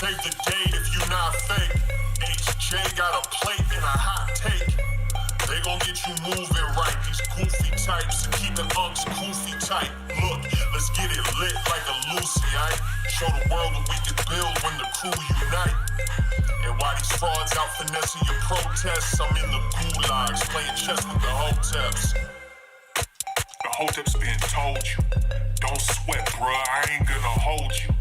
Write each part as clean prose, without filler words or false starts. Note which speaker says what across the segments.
Speaker 1: Save the date if you not fake. HJ got a plate and a hot take. They gon' get you moving right. These goofy types and keeping unks goofy tight. Look, let's get it lit like a Lucy, aight? Show the world what we can build when the crew unite. And while these frauds out finessing your protests, I'm in the gulags playing chess with the Hoteps. The Hoteps been told you. Don't sweat, bruh, I ain't gonna hold you.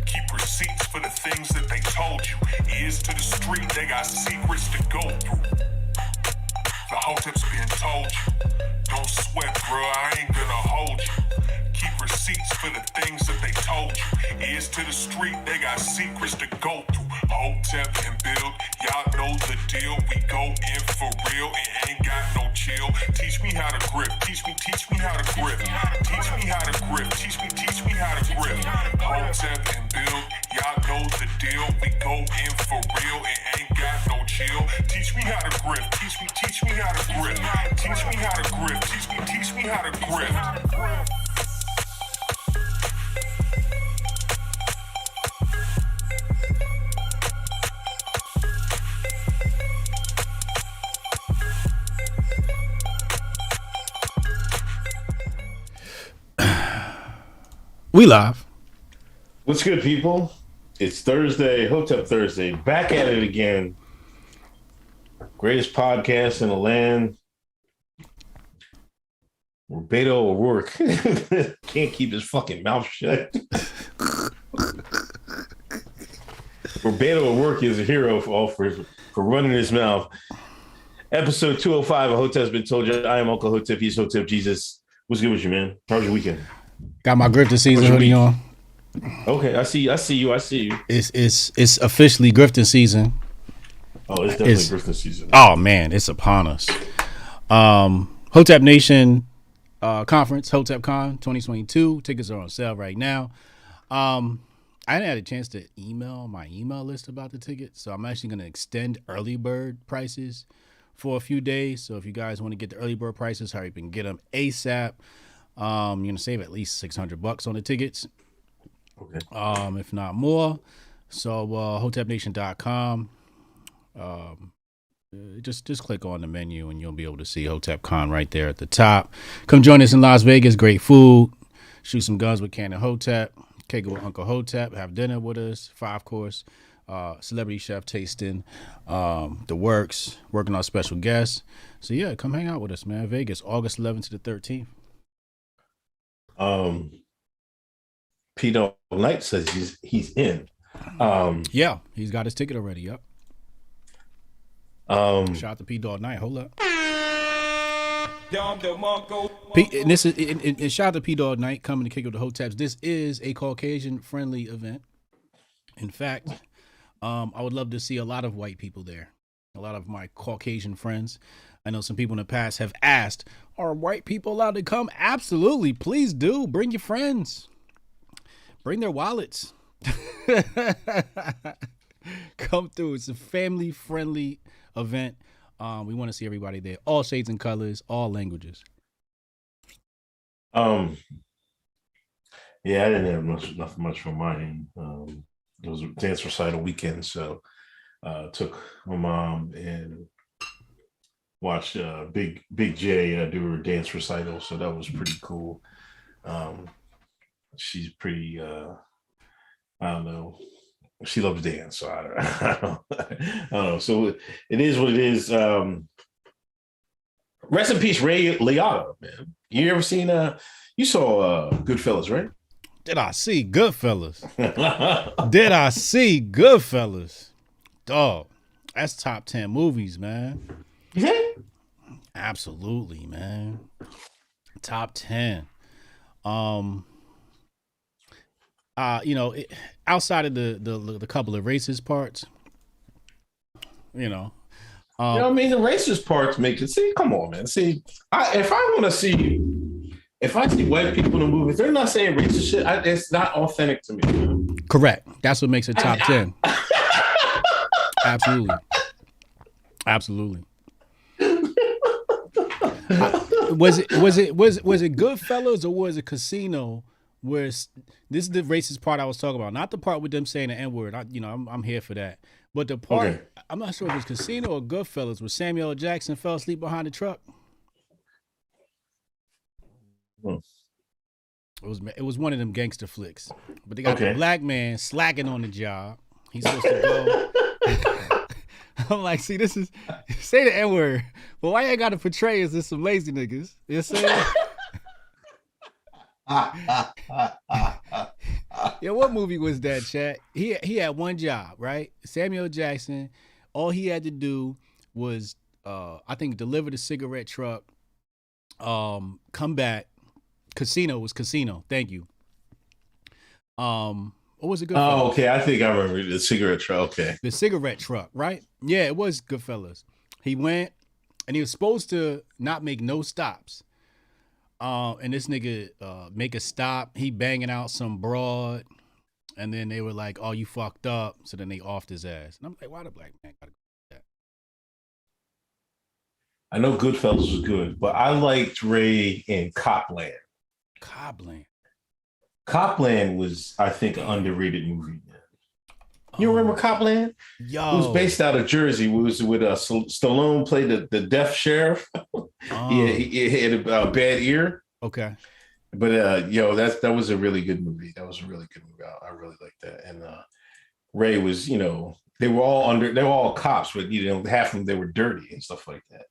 Speaker 1: Keep receipts for the things that they told you. Ears to the street, they got secrets to go through. The Hoteps been told you. Don't sweat, bruh, I ain't gonna hold you. Keep receipts for the things that they told you. Ears to the street, they got secrets to go through. Hotep and build, y'all know the deal. We go in for real and ain't got no chill. Teach me how to grip, teach me how to grip. Teach me how to grip, teach me how to grip. Hotep and build, y'all know the deal. We go in for real and ain't got no chill. Teach me how to grip, teach me how to grip. Teach me how to grip, teach me how to grip.
Speaker 2: We live.
Speaker 3: What's good, people? It's Thursday, Hotep Thursday. Back at it again. Greatest podcast in the land. Beto O'Rourke can't keep his fucking mouth shut. Beto O'Rourke is a hero for running his mouth. Episode 205 of Hotep's been told you. I am Uncle Hotep. He's Hotep Jesus. What's good with you, man? How's your weekend?
Speaker 2: Got my grifting season hoodie on.
Speaker 3: Okay, I see you.
Speaker 2: It's officially grifting season.
Speaker 3: Oh, it's definitely grifting season.
Speaker 2: Oh man, it's upon us. Hotep Nation conference, Hotep Con 2022. Tickets are on sale right now. I hadn't had a chance to email my email list about the tickets, so I'm actually going to extend early bird prices for a few days. So if you guys want to get the early bird prices, hurry up and get them ASAP. You're gonna save at least $600 on the tickets, okay. If not more. So hotepnation.com. Just click on the menu and you'll be able to see Hotep Con right there at the top. Come join us in Las Vegas. Great food. Shoot some guns with Cannon Hotep. Kick it with Uncle Hotep. Have dinner with us. 5-course. Celebrity chef tasting. The works. Working on special guests. So yeah, come hang out with us, man. Vegas, August 11th to the 13th.
Speaker 3: Peter Knight says he's in.
Speaker 2: Yeah, he's got his ticket already. Yep. Shout out to P Dog Knight. Hold up. And shout out to P Dog Knight coming to kick with the Hoteps. This is a Caucasian friendly event. In fact, I would love to see a lot of white people there. A lot of my Caucasian friends. I know some people in the past have asked, are white people allowed to come? Absolutely. Please do. Bring your friends. Bring their wallets. Come through. It's a family-friendly event. We want to see everybody there. All shades and colors, all languages.
Speaker 3: Yeah, I didn't have nothing much from mine. It was a dance recital weekend, so took my mom and watched Big J do her dance recital, so that was pretty cool. She's pretty, I don't know. She loves dance, so I don't know. So it is what it is. Rest in peace, Ray Liotta, man. You ever seen? You saw Goodfellas, right?
Speaker 2: Did I see Goodfellas? Did I see Goodfellas? Dog, that's top 10 movies, man.
Speaker 3: Yeah.
Speaker 2: Absolutely, man. Top 10. Outside of the couple of racist parts,
Speaker 3: I mean, the racist parts make it. See, come on, man. See, if I see white people in the movies, they're not saying racist shit. It's not authentic to me. Man.
Speaker 2: Correct. That's what makes it top 10. Absolutely. Was it Goodfellas or was it Casino where this is the racist part I was talking about, not the part with them saying the N-word. I'm here for that. But the part,
Speaker 3: Okay.
Speaker 2: I'm not sure if it was Casino or Goodfellas, where Samuel L. Jackson fell asleep behind the truck. It was one of them gangster flicks. But they got the black man slacking on the job. He's supposed to go. I'm like, see, this is say the N-word, but why you got to portray as some lazy niggas? You know what I'm saying? Yeah, what movie was that, chat? He had one job, right? Samuel Jackson, all he had to do was I think deliver the cigarette truck, come back. Casino was Casino. Thank you. What was it? Goodfellas?
Speaker 3: Oh, okay. I think I remember the cigarette truck. Okay.
Speaker 2: The cigarette truck, right? Yeah, it was Goodfellas. He went and he was supposed to not make no stops. And this nigga make a stop. He banging out some broad. And then they were like, oh, you fucked up. So then they offed his ass. And I'm like, why the black man gotta go with that?
Speaker 3: I know Goodfellas was good, but I liked Ray in Copland. Copland was, I think, an underrated movie. You remember Copland?
Speaker 2: Yo.
Speaker 3: It was based out of Jersey. It was with Stallone played the deaf sheriff. He had a bad ear.
Speaker 2: Okay.
Speaker 3: But that was a really good movie. That was a really good movie. I really liked that. And Ray was, they were all cops, but half of them they were dirty and stuff like that.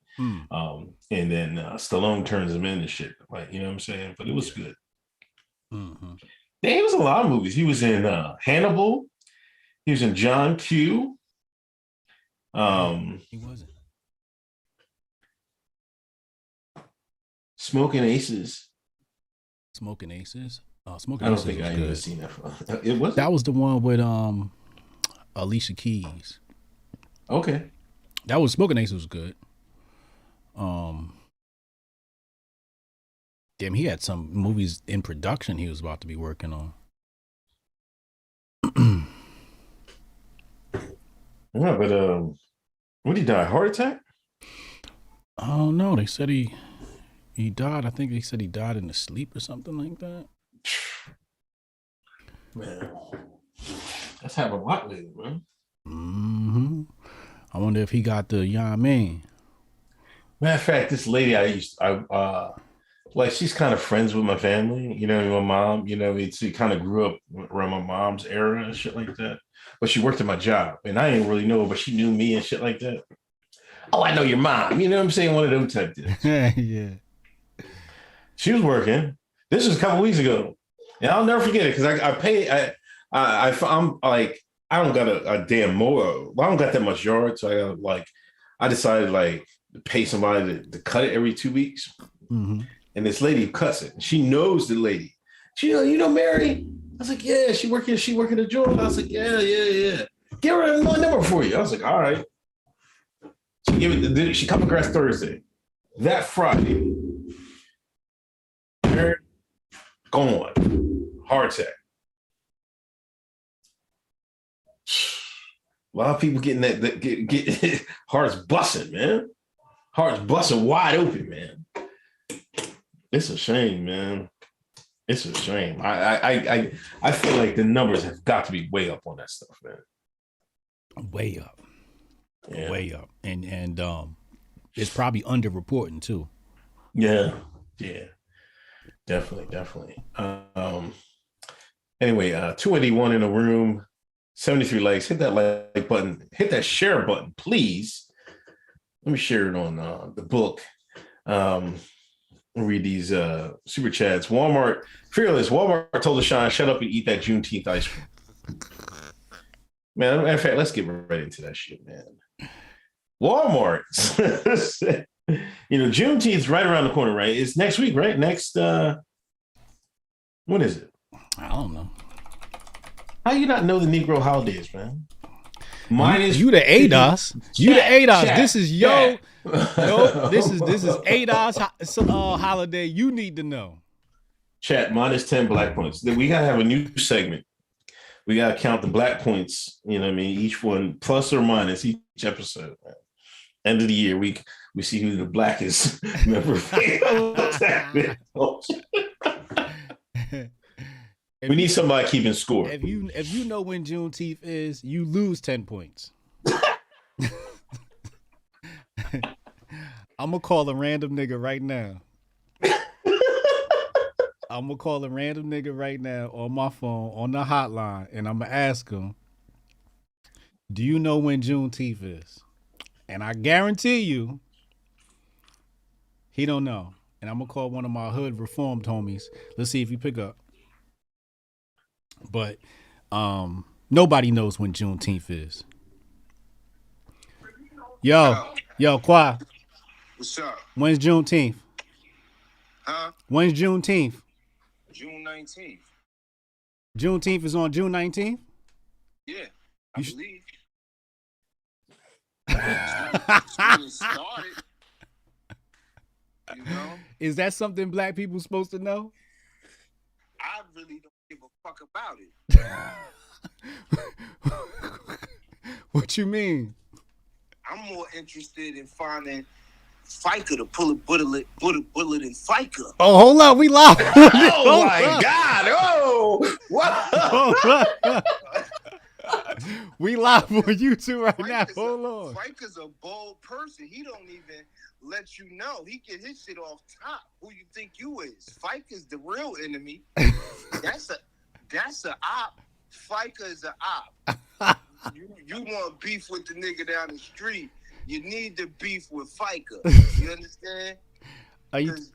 Speaker 3: And then Stallone turns him in and shit. Like, you know what I'm saying? But it was good.
Speaker 2: Mm-hmm.
Speaker 3: He was in a lot of movies. He was in Hannibal. He was in John Q.
Speaker 2: He wasn't.
Speaker 3: Smoking Aces.
Speaker 2: Smoking Aces.
Speaker 3: I don't think I ever seen that. It was.
Speaker 2: That was the one with Alicia Keys.
Speaker 3: Okay.
Speaker 2: That was Smoking Aces was good. Damn, he had some movies in production he was about to be working on.
Speaker 3: Yeah, but what did he die? Heart attack?
Speaker 2: Oh no, they said he died. I think they said he died in his sleep or something like that.
Speaker 3: Man, that's happened a lot lately, man.
Speaker 2: Mm-hmm. I wonder if he got the man.
Speaker 3: Matter of fact, this lady she's kind of friends with my family, my mom, she kind of grew up around my mom's era and shit like that. But she worked at my job and I didn't really know her, but she knew me and shit like that. Oh, I know your mom. You know what I'm saying? One of them type things.
Speaker 2: Yeah.
Speaker 3: She was working. This was a couple weeks ago. And I'll never forget it because I'm like, I don't got a damn mower. I don't got that much yard. So I decided to pay somebody to cut it every 2 weeks.
Speaker 2: Mm-hmm.
Speaker 3: And this lady cuts it. She knows the lady. She Mary? I was like, yeah, she working a job. I was like, yeah. Give her my number for you. I was like, all right. She come across Thursday. That Friday, Mary gone. Heart attack. A lot of people getting that get hearts busting, man. Hearts busting wide open, man. It's a shame, man. It's a shame. I feel like the numbers have got to be way up on that stuff, man.
Speaker 2: Way up.
Speaker 3: Yeah.
Speaker 2: Way up. And it's probably underreporting too.
Speaker 3: Yeah. Definitely. Anyway, 281 in the room, 73 likes. Hit that like button. Hit that share button, please. Let me share it on the book. Read these super chats. Walmart told Deshaun, shut up and eat that Juneteenth ice cream. Man, matter of fact, let's get right into that shit, man. Walmart. Juneteenth's right around the corner, right? It's next week, right? Next when is it?
Speaker 2: I don't know.
Speaker 3: How you not know the Negro holidays, man? Mine is
Speaker 2: you the ADOS. You the ADOS.
Speaker 3: Chat,
Speaker 2: this is yo. No, this is ADOS holiday. You need to know.
Speaker 3: Chat, minus 10 black points. We gotta have a new segment. We gotta count the black points. You know what I mean? Each one plus or minus each episode. Man. End of the year, we see who the blackest member.
Speaker 2: If
Speaker 3: We
Speaker 2: you,
Speaker 3: need somebody keeping score.
Speaker 2: if you know when Juneteenth is, you lose 10 points. I'm gonna call a random nigga right now. I'm gonna call a random nigga right now on my phone on the hotline, and I'm gonna ask him, "Do you know when Juneteenth is?" And I guarantee you, he don't know. And I'm gonna call one of my hood reformed homies. Let's see if he pick up. But nobody knows when Juneteenth is. Yo, Qua.
Speaker 4: What's up?
Speaker 2: When's Juneteenth?
Speaker 4: Huh?
Speaker 2: When's Juneteenth?
Speaker 4: June 19th.
Speaker 2: Juneteenth is on June 19th?
Speaker 4: Yeah, I
Speaker 2: You
Speaker 4: believe. It started. You know?
Speaker 2: Is that something black people supposed to know?
Speaker 4: I really don't give a fuck about it.
Speaker 2: What you mean?
Speaker 4: I'm more interested in finding FICA to pull a bullet in FICA.
Speaker 2: Oh, hold up, we live.
Speaker 3: Oh my God! Oh, what?
Speaker 2: We live on YouTube right now.
Speaker 4: FICA's
Speaker 2: Hold on.
Speaker 4: FICA's a bold person. He don't even let you know. He get his shit off top. Who you think you is? FICA's the real enemy. That's a op. FICA is a op. You want beef with the nigga down the street? You need to beef with FICA. You understand? Because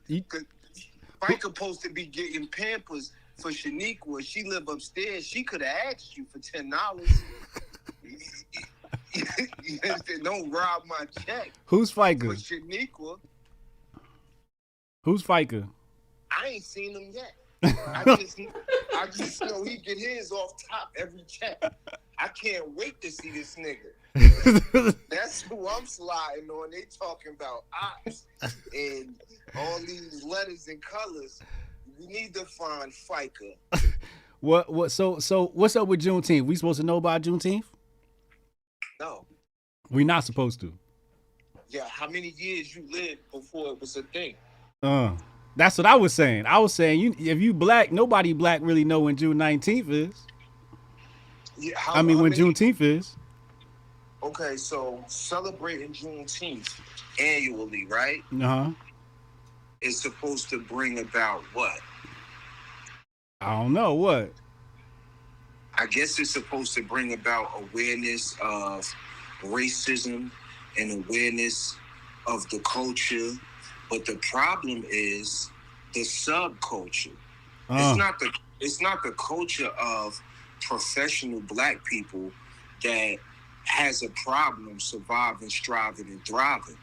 Speaker 4: FICA supposed to be getting Pampers for Shaniqua. She live upstairs. She could have asked you for $10. You understand? Don't rob my check.
Speaker 2: Who's
Speaker 4: For
Speaker 2: FICA?
Speaker 4: Shaniqua,
Speaker 2: Who's FICA?
Speaker 4: I ain't seen him yet. I just know he get his off top every check. I can't wait to see this nigga. That's who I'm sliding on. They talking about ops and all these letters and colors. We need to find FICA.
Speaker 2: What so what's up with Juneteenth? We supposed to know about Juneteenth?
Speaker 4: No.
Speaker 2: We not supposed to.
Speaker 4: Yeah, how many years you lived before it was a thing?
Speaker 2: That's what I was saying. I was saying if you black, nobody black really know when June 19th is.
Speaker 4: Yeah,
Speaker 2: when Juneteenth is.
Speaker 4: Okay, so celebrating Juneteenth annually, right?
Speaker 2: Uh-huh.
Speaker 4: It's supposed to bring about what?
Speaker 2: I don't know what.
Speaker 4: I guess it's supposed to bring about awareness of racism and awareness of the culture. But the problem is the subculture. It's not the culture of professional black people that has a problem surviving, striving, and thriving.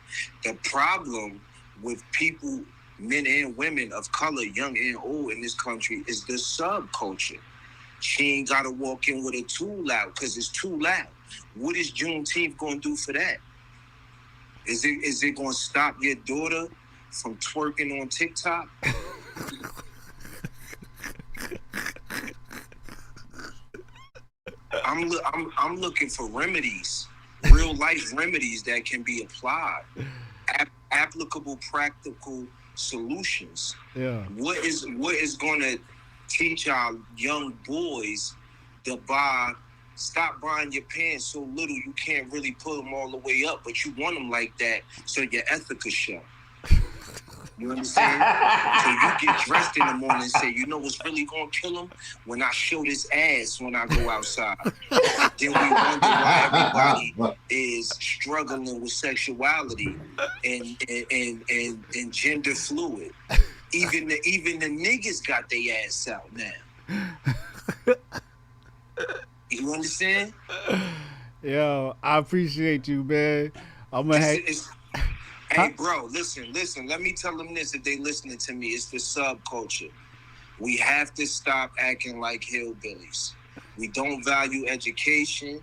Speaker 4: The problem with people, men and women of color, young and old in this country, is the subculture. She ain't got to walk in with a tool out because it's too loud. What is Juneteenth going to do for that? Is it going to stop your daughter from twerking on TikTok? I'm looking for remedies, real life remedies that can be applied, applicable, practical solutions.
Speaker 2: Yeah.
Speaker 4: What is going to teach our young boys to stop buying your pants so little you can't really pull them all the way up, but you want them like that so your ethics show. You understand? So you get dressed in the morning and say, you know what's really going to kill him? When I show this ass when I go outside. Then we wonder why everybody is struggling with sexuality and gender fluid. Even the niggas got their ass out now. You understand?
Speaker 2: Yo, I appreciate you, man. I'm gonna
Speaker 4: Hey, bro, listen. Let me tell them this if they listening to me. It's the subculture. We have to stop acting like hillbillies. We don't value education.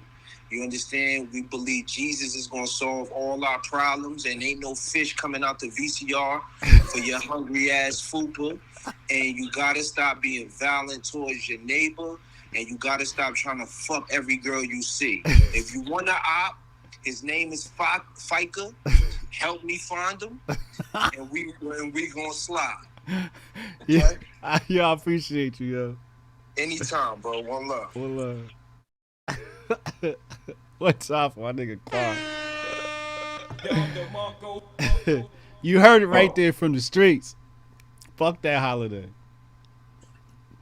Speaker 4: You understand? We believe Jesus is going to solve all our problems and ain't no fish coming out the VCR for your hungry ass fupa. And you got to stop being violent towards your neighbor. And you got to stop trying to fuck every girl you see. If you want to op, his name is FICA. Help me find him, and we gonna slide. Okay?
Speaker 2: Yeah, I appreciate you, yo.
Speaker 4: Anytime, bro. One love.
Speaker 2: One love. What's up, my nigga Clark? You heard it right there from the streets. Fuck that holiday.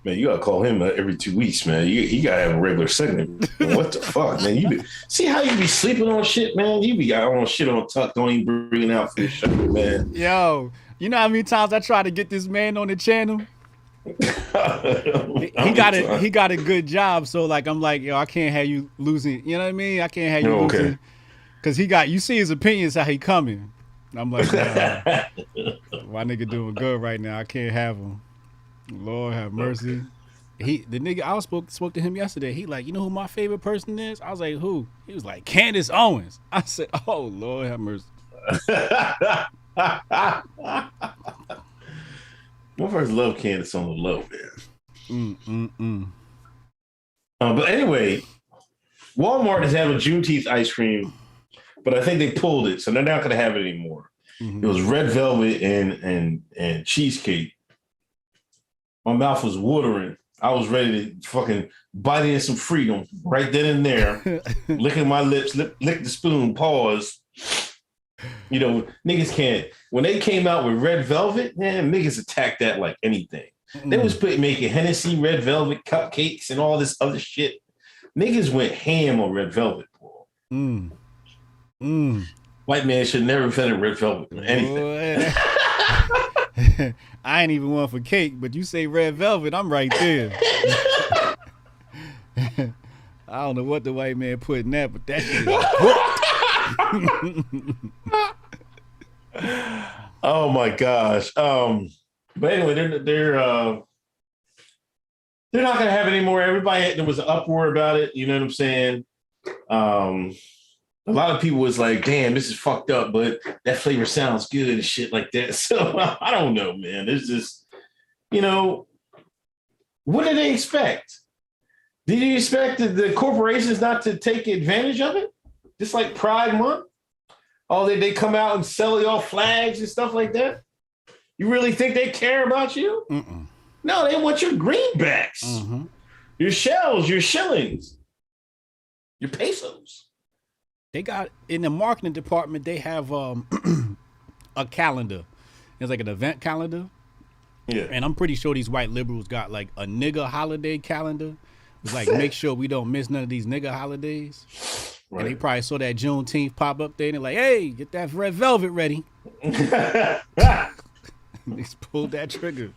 Speaker 3: Man, you gotta call him every 2 weeks, man. He gotta have a regular segment. What the fuck, man? See how you be sleeping on shit, man? You be got on shit on tuck, don't even bring it out for your show, man.
Speaker 2: Yo, you know how many times I try to get this man on the channel? he got a good job, so like I'm like, yo, I can't have you losing. You know what I mean? I can't have you losing because you see his opinions how he coming. I'm like, nah, my nigga doing good right now. I can't have him. Lord have mercy. The nigga I spoke to him yesterday. He like, you know who my favorite person is? I was like, who? He was like, Candace Owens. I said, oh Lord have mercy.
Speaker 3: Motherfuckers love Candace on the low, man. But anyway, Walmart is having Juneteenth ice cream, but I think they pulled it, so they're not going to have it anymore. Mm-hmm. It was red velvet and cheesecake. My mouth was watering. I was ready to fucking bite in some freedom right then and there, licking my lips, lick the spoon, pause. You know, niggas can't. When they came out with red velvet, man, niggas attacked that like anything. They was making Hennessy red velvet cupcakes and all this other shit. Niggas went ham on red velvet, boy. White man should never have had a red velvet or anything.
Speaker 2: I ain't even one for cake, but you say red velvet, I'm right there. I don't know what the white man put in that, but that shit is
Speaker 3: oh my gosh. But anyway, they're not gonna have it anymore. Everybody, there was an uproar about it. You know what I'm saying? A lot of people was like, damn, this is fucked up, but that flavor sounds good and shit like that. So I don't know, man. It's just, you know, what did they expect? Did you expect the corporations not to take advantage of it? Just like Pride Month? Oh, they come out and sell y'all flags and stuff like that? You really think they care about you? No, they want your greenbacks, your shells, your shillings, your pesos.
Speaker 2: They got in the marketing department. They have a calendar. It's like an event calendar.
Speaker 3: Yeah,
Speaker 2: and I'm pretty sure these white liberals got like a nigga holiday calendar. It's like make sure we don't miss none of these nigga holidays. Right. And they probably saw that Juneteenth pop up there and they're like, hey, get that red velvet ready. They pulled that trigger.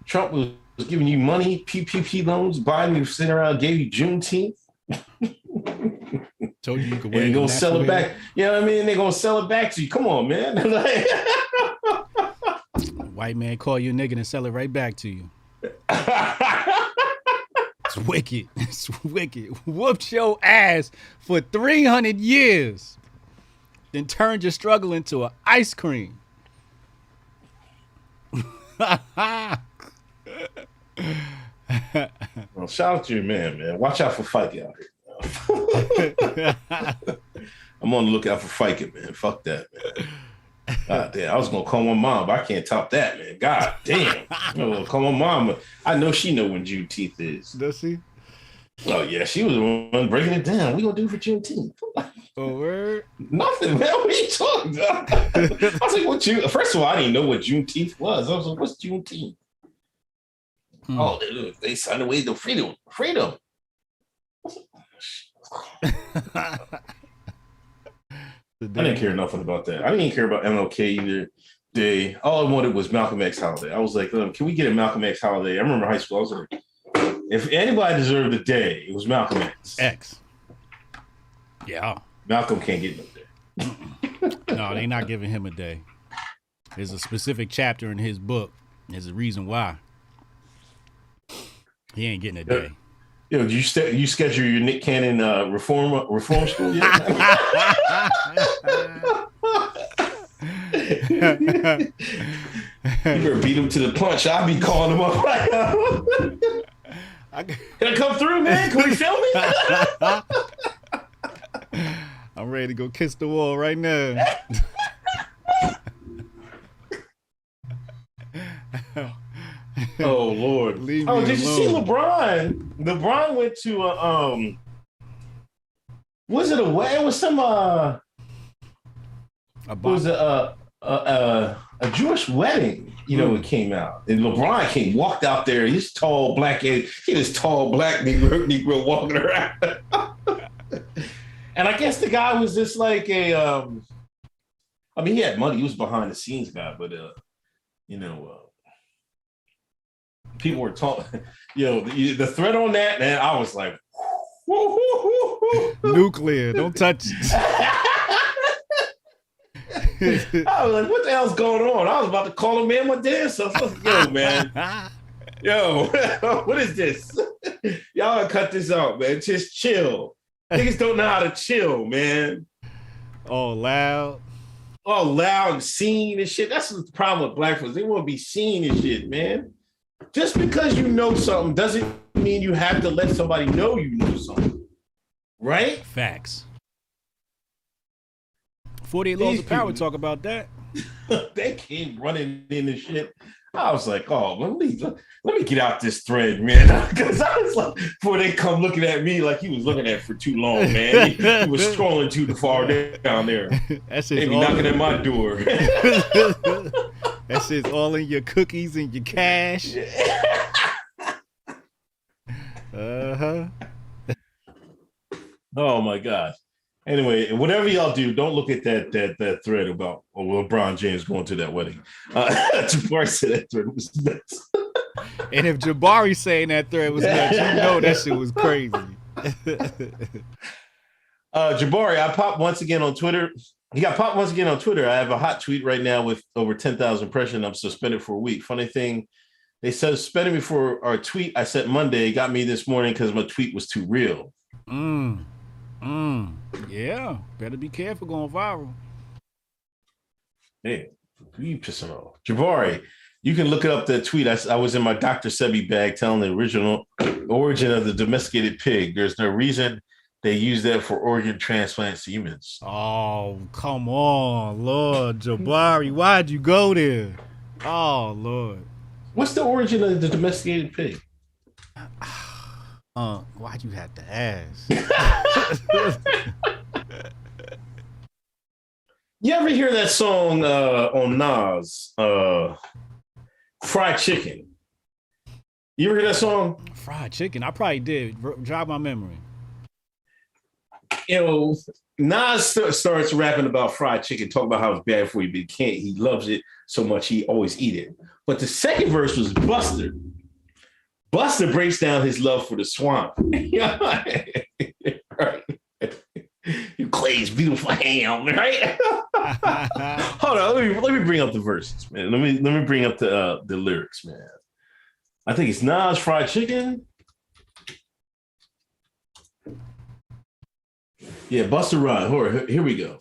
Speaker 3: Trump was giving you money, PPP loans, Biden was sitting around, gave you Juneteenth.
Speaker 2: Told you could
Speaker 3: and they're gonna sell it back. You know what I mean? They're gonna sell it back to you. Come on, man.
Speaker 2: White man call you a nigga and sell it right back to you. It's wicked. It's wicked. Whooped your ass for 300 years. Then turned your struggle into an ice cream.
Speaker 3: Well, shout out to your man. Watch out for Fikey out here. I'm on the lookout for Fikey, man. Fuck that, man. God damn, I was gonna call my mom, but I can't top that, man. God damn. I'm gonna call my mom. I know she know when Juneteenth is.
Speaker 2: Does she?
Speaker 3: Oh yeah, she was the one breaking it down. What we gonna do for Juneteenth?
Speaker 2: Oh, word?
Speaker 3: Nothing, man. What are you talking about? I was like, what first of all, I didn't know what Juneteenth was. I was like, what's Juneteenth? Oh, they signed away the freedom. I didn't care nothing about that. I didn't care about MLK either day. All I wanted was Malcolm X holiday. I was like, can we get a Malcolm X holiday? I remember high school. I was like, if anybody deserved a day, it was Malcolm X.
Speaker 2: Yeah.
Speaker 3: Malcolm can't get no day.
Speaker 2: No, they not giving him a day. There's a specific chapter in his book. There's a reason why. He ain't getting a day.
Speaker 3: Yo, you schedule your Nick Cannon reform school yet? You better beat him to the punch. I'll be calling him up right now. Can I come through, man? Can we film it?
Speaker 2: I'm ready to go kiss the wall right now.
Speaker 3: Oh Lord.
Speaker 2: Leave
Speaker 3: Oh,
Speaker 2: me
Speaker 3: did you see
Speaker 2: alone.
Speaker 3: LeBron? LeBron went to was it a way? It was some it was a Jewish wedding, it came out. And LeBron walked out there. He's tall, black, he was tall, black Negro walking around. And I guess the guy was just like I mean, he had money. He was behind the scenes guy, but people were talking, the threat on that, man, I was like,
Speaker 2: nuclear. Don't touch it.
Speaker 3: I was like, what the hell's going on? I was about to call him man my damn self. Yo, man. Yo, what is this? Y'all gotta cut this out, man. Just chill. Niggas don't know how to chill, man.
Speaker 2: All loud
Speaker 3: and seen and shit. That's the problem with black folks. They want to be seen and shit, man. Just because you know something doesn't mean you have to let somebody know you know something. Right?
Speaker 2: Facts. 48 Laws of Power talk about that.
Speaker 3: They came running in and shit. I was like, oh, let me get out this thread, man. Because I was like, before they come looking at me like he was looking at it for too long, man. He was strolling too far down there. They be knocking at my door.
Speaker 2: That shit's all in your cookies and your cash. Uh-huh.
Speaker 3: Oh my gosh. Anyway, whatever y'all do, don't look at that thread about LeBron James going to that wedding. Jabari said that thread was nuts.
Speaker 2: And if Jabari saying that thread was nuts, you know that shit was crazy.
Speaker 3: Jabari, I popped once again on Twitter. He got popped once again on Twitter. I have a hot tweet right now with over 10,000 impressions. I'm suspended for a week. Funny thing, they suspended me for our tweet I sent Monday. Got me this morning because my tweet was too real.
Speaker 2: Yeah, better be careful going viral.
Speaker 3: Hey, who you pissing off? Jabari, you can look up the tweet. I was in my Dr. Sebi bag telling the original origin of the domesticated pig. There's no reason they use that for organ transplants to humans.
Speaker 2: Oh, come on, Lord. Jabari, why'd you go there? Oh, Lord.
Speaker 3: What's the origin of the domesticated pig?
Speaker 2: Why'd you have to ask?
Speaker 3: You ever hear that song on Nas, Fried Chicken? You ever hear that song?
Speaker 2: Fried chicken? I probably did. Jog my memory.
Speaker 3: Nas starts rapping about fried chicken, talking about how it's bad for you, but he loves it so much he always eat it. But the second verse was Buster. Buster breaks down his love for the swamp. Right. Clay's beautiful ham, right? Hold on, let me bring up the verses, man. Let me bring up the lyrics, man. I think it's Nas Fried Chicken. Yeah, Buster Rhymes. Hold on, here we go.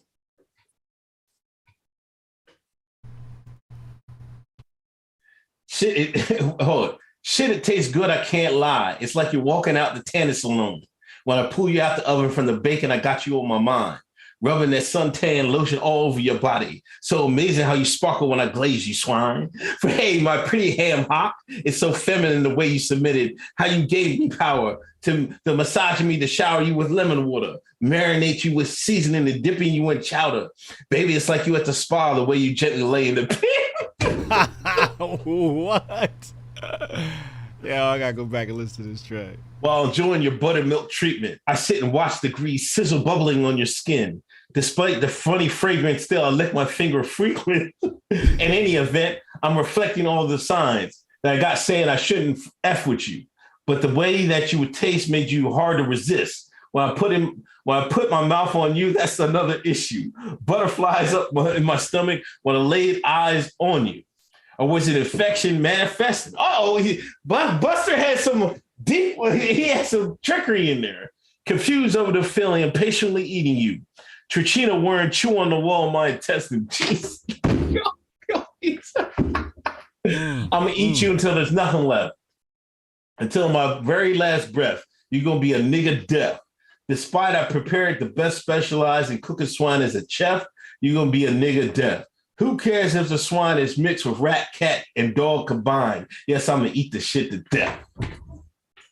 Speaker 3: Hold on. Shit, it tastes good, I can't lie. It's like you're walking out the tanning salon. When I pull you out the oven from the bacon, I got you on my mind. Rubbing that suntan lotion all over your body. So amazing how you sparkle when I glaze you, swine. For hey, my pretty ham hock, it's so feminine the way you submitted. How you gave me power to massage me, to shower you with lemon water. Marinate you with seasoning and dipping you in chowder. Baby, it's like you at the spa, the way you gently lay in the pen.
Speaker 2: What? Yeah, I gotta go back and listen to this track.
Speaker 3: While enjoying your buttermilk treatment, I sit and watch the grease sizzle bubbling on your skin. Despite the funny fragrance, still I lick my finger frequent. In any event, I'm reflecting all the signs that I got saying I shouldn't F with you. But the way that you would taste made you hard to resist. When I put my mouth on you, that's another issue. Butterflies up in my stomach when I laid eyes on you. Or was it infection manifested? Buster had some deep, he had some trickery in there. Confused over the feeling, impatiently eating you. Trachina wearing chew on the wall, my intestine. Jeez. I'm going to eat you until there's nothing left. Until my very last breath, you're going to be a nigga death. Despite I prepared the best specialized in cooking swine as a chef, you're going to be a nigga death. Who cares if the swine is mixed with rat, cat, and dog combined? Yes, I'm gonna eat the shit to death.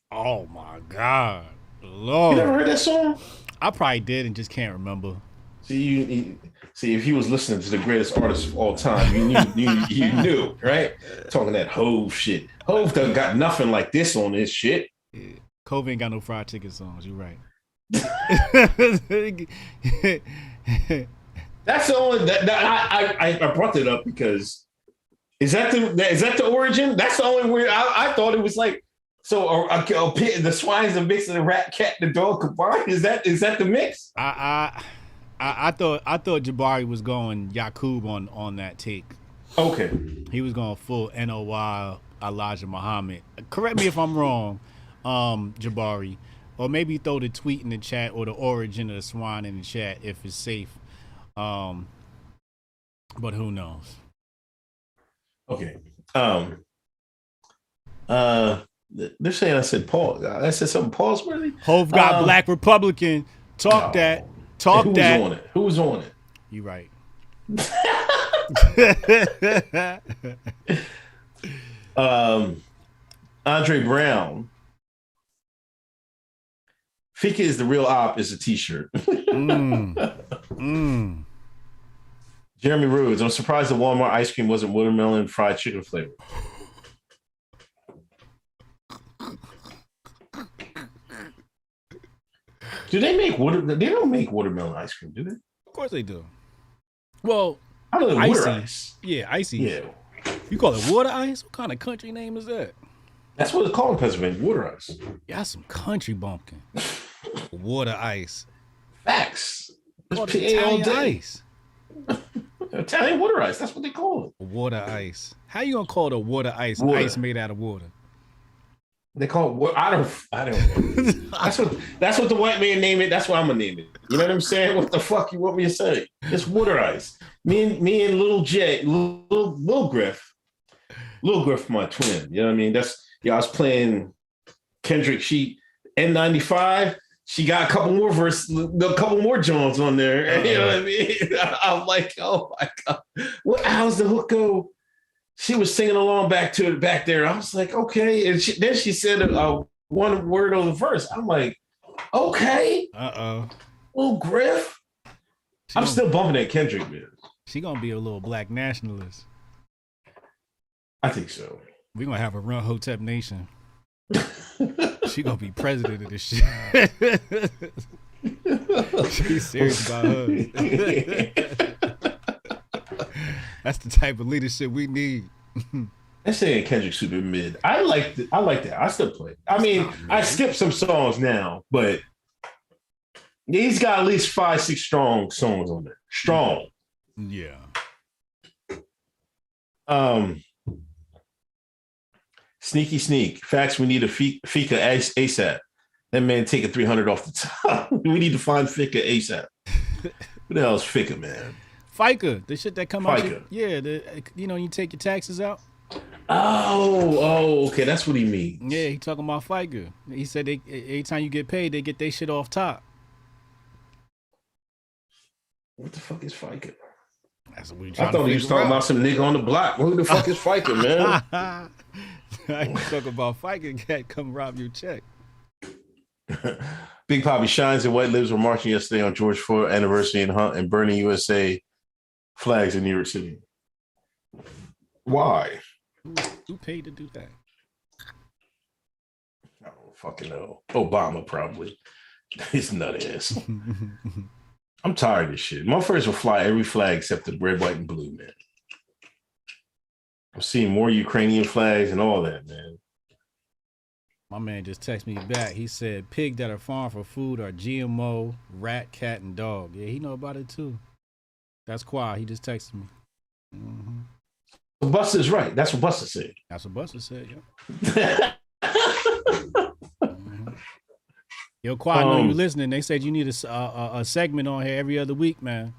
Speaker 2: Oh my God, Lord!
Speaker 3: You never heard that song?
Speaker 2: I probably did and just can't remember.
Speaker 3: See, if he was listening to the greatest artist of all time, you knew, right? Talking that Hove shit. Hove done got nothing like this on his shit.
Speaker 2: Yeah. Cove ain't got no fried chicken songs. You're right.
Speaker 3: That's the only that I brought that up because is that the origin? That's the only weird. I thought it was like so. The swine's a mix of the rat, cat, and the dog combined. Is that the mix?
Speaker 2: I thought Jabari was going Yakub on that take.
Speaker 3: Okay,
Speaker 2: he was going full NOY Elijah Muhammad. Correct me if I'm wrong, Jabari, or maybe throw the tweet in the chat or the origin of the swine in the chat if it's safe. But who knows?
Speaker 3: Okay. They're saying I said Paul. I said something Paul's worthy.
Speaker 2: Hove got Black Republican. Talk that.
Speaker 3: Who was on it?
Speaker 2: You right.
Speaker 3: Andre Brown. Fika is the real op is a t-shirt. Jeremy Rhodes. I'm surprised the Walmart ice cream wasn't watermelon fried chicken flavor. Do they make They don't make watermelon ice cream, do they?
Speaker 2: Of course they do. Well,
Speaker 3: I don't know
Speaker 2: icy.
Speaker 3: water ice.
Speaker 2: Yeah, icy.
Speaker 3: Yeah.
Speaker 2: You call it water ice? What kind of country name is that?
Speaker 3: That's what it's called in Pennsylvania, water ice.
Speaker 2: Yeah, that's some country bumpkin. Water ice.
Speaker 3: Facts.
Speaker 2: It's Italian ice.
Speaker 3: Italian water ice. That's what they call it.
Speaker 2: Water ice. How you gonna call it a water ice? Water. Ice made out of water.
Speaker 3: They call it. I don't know. That's what the white man named it. That's what I'm gonna name it. You know what I'm saying? What the fuck you want me to say? It's water ice. Me and Little J, Little Griff, my twin. You know what I mean? I was playing Kendrick. She N95. She got a couple more Jones on there. You know what I mean? I'm like, oh my God. How's the hook go? She was singing along back there. I was like, okay. And then she said one word on the verse. I'm like, okay. Little Griff. I'm still bumping that Kendrick, man.
Speaker 2: She gonna be a little black nationalist.
Speaker 3: I think so.
Speaker 2: We're gonna have her run Hotep Nation. She gonna be president of this shit. She's serious about her. That's the type of leadership we need.
Speaker 3: They're saying Kendrick super mid. I like that. I still play. I mean, I skip some songs now, but he's got at least 5-6 strong songs on there. Strong.
Speaker 2: Yeah.
Speaker 3: Sneaky sneak. Facts, we need a Fika ASAP. That man taking 300 off the top. We need to find Fika ASAP. Who the hell is Fika, man?
Speaker 2: FICA, the shit that come out. Yeah, you take your taxes out.
Speaker 3: Oh, okay, that's what he means.
Speaker 2: Yeah, he talking about FICA. He said every time you get paid, they get their shit off top.
Speaker 3: What the fuck is FICA?
Speaker 2: That's what we
Speaker 3: I thought he was talking about some nigga on the block. Who the fuck is FICA, man?
Speaker 2: I ain't talking about FICA. Cat come rob your check.
Speaker 3: Big Poppy Shines and White Lives were marching yesterday on George Floyd anniversary and burning USA flags in New York City. Why?
Speaker 2: Who paid to do that?
Speaker 3: I don't fucking know. Obama probably. His nut ass. I'm tired of this shit. Motherfuckers will fly every flag except the red, white, and blue, man. I'm seeing more Ukrainian flags and all that, man.
Speaker 2: My man just texted me back. He said pig that are farmed for food are GMO, rat, cat, and dog. Yeah, he know about it too. That's Qua. He just texted me. Mm-hmm.
Speaker 3: Buster's right. That's what Buster said.
Speaker 2: That's what Buster said, yeah. Mm-hmm. Yo, Qua, I know you listening. They said you need a segment on here every other week, man.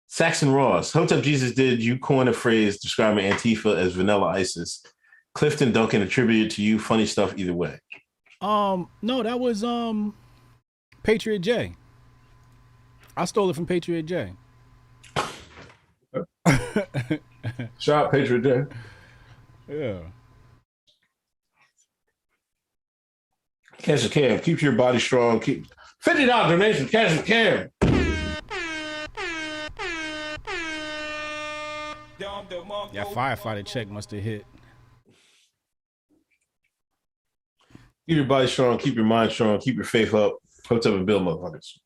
Speaker 3: Saxon Ross. Hotep Jesus did you coin a phrase describing Antifa as vanilla ISIS. Clifton Duncan attributed to you. Funny stuff either way.
Speaker 2: No, that was Patriot J. I stole it from Patriot J.
Speaker 3: Shout out Patriot Day.
Speaker 2: Yeah.
Speaker 3: Cash a cam. Keep your body strong. Keep $50 donation. Cash a cam.
Speaker 2: That firefighter check must have hit.
Speaker 3: Keep your body strong. Keep your mind strong. Keep your faith up. Hotep and Bill, motherfuckers.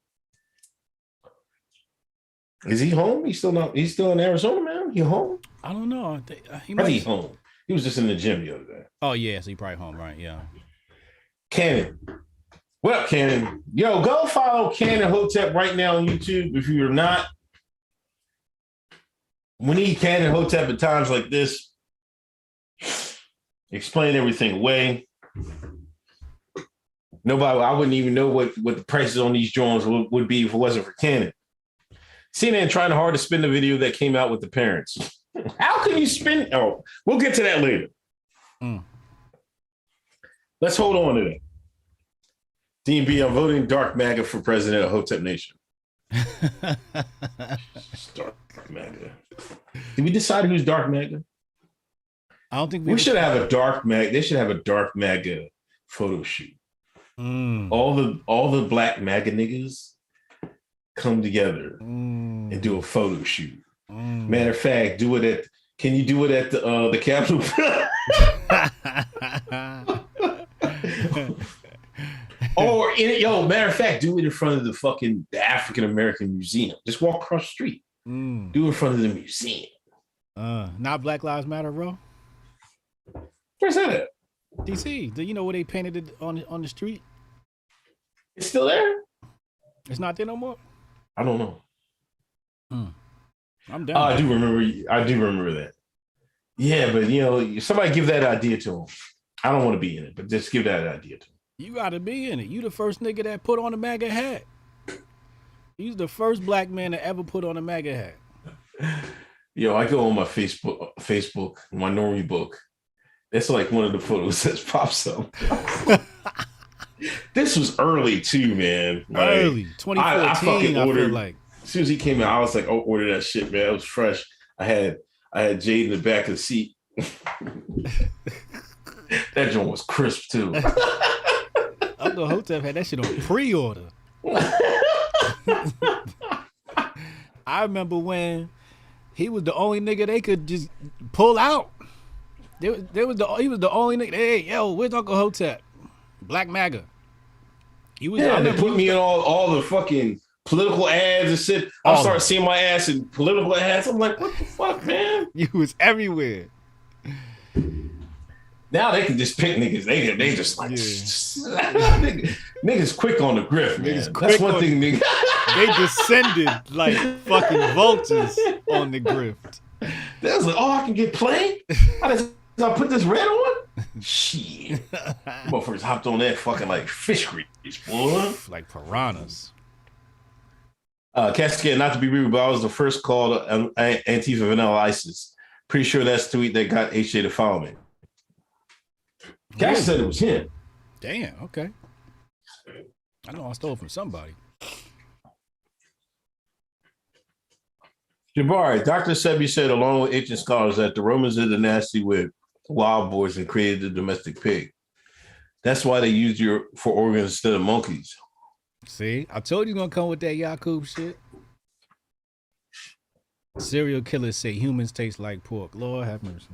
Speaker 3: Is he home? He's still not. He's still in Arizona, man. He home?
Speaker 2: I don't know. He
Speaker 3: might be home. He was just in the gym the other day.
Speaker 2: Oh yeah, so he probably home, right? Yeah.
Speaker 3: Cannon. What up, Cannon? Yo, go follow Cannon Hotep right now on YouTube. If you're not, we need Cannon Hotep at times like this. Explain everything away. Nobody, I wouldn't even know what the prices on these drones would be if it wasn't for Cannon. CNN trying hard to spin the video that came out with the parents. How can you spin? Oh, we'll get to that later. Let's hold on to that. DB, I'm voting Dark MAGA for president of Hotep Nation. Dark MAGA. Did we decide who's Dark MAGA?
Speaker 2: I don't think
Speaker 3: we should have a Dark MAGA. They should have a Dark MAGA photo shoot. All the black MAGA niggas come together and do a photo shoot. Matter of fact, can you do it at the Capitol? Or matter of fact, do it in front of the African American Museum. Just walk across the street. Do it in front of the museum.
Speaker 2: Not Black Lives Matter, bro.
Speaker 3: Where's that at?
Speaker 2: DC. Do you know where they painted it on the street?
Speaker 3: It's still there?
Speaker 2: It's not there no more?
Speaker 3: I don't know.
Speaker 2: I'm down.
Speaker 3: I do remember that. Yeah, but somebody give that idea to him. I don't want to be in it, but just give that idea to him.
Speaker 2: You gotta be in it. You the first nigga that put on a MAGA hat. He's the first black man to ever put on a MAGA hat.
Speaker 3: I go on my Facebook, my normie book. It's like one of the photos that pops up. This was early too, man.
Speaker 2: Early 2014. I fucking ordered.
Speaker 3: As soon as he came out, I was like, "Oh, order that shit, man! It was fresh." I had Jade in the back of the seat. That joint was crisp too.
Speaker 2: Uncle Hotep had that shit on pre-order. I remember when he was the only nigga they could just pull out. He was the only nigga. Hey, yo, where's Uncle Hotep? Black MAGA.
Speaker 3: They put me in all the fucking political ads and shit. I'll start seeing my ass in political ads. I'm like, what the fuck, man?
Speaker 2: You was everywhere.
Speaker 3: Now they can just pick niggas. They just like niggas quick on the grift, man. That's one thing, nigga.
Speaker 2: They descended like fucking vultures on the grift.
Speaker 3: They was like, I can get played? I put this red on? Shit. Motherfuckers hopped on that fucking like fish grease, boy.
Speaker 2: Like piranhas.
Speaker 3: Cascade, not to be rude, but I was the first call to Antifa Vanilla ISIS. Pretty sure that's the tweet that got HJ to follow me. Cash said it was him.
Speaker 2: Damn, okay. I know I stole from somebody.
Speaker 3: Jabari, Dr. Sebi said, along with ancient scholars, that the Romans did the nasty with wild boars and created the domestic pig. That's why they used you for organs instead of monkeys.
Speaker 2: See, I told you gonna come with that Yakub shit. Serial killers say humans taste like pork. Lord have mercy.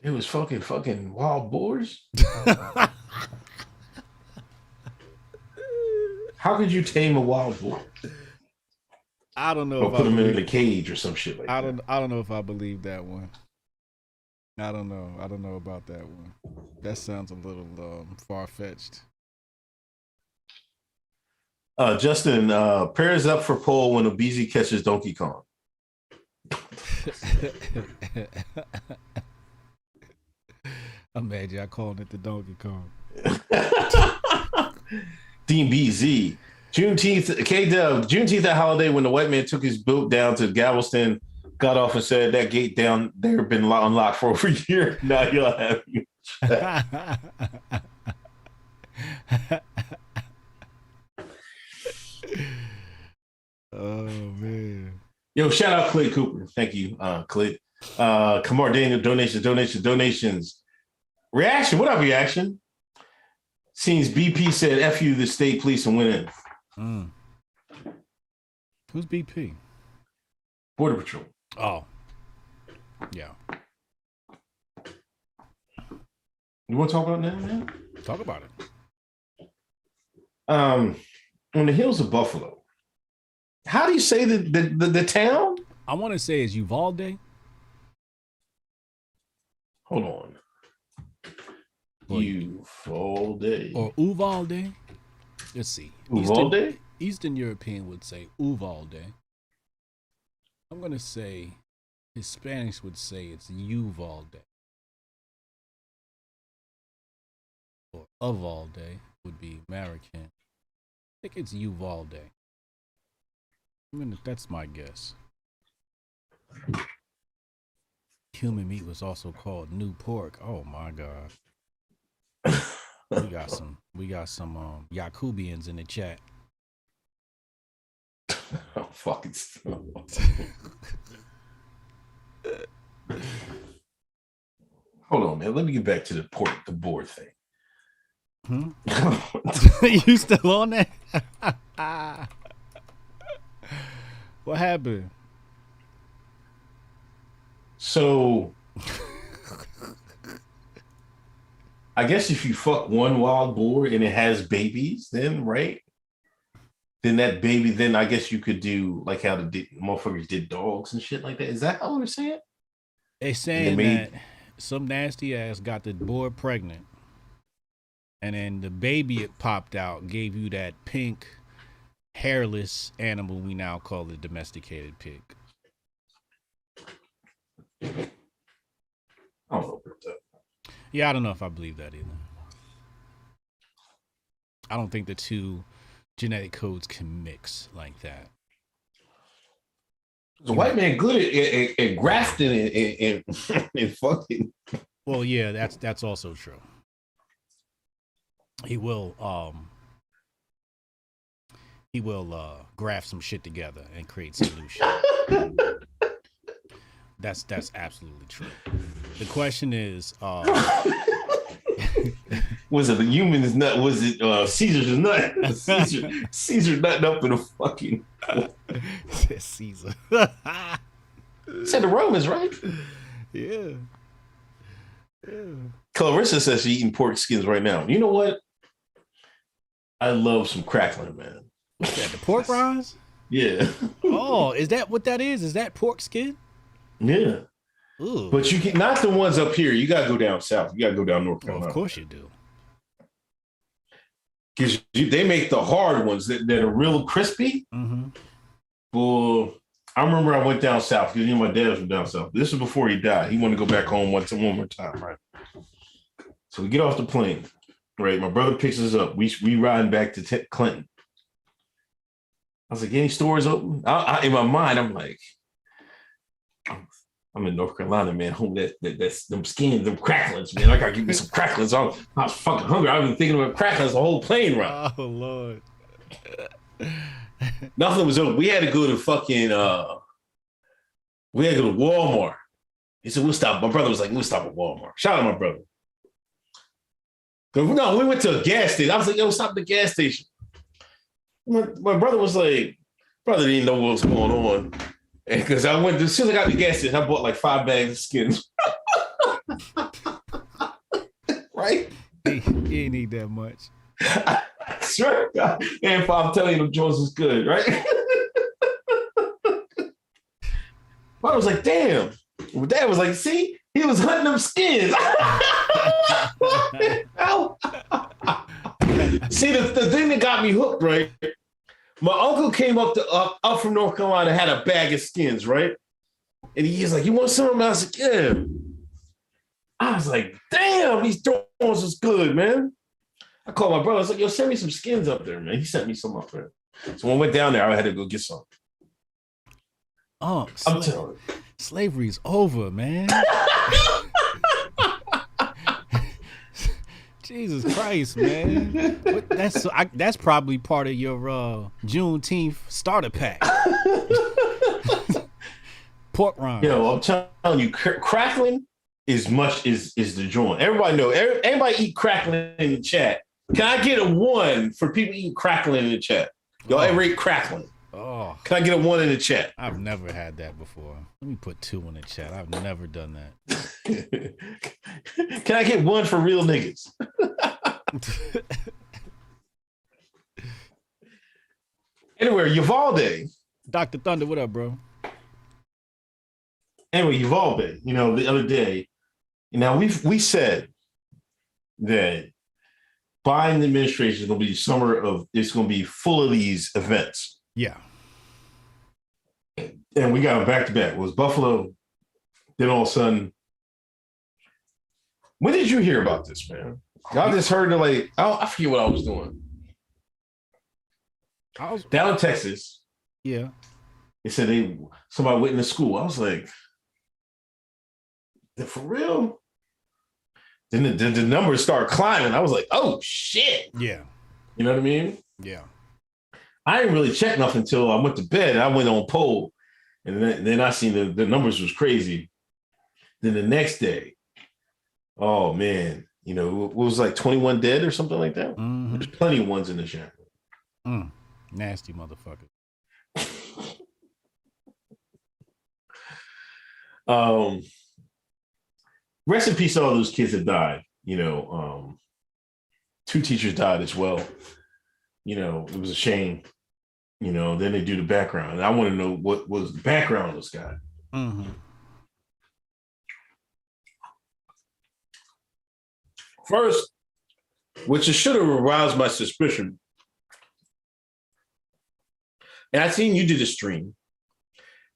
Speaker 3: It was fucking wild boars. How could you tame a wild boar?
Speaker 2: I don't know.
Speaker 3: Or put them in a cage or some shit like that.
Speaker 2: I don't know if I believe that one. I don't know. I don't know about that one. That sounds a little far-fetched.
Speaker 3: Justin, prayers up for Paul when Obeezy catches Donkey Kong.
Speaker 2: I'm mad y'all calling it the Donkey Kong.
Speaker 3: Dean BZ. Juneteenth, K-Dub, Juneteenth, that holiday when the white man took his boat down to Galveston, got off and said that gate down there been unlocked for over a year. Now you'll have you.
Speaker 2: Oh man.
Speaker 3: Yo, shout out Clay Cooper. Thank you, Clay. Kamar Daniel, donations. Reaction. What up, reaction? Seems BP said F you the state police and went in.
Speaker 2: Who's BP?
Speaker 3: Border Patrol.
Speaker 2: Oh. Yeah.
Speaker 3: You want to talk about that, man?
Speaker 2: Talk about it.
Speaker 3: On the hills of Buffalo. How do you say the town?
Speaker 2: I want to say it's Uvalde.
Speaker 3: Hold on. Uvalde.
Speaker 2: Or Uvalde. Let's see.
Speaker 3: Uvalde?
Speaker 2: Eastern European would say Uvalde. I'm going to say Hispanics would say it's Uvalde. Or Uvalde would be American. I think it's Uvalde. That's my guess. Human meat was also called new pork. Oh my God. We got some Yakubians in the chat.
Speaker 3: Oh, fucking Hold on, man. Let me get back to the board thing.
Speaker 2: You still on that? What happened?
Speaker 3: So I guess if you fuck one wild boar and it has babies, then right? Then that baby, then I guess you could do like how the motherfuckers did dogs and shit like that. Is that how they're saying?
Speaker 2: They saying that some nasty ass got the boar pregnant, and then the baby it popped out gave you that pink, hairless animal we now call the domesticated pig.
Speaker 3: I don't know about that.
Speaker 2: Yeah, I don't know if I believe that either. I don't think the two genetic codes can mix like that.
Speaker 3: The white man good at grafting and fucking.
Speaker 2: Well, yeah, that's also true. He will graft some shit together and create solution. That's absolutely true. The question is,
Speaker 3: was it the human's nut? Was it Caesar's nut? Caesar nutting up in a fucking
Speaker 2: Caesar.
Speaker 3: Said the Romans, right?
Speaker 2: Yeah.
Speaker 3: Clarissa says she's eating pork skins right now. You know what? I love some crackling, man.
Speaker 2: What's that, the pork rinds?
Speaker 3: Yeah.
Speaker 2: Oh, is that what that is? Is that pork skin?
Speaker 3: Yeah.
Speaker 2: Ooh.
Speaker 3: But you can not the ones up here. You gotta go down south. You gotta go down North Carolina.
Speaker 2: Well, of course you do.
Speaker 3: Because they make the hard ones that are real crispy.
Speaker 2: Mm-hmm.
Speaker 3: Well, I remember I went down south because my dad was from down south. This was before he died. He wanted to go back home one more time, right? So we get off the plane, right? My brother picks us up. We riding back to Clinton. I was like, any stores open? In my mind, I'm like, I'm in North Carolina, man. Home that's them skins, them cracklings, man. I gotta give me some cracklings. I was fucking hungry. I've been thinking about cracklings the whole plane ride.
Speaker 2: Oh Lord.
Speaker 3: Nothing was open. We had to go to fucking we had to go to Walmart. He said, we'll stop. My brother was like, we'll stop at Walmart. Shout out my brother. No, we went to a gas station. I was like, yo, stop at the gas station. My brother was like, brother didn't know what was going on. And because I went, as soon as I got to the gas station, I bought like 5 bags of skins. Right?
Speaker 2: He ain't need that much.
Speaker 3: Sure. And if I'm telling you, the Jones is good, right? But I was like, damn. My dad was like, see, he was hunting them skins. See, the thing that got me hooked, right? My uncle came up from North Carolina, had a bag of skins, right? And he's like, you want some of them? I was like, yeah. I was like, damn, these thorns is good, man. I called my brother. I was like, yo, send me some skins up there, man. He sent me some up there. So when I went down there, I had to go get some.
Speaker 2: Oh,
Speaker 3: I'm telling you.
Speaker 2: Slavery's over, man. Jesus Christ, man. That's probably part of your Juneteenth starter pack. Pork rinds.
Speaker 3: Yo, I'm telling you, crackling is the joint. Everybody know. Everybody eat crackling in the chat. Can I get a 1 for people eating crackling in the chat? Y'all ever eat crackling?
Speaker 2: Oh,
Speaker 3: Can I get a 1 in the chat?
Speaker 2: I've never had that before. Let me put 2 in the chat. I've never done
Speaker 3: that. Can I get 1 for real niggas? Anyway, Uvalde.
Speaker 2: Dr. Thunder, what up, bro?
Speaker 3: Anyway, Uvalde, the other day, we said that Biden administration is going to be it's going to be full of these events.
Speaker 2: Yeah.
Speaker 3: And we got them back to back. It was Buffalo. Then all of a sudden, when did you hear about this, man? I just heard I forget what I was doing. Down in Texas.
Speaker 2: Yeah.
Speaker 3: They said somebody went into school. I was like, for real? Then the numbers start climbing. I was like, oh shit.
Speaker 2: Yeah.
Speaker 3: You know what I mean?
Speaker 2: Yeah.
Speaker 3: I didn't really check nothing until I went to bed. I went on poll, and then I seen the numbers was crazy. Then the next day, oh man, it was like 21 dead or something like that.
Speaker 2: Mm-hmm.
Speaker 3: There's plenty of ones in the chat.
Speaker 2: Nasty motherfucker.
Speaker 3: Rest in peace to all those kids that died. 2 teachers died as well. It was a shame. Then they do the background. And I want to know what was the background of this guy.
Speaker 2: Mm-hmm.
Speaker 3: First, which should have aroused my suspicion. And I seen you did a stream.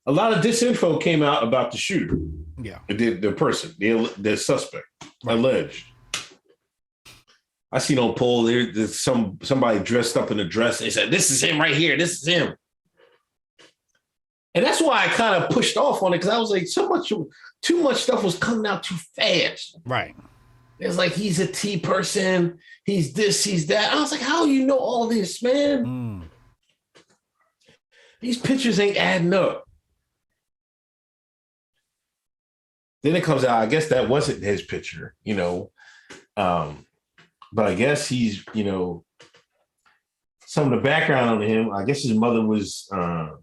Speaker 3: A lot of disinfo came out about the shooter.
Speaker 2: Yeah.
Speaker 3: The person, the suspect, alleged. I seen on poll there's somebody dressed up in a dress. They said, this is him right here. This is him. And that's why I kind of pushed off on it, because I was like, too much stuff was coming out too fast.
Speaker 2: Right.
Speaker 3: It's like, he's a T person. He's this, he's that. I was like, how do you know all this, man? These pictures ain't adding up. Then it comes out, I guess that wasn't his picture, but I guess he's, some of the background on him, I guess his mother was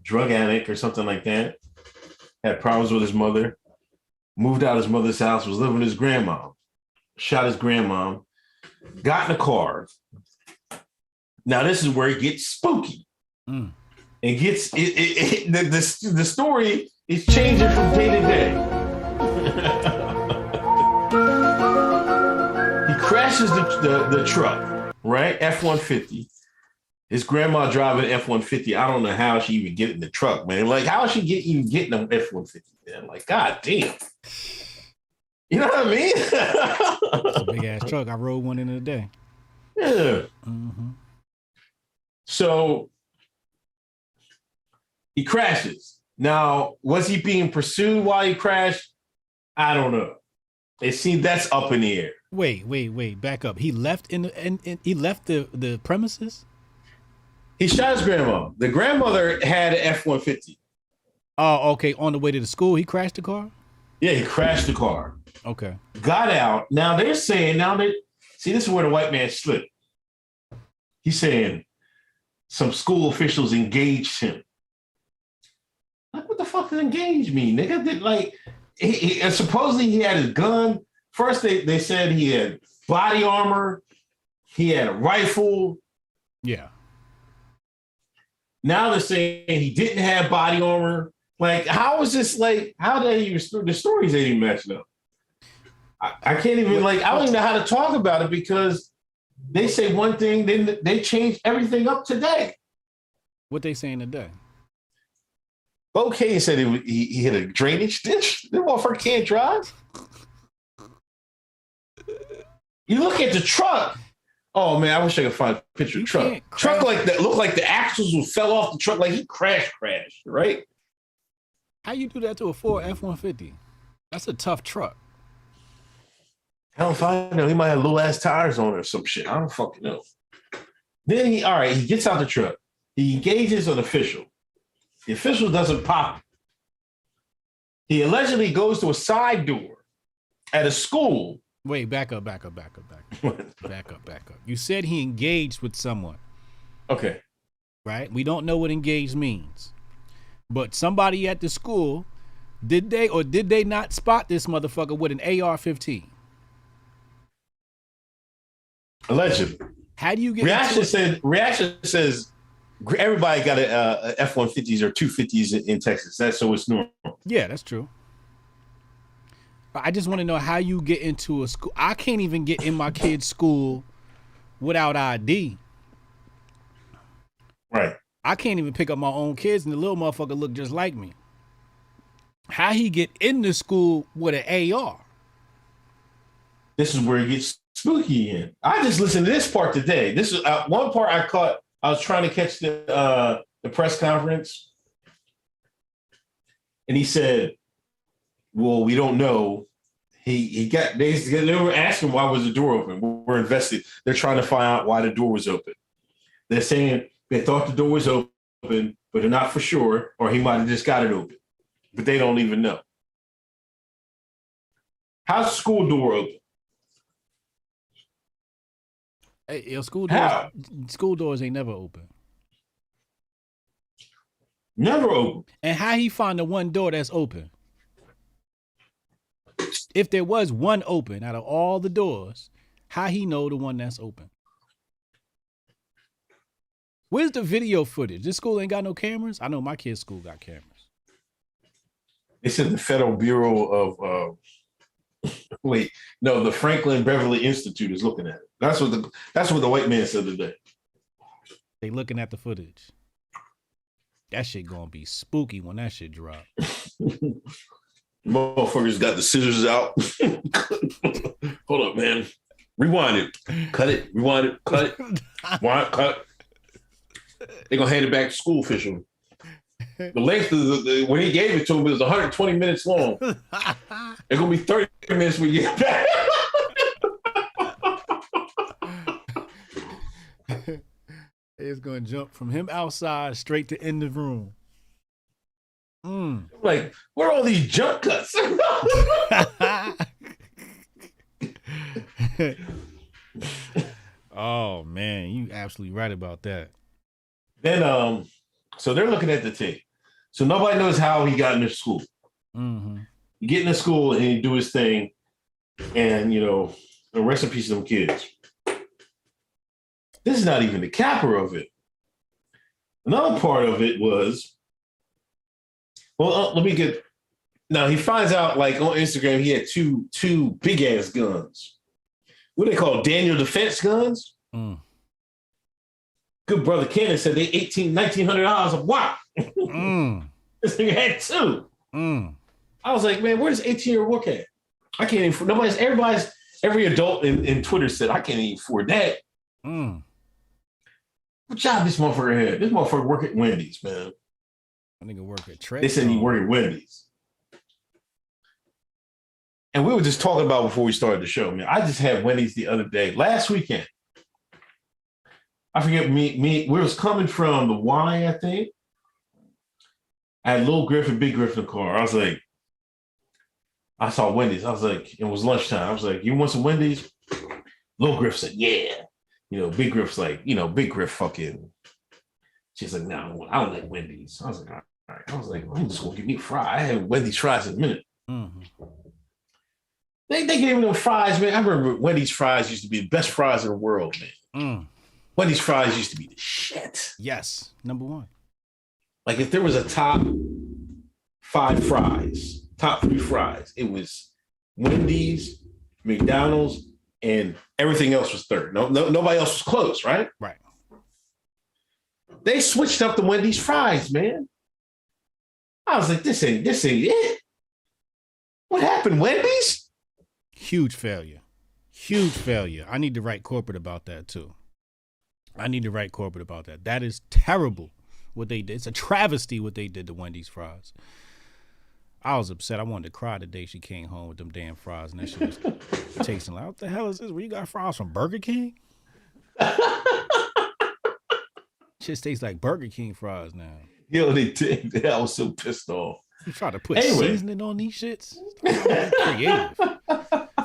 Speaker 3: drug addict or something like that. Had problems with his mother. Moved out of his mother's house, was living with his grandma. Shot his grandma. Got in a car. Now this is where it gets spooky. It gets the story is changing from day to day. He crashes the truck, right? F-150. His grandma driving F-150. I don't know how she even get in the truck, man. Like, how she even getting an F-150, man? Like, god damn. You know what I mean?
Speaker 2: It's a big ass truck. I rode one in the day.
Speaker 3: Yeah.
Speaker 2: Mm-hmm.
Speaker 3: So he crashes. Now, was he being pursued while he crashed? I don't know. It seems that's up in the air.
Speaker 2: Wait. Back up. He left he left the premises?
Speaker 3: He shot his grandma. The grandmother had an F-150.
Speaker 2: Oh, okay. On the way to the school, he crashed the car?
Speaker 3: Yeah, he crashed the car.
Speaker 2: Okay.
Speaker 3: Got out. Now they're saying, see, this is where the white man slipped. He's saying some school officials engaged him. Like, what the fuck does engage mean? Nigga, supposedly he had his gun. First, they said he had body armor. He had a rifle.
Speaker 2: Yeah.
Speaker 3: Now they're saying he didn't have body armor. Like, how is this how did the stories ain't even matching up? I can't even I don't even know how to talk about it, because they say one thing, then they change everything up today.
Speaker 2: What they saying today?
Speaker 3: Okay, he said he hit a drainage ditch. The motherfucker can't drive. You look at the truck. Oh man, I wish I could find a picture of the truck. Truck like that looked like the axles fell off the truck, like he crashed, right?
Speaker 2: How you do that to a Ford F-150? That's a tough truck.
Speaker 3: I don't fucking know. He might have little ass tires on it or some shit. I don't fucking know. Then he gets out the truck. He engages an official. The official doesn't pop. He allegedly goes to a side door at a school.
Speaker 2: Wait, back up. You said he engaged with someone.
Speaker 3: Okay.
Speaker 2: Right? We don't know what engaged means. But somebody at the school, did they not spot this motherfucker with an AR-15?
Speaker 3: Allegedly.
Speaker 2: How do you get
Speaker 3: reaction says everybody got a F-150s or 250s in Texas. That's so it's normal.
Speaker 2: Yeah, that's true. I just want to know how you get into a school. I can't even get in my kid's school without ID.
Speaker 3: Right.
Speaker 2: I can't even pick up my own kids, and the little motherfucker look just like me. How he get in the school with an AR?
Speaker 3: This is where it gets spooky in. I just listened to this part today. This is one part I caught. I was trying to catch the press conference, and he said, "Well, we don't know." They were asking why was the door open. We're invested. They're trying to find out why the door was open. They're saying they thought the door was open, but they're not for sure, or he might have just got it open. But they don't even know. How's the school door open?
Speaker 2: Hey, yo, school doors ain't never open.
Speaker 3: Never open.
Speaker 2: And how he find the one door that's open? If there was one open out of all the doors, how he know the one that's open? Where's the video footage? This school ain't got no cameras? I know my kid's school got cameras.
Speaker 3: They said the Federal Bureau of the Franklin Beverly Institute is looking at it. That's what the white man said today.
Speaker 2: They looking at the footage. That shit gonna be spooky when that shit drop.
Speaker 3: Motherfuckers got the scissors out. Hold up, man. Rewind it. Cut it. Rewind it. Cut it. Rewind, cut. They're gonna hand it back to school official. The length of when he gave it to him, it was 120 minutes long. It's gonna be 30 minutes when you get back.
Speaker 2: It's gonna jump from him outside straight to in the room.
Speaker 3: Like, where are all these jump cuts?
Speaker 2: Oh man, you absolutely right about that.
Speaker 3: Then so they're looking at the tape. So nobody knows how he got into school.
Speaker 2: Mm-hmm.
Speaker 3: You get into school and he do his thing, and rest in peace to them kids. This is not even the capper of it. Another part of it was, now he finds out like on Instagram he had two big ass guns. What do they call Daniel defense guns? Good brother Cannon said they $1,900 a wop. This thing had two. I was like, man, where's 18-year-old work at? I can't even. Every adult in Twitter said I can't even afford that. What job this motherfucker had? This motherfucker work at Wendy's, man.
Speaker 2: I nigga work at Trey.
Speaker 3: They said he worked at Wendy's. And we were just talking about before we started the show, man. I just had Wendy's the other day, last weekend. I forget we was coming from the Y, I think. I had Little Griff and Big Griff in the car. I was like, I saw Wendy's. I was like, it was lunchtime. I was like, you want some Wendy's? Little Griff said, yeah. Big Griff's like, Big Griff fucking. She's like, no, I don't like Wendy's. I was like, all right. I was like, I'm just gonna give me a fry. I had Wendy's fries in a minute. They gave me them fries, man. I remember Wendy's fries used to be the best fries in the world, man. Wendy's fries used to be the shit.
Speaker 2: Yes, number one.
Speaker 3: Like if there was a top 5 fries, top 3 fries, it was Wendy's, McDonald's, and everything else was third. Nobody else was close, right?
Speaker 2: Right.
Speaker 3: They switched up the Wendy's fries, man. I was like, this ain't it. What happened, Wendy's?
Speaker 2: Huge failure. Huge failure. I need to write corporate about that too. That is terrible what they did. It's a travesty what they did to Wendy's fries. I was upset. I wanted to cry the day she came home with them damn fries, and that shit was tasting like, what the hell is this? Where you got fries from Burger King? Shit tastes like Burger King fries now.
Speaker 3: Yo, they did. I was so pissed off.
Speaker 2: You try to put seasoning on these shits? Creative.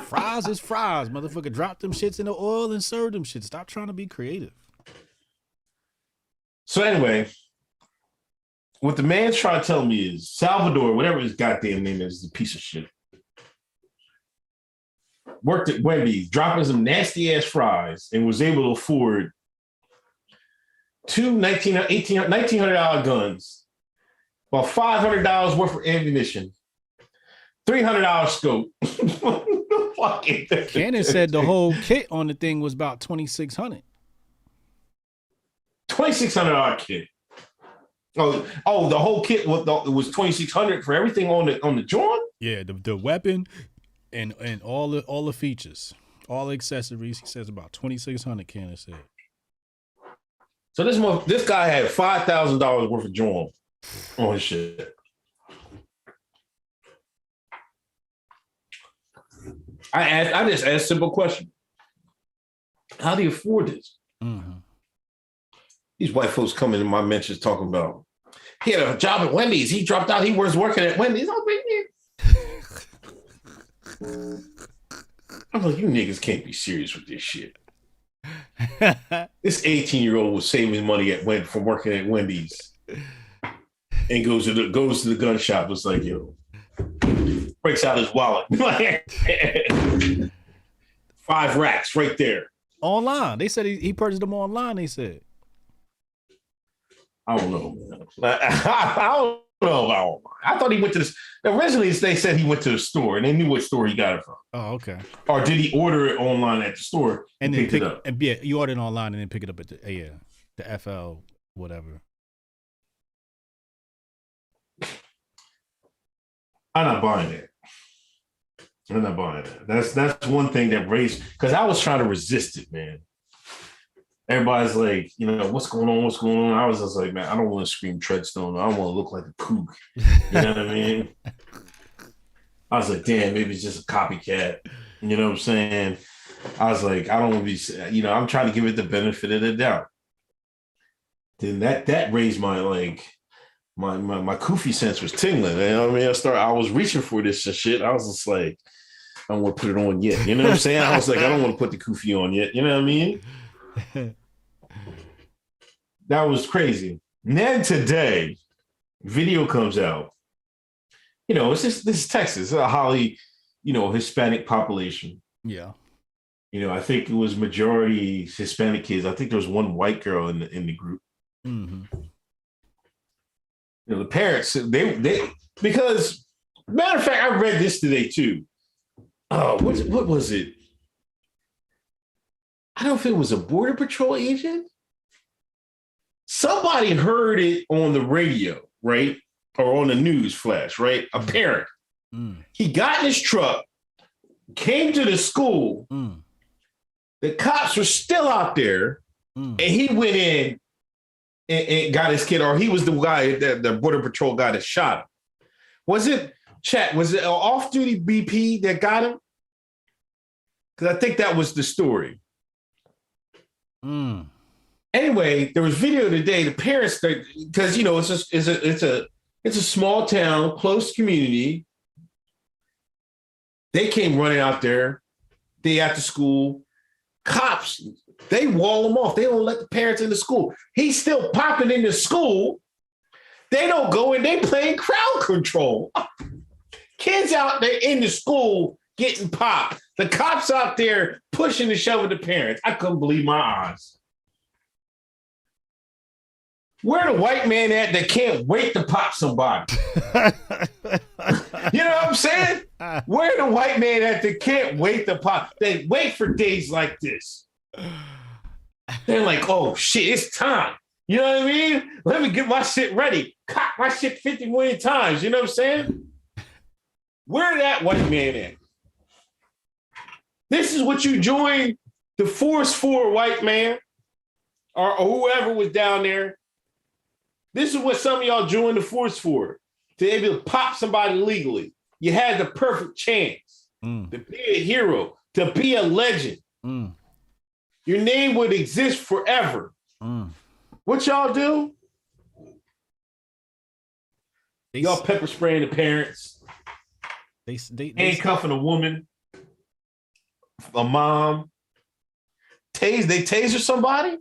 Speaker 2: Fries is fries, motherfucker. Drop them shits in the oil and serve them shits. Stop trying to be creative.
Speaker 3: So anyway, what the man's trying to tell me is Salvador, whatever his goddamn name is a piece of shit. Worked at Wendy's, dropping some nasty ass fries, and was able to afford two $1,900 guns, about $500 worth of ammunition, $300 scope.
Speaker 2: Cannon said the whole kit on the thing was about $2,600.
Speaker 3: $2,600 kit. Oh, the whole kit was $2,600 for everything on the joint.
Speaker 2: Yeah, the weapon and all the features, all the accessories. He says about $2,600. Cannon said.
Speaker 3: So this guy had $5,000 worth of joint on his shit. I just asked a simple question. How do you afford this?
Speaker 2: Mm-hmm.
Speaker 3: These white folks coming in my mentions talking about, he had a job at Wendy's. He dropped out. He was working at Wendy's. I'm like, you niggas can't be serious with this shit. This 18-year-old was saving money from working at Wendy's and goes to the gun shop. It's like, yo, breaks out his wallet. 5 racks right there.
Speaker 2: Online. They said he purchased them online, they said.
Speaker 3: I don't know, man. I don't know. I thought he went to this. Originally, they said he went to the store and they knew what store he got it from.
Speaker 2: Oh, okay.
Speaker 3: Or did he order it online at the store and then pick it up?
Speaker 2: And yeah, you order it online and then pick it up at the FL, whatever.
Speaker 3: I'm not buying it. I'm not buying it. That's one thing that raised, because I was trying to resist it, man. Everybody's like, what's going on? What's going on? I was just like, man, I don't want to scream Treadstone. I don't want to look like a kook. You know what I mean? I was like, damn, maybe it's just a copycat. You know what I'm saying? I was like, I don't want to be, I'm trying to give it the benefit of the doubt. Then that raised my my koofy sense was tingling. You know what I mean? I was reaching for this shit. I was just like, I don't want to put it on yet. You know what I'm saying? I was like, I don't want to put the koofy on yet. You know what I mean? That was crazy. And then today, video comes out. This is Texas, a highly, Hispanic population.
Speaker 2: Yeah.
Speaker 3: I think it was majority Hispanic kids. I think there was one white girl in the group.
Speaker 2: Mm-hmm.
Speaker 3: The parents, they because matter of fact, I read this today too. What was it? I don't know if it was a Border Patrol agent. Somebody heard it on the radio, right? Or on the news flash, right? A parent. He got in his truck, came to the school. The cops were still out there, and he went in and got his kid, or he was the guy, the Border Patrol guy that shot him. Was it an off-duty BP that got him? Because I think that was the story. Anyway, there was video today. The parents, because it's a small town, close community. They came running out there. Day after school, cops, they wall them off. They don't let the parents into school. He's still popping into school. They don't go in. They playing crowd control. Kids out there in the school getting popped. The cops out there pushing and shoving the parents. I couldn't believe my eyes. Where the white man at that can't wait to pop somebody? You know what I'm saying? Where the white man at that can't wait to pop? They wait for days like this. They're like, oh shit, it's time. You know what I mean? Let me get my shit ready. Cock my shit 50 million times. You know what I'm saying? Where that white man at? This is what you join the force for, white man, or whoever was down there. This is what some of y'all joined the force for, to be able to pop somebody legally. You had the perfect chance to be a hero, to be a legend. Your name would exist forever. What y'all do? Y'all pepper spraying the parents.
Speaker 2: They
Speaker 3: handcuffing a woman, a mom. They taser somebody,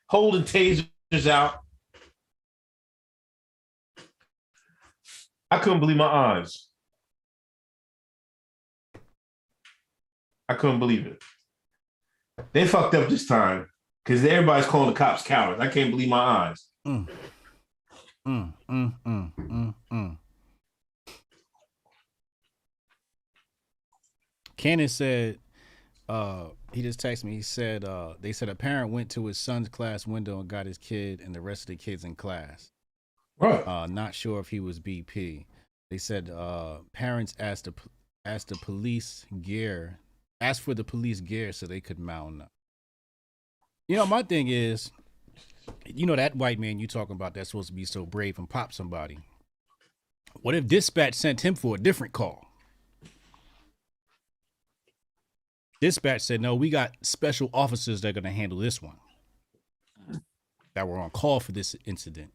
Speaker 3: holding tasers out. I couldn't believe my eyes. I couldn't believe it. They fucked up this time because everybody's calling the cops cowards. I can't believe my eyes.
Speaker 2: Cannon said, he just texted me. He said, they said a parent went to his son's class window and got his kid and the rest of the kids in class.
Speaker 3: Right.
Speaker 2: Not sure if he was BP. They said parents asked the police gear, asked for the police gear so they could mount up. You know, my thing is, you know, that white man you talking about that's supposed to be so brave and pop somebody. What if dispatch sent him for a different call? Dispatch said, no, we got special officers that are going to handle this one, that were on call for this incident.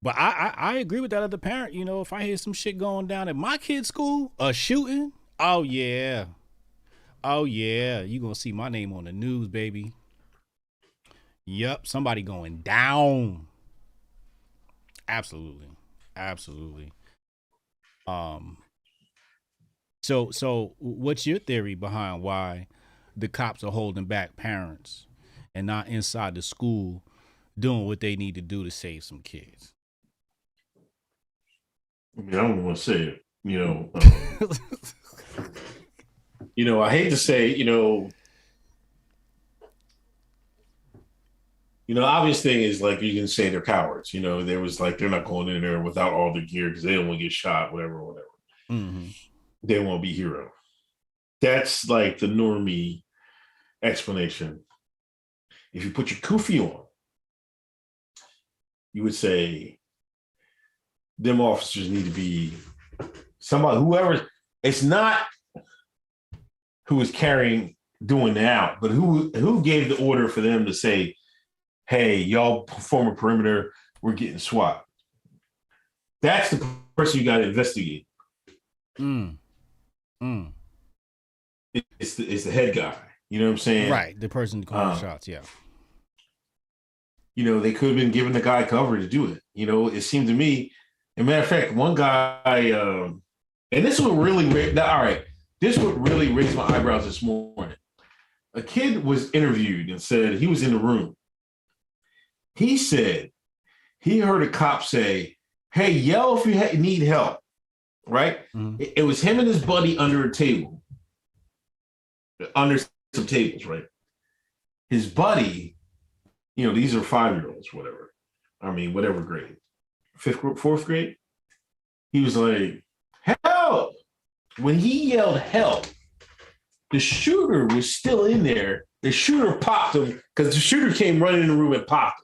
Speaker 2: But I agree with that other parent. You know, if I hear some shit going down at my kid's school, a shooting, oh yeah, you gonna see my name on the news, baby. Yep, somebody going down. Absolutely. So what's your theory behind why the cops are holding back parents and not inside the school doing what they need to do to save some kids?
Speaker 3: I mean, I don't want to say it, you know. You know, I hate to say, you know, obvious thing is like you can say they're cowards. You know, there was like they're not going in there without all the gear because they don't want to get shot, whatever.
Speaker 2: Mm-hmm.
Speaker 3: They won't be hero. That's like the normie explanation. If you put your kufi on, you would say them officers need to be somebody, whoever. It's not who is doing the out, but who gave the order for them to say, hey, y'all form a perimeter, we're getting SWAT. That's the person you got to investigate. It's the head guy. You know what I'm saying?
Speaker 2: Right, the person calling shots, yeah.
Speaker 3: You know, they could have been giving the guy cover to do it. You know, it seemed to me, as a matter of fact, one guy, and this would really, this would really raise my eyebrows this morning. A kid was interviewed and said he was in the room. He said he heard a cop say, hey, yell if you need help, right? Mm-hmm. It was him and his buddy under a table, under some tables, right? His buddy, you know, these are 5-year-olds, whatever. I mean, whatever grade, 4th grade. He was like, help. When he yelled help, the shooter was still in there. The shooter popped him because the shooter came running in the room and popped him.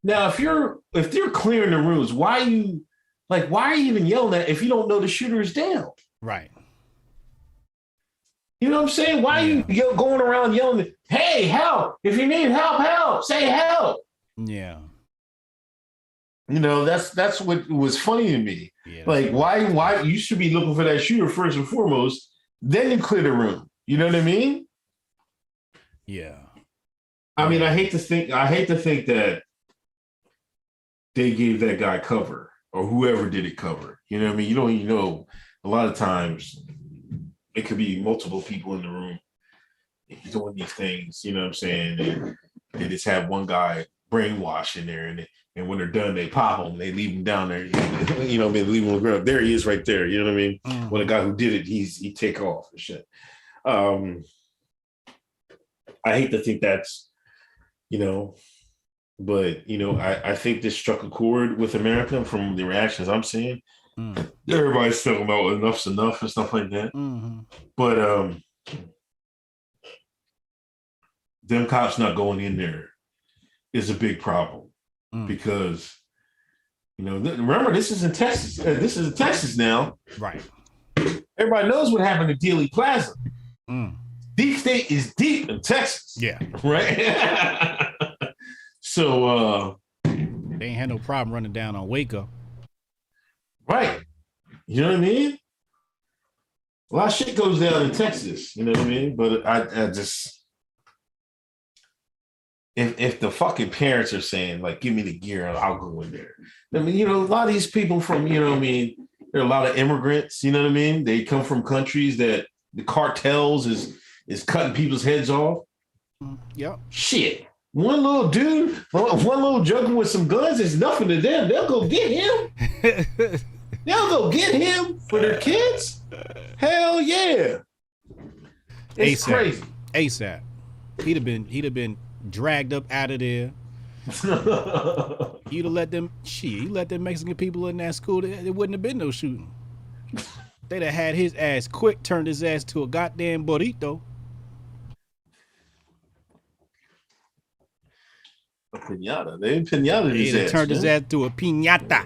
Speaker 3: Now, if they're clearing the rooms, why are you even yelling that if you don't know the shooter is down?
Speaker 2: Right.
Speaker 3: You know what I'm saying? Why are you going around yelling, hey, help? If you need help, say help.
Speaker 2: Yeah.
Speaker 3: You know, that's what was funny to me.
Speaker 2: Yeah,
Speaker 3: like, why you should be looking for that shooter first and foremost, then you clear the room. You know what I mean?
Speaker 2: Yeah.
Speaker 3: I mean, I hate to think that they gave that guy cover or whoever did it cover. You know what I mean? You don't even know. A lot of times it could be multiple people in the room doing these things. You know what I'm saying? And they just have one guy brainwashed in there, and when they're done, they pop him. They leave him down there. You know, they leave him on the ground. There he is, right there. You know what I mean? Mm-hmm. When the guy who did it, he take off and shit. I hate to think that's, you know, but you know, I think this struck a chord with America from the reactions I'm seeing. Mm. Everybody's talking about enough's enough and stuff like that. Mm-hmm. But them cops not going in there is a big problem because, you know, remember, this is in Texas. This is in Texas now.
Speaker 2: Right.
Speaker 3: Everybody knows what happened to Dealey Plaza. Deep State is deep in Texas.
Speaker 2: Yeah.
Speaker 3: Right. So
Speaker 2: They ain't had no problem running down on Waco.
Speaker 3: right. You know what I mean? A lot of shit goes down in Texas, you know what I mean? But I just if the fucking parents are saying, like, give me the gear, I'll go in there. I mean, a lot of these people from, you know what I mean, there are a lot of immigrants, you know what I mean? They come from countries that the cartels is cutting people's heads off.
Speaker 2: Yep.
Speaker 3: Shit. One little dude, one little junkie with some guns is nothing to them. They'll go get him. They'll go get him for their kids. Hell yeah. It's
Speaker 2: ASAP.
Speaker 3: crazy.
Speaker 2: ASAP. He'd have been dragged up out of there. He'd have let them Mexican people in that school. There wouldn't have been no shooting. They'd have had his ass quick, turned his ass to a goddamn burrito.
Speaker 3: A pinata. They pinata his ass.
Speaker 2: Turned his ass to a piñata.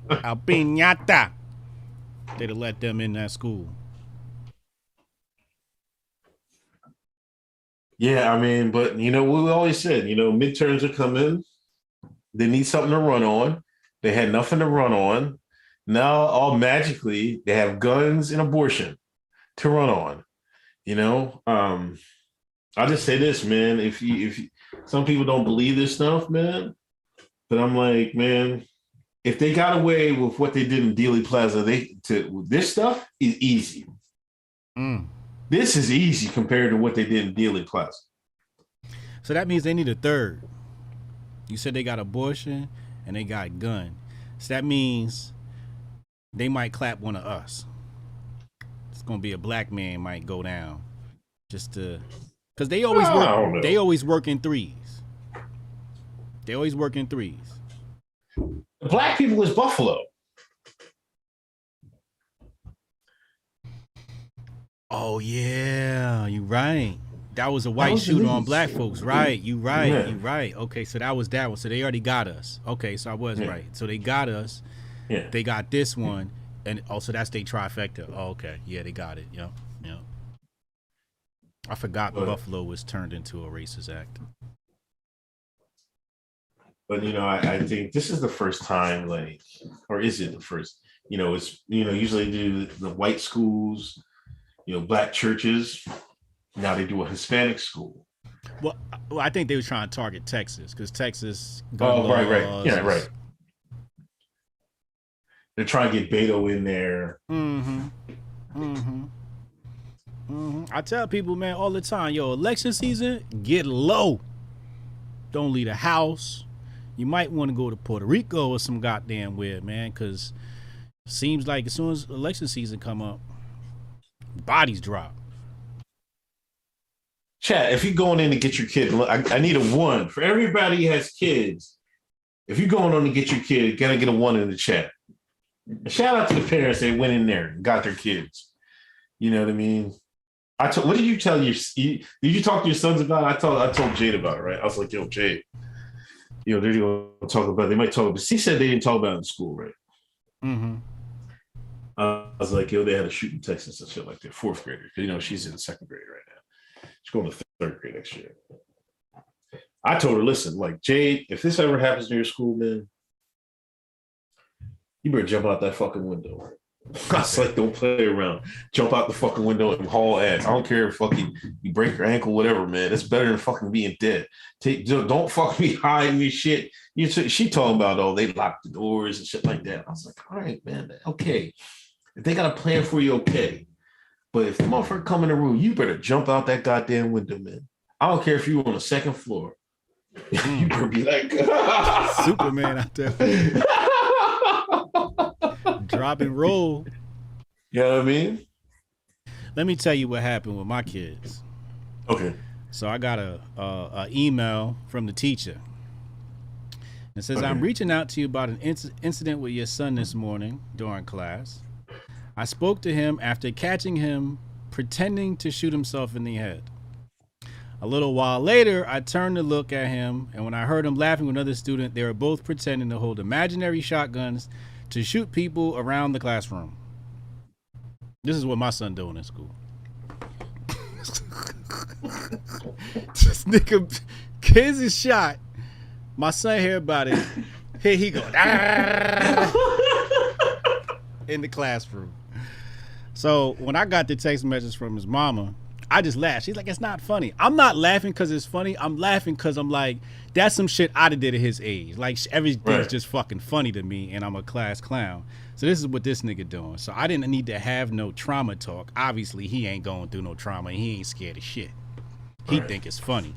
Speaker 2: A piñata. They'd have let them in that school.
Speaker 3: Yeah, I mean, but we always said, midterms are coming. They need something to run on. They had nothing to run on. Now, all magically, they have guns and abortion to run on. I'll just say this, man. If some people don't believe this stuff, man, but I'm like, man, if they got away with what they did in Dealey Plaza, this stuff is easy. This is easy compared to what they did in Dealey Plaza.
Speaker 2: So that means they need a third. You said they got abortion and they got gun. So that means they might clap one of us. It's gonna be a black man might go down, just to, because they always work. They always work in threes. They always work in threes.
Speaker 3: The black people was Buffalo.
Speaker 2: Oh yeah, you right. That was a white shooter on black folks, right? You right.
Speaker 3: Yeah.
Speaker 2: You right. Okay, so that was that one. So they already got us. Okay, so I was right. So they got us.
Speaker 3: Yeah.
Speaker 2: They got this one, and also that's their trifecta. Oh, okay, yeah, they got it. Yep. I forgot Buffalo was turned into a racist act.
Speaker 3: But I think this is the first time, or is it the first? It's usually do the white schools, black churches. Now they do a Hispanic school.
Speaker 2: Well, I think they were trying to target Texas because Texas.
Speaker 3: Right. Yeah, right. They're trying to get Beto in there.
Speaker 2: I tell people, man, all the time, election season, get low. Don't leave the house. You might want to go to Puerto Rico or some goddamn weird, man, because it seems like as soon as election season come up, bodies drop.
Speaker 3: Chat, if you're going in to get your kid, I need a 1. For everybody who has kids, if you're going on to get your kid, gotta get a 1 in the chat. Shout out to the parents that went in there and got their kids. You know what I mean? What did you tell did you talk to your sons about it? I told Jade about it, right? I was like, yo, Jade, they're going to talk about it. They might talk about it. She said they didn't talk about it in school, right? I was like, they had a shoot in Texas and shit like that. 4th grader. She's in 2nd grade right now. She's going to 3rd grade next year. I told her, listen, Jade, if this ever happens in your school, man, you better jump out that fucking window. I was like, don't play around. Jump out the fucking window and haul ass. I don't care if you break your ankle, whatever, man. It's better than fucking being dead. Don't fucking be hiding your shit. She talking about, they locked the doors and shit like that. I was like, all right, man, okay. If they got a plan for you, okay. But if the motherfucker come in the room, you better jump out that goddamn window, man. I don't care if you're on the 2nd floor. You better be like
Speaker 2: Superman out there. Drop and roll.
Speaker 3: You know what I mean?
Speaker 2: Let me tell you what happened with my kids.
Speaker 3: Okay.
Speaker 2: So I got a email from the teacher. It says, I'm reaching out to you about an incident with your son this morning during class. I spoke to him after catching him pretending to shoot himself in the head. A little while later, I turned to look at him, and when I heard him laughing with another student, they were both pretending to hold imaginary shotguns to shoot people around the classroom. This is what my son doing in school. This nigga, kids is shot My son hear about it. Here he go in the classroom. So when I got the text message from his mama, I just laughed. She's like, it's not funny. I'm not laughing because it's funny. I'm laughing because I'm like, that's some shit I'd have did at his age. Like everything's just fucking funny to me, and I'm a class clown. So this is what this nigga doing. So I didn't need to have no trauma talk. Obviously, he ain't going through no trauma, and he ain't scared of shit. He think it's funny.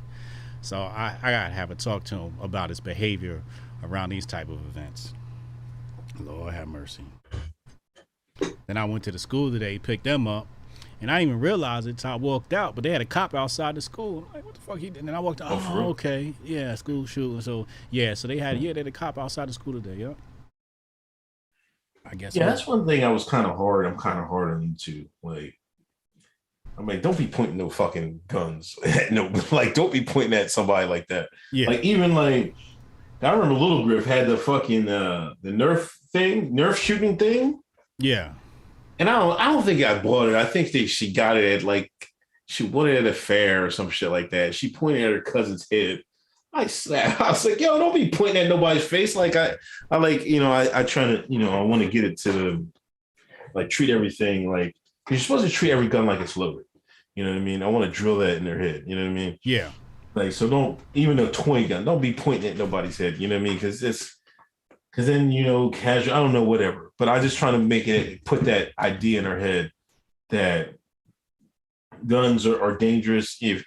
Speaker 2: So I gotta have a talk to him about his behavior around these type of events. Lord have mercy. Then I went to the school today, picked them up, and I didn't even realize it until I walked out, but they had a cop outside the school. I'm like, what the fuck he did? And then I walked out, okay. Yeah, school shooting. So, so they had a cop outside the school today, yep. I guess.
Speaker 3: Yeah, that's one thing I was kind of hard. I'm kind of hard on you too. Like, I'm like, don't be pointing no fucking guns. No, like, don't be pointing at somebody like that. Yeah. Like, even like, I remember Little Griff had the fucking the Nerf shooting thing.
Speaker 2: Yeah.
Speaker 3: And I don't think I bought it. I think she got it at like, she bought it at a fair or some shit like that. She pointed at her cousin's head. I slapped. I was like, yo, don't be pointing at nobody's face. Like I like, I try to, I want to get it to like treat everything like, you're supposed to treat every gun like it's loaded. You know what I mean? I want to drill that in their head. You know what I mean?
Speaker 2: Yeah.
Speaker 3: Like, so don't, even a toy gun, don't be pointing at nobody's head. You know what I mean? Because then, casual, I don't know, whatever. But I just trying to put that idea in her head that guns are dangerous if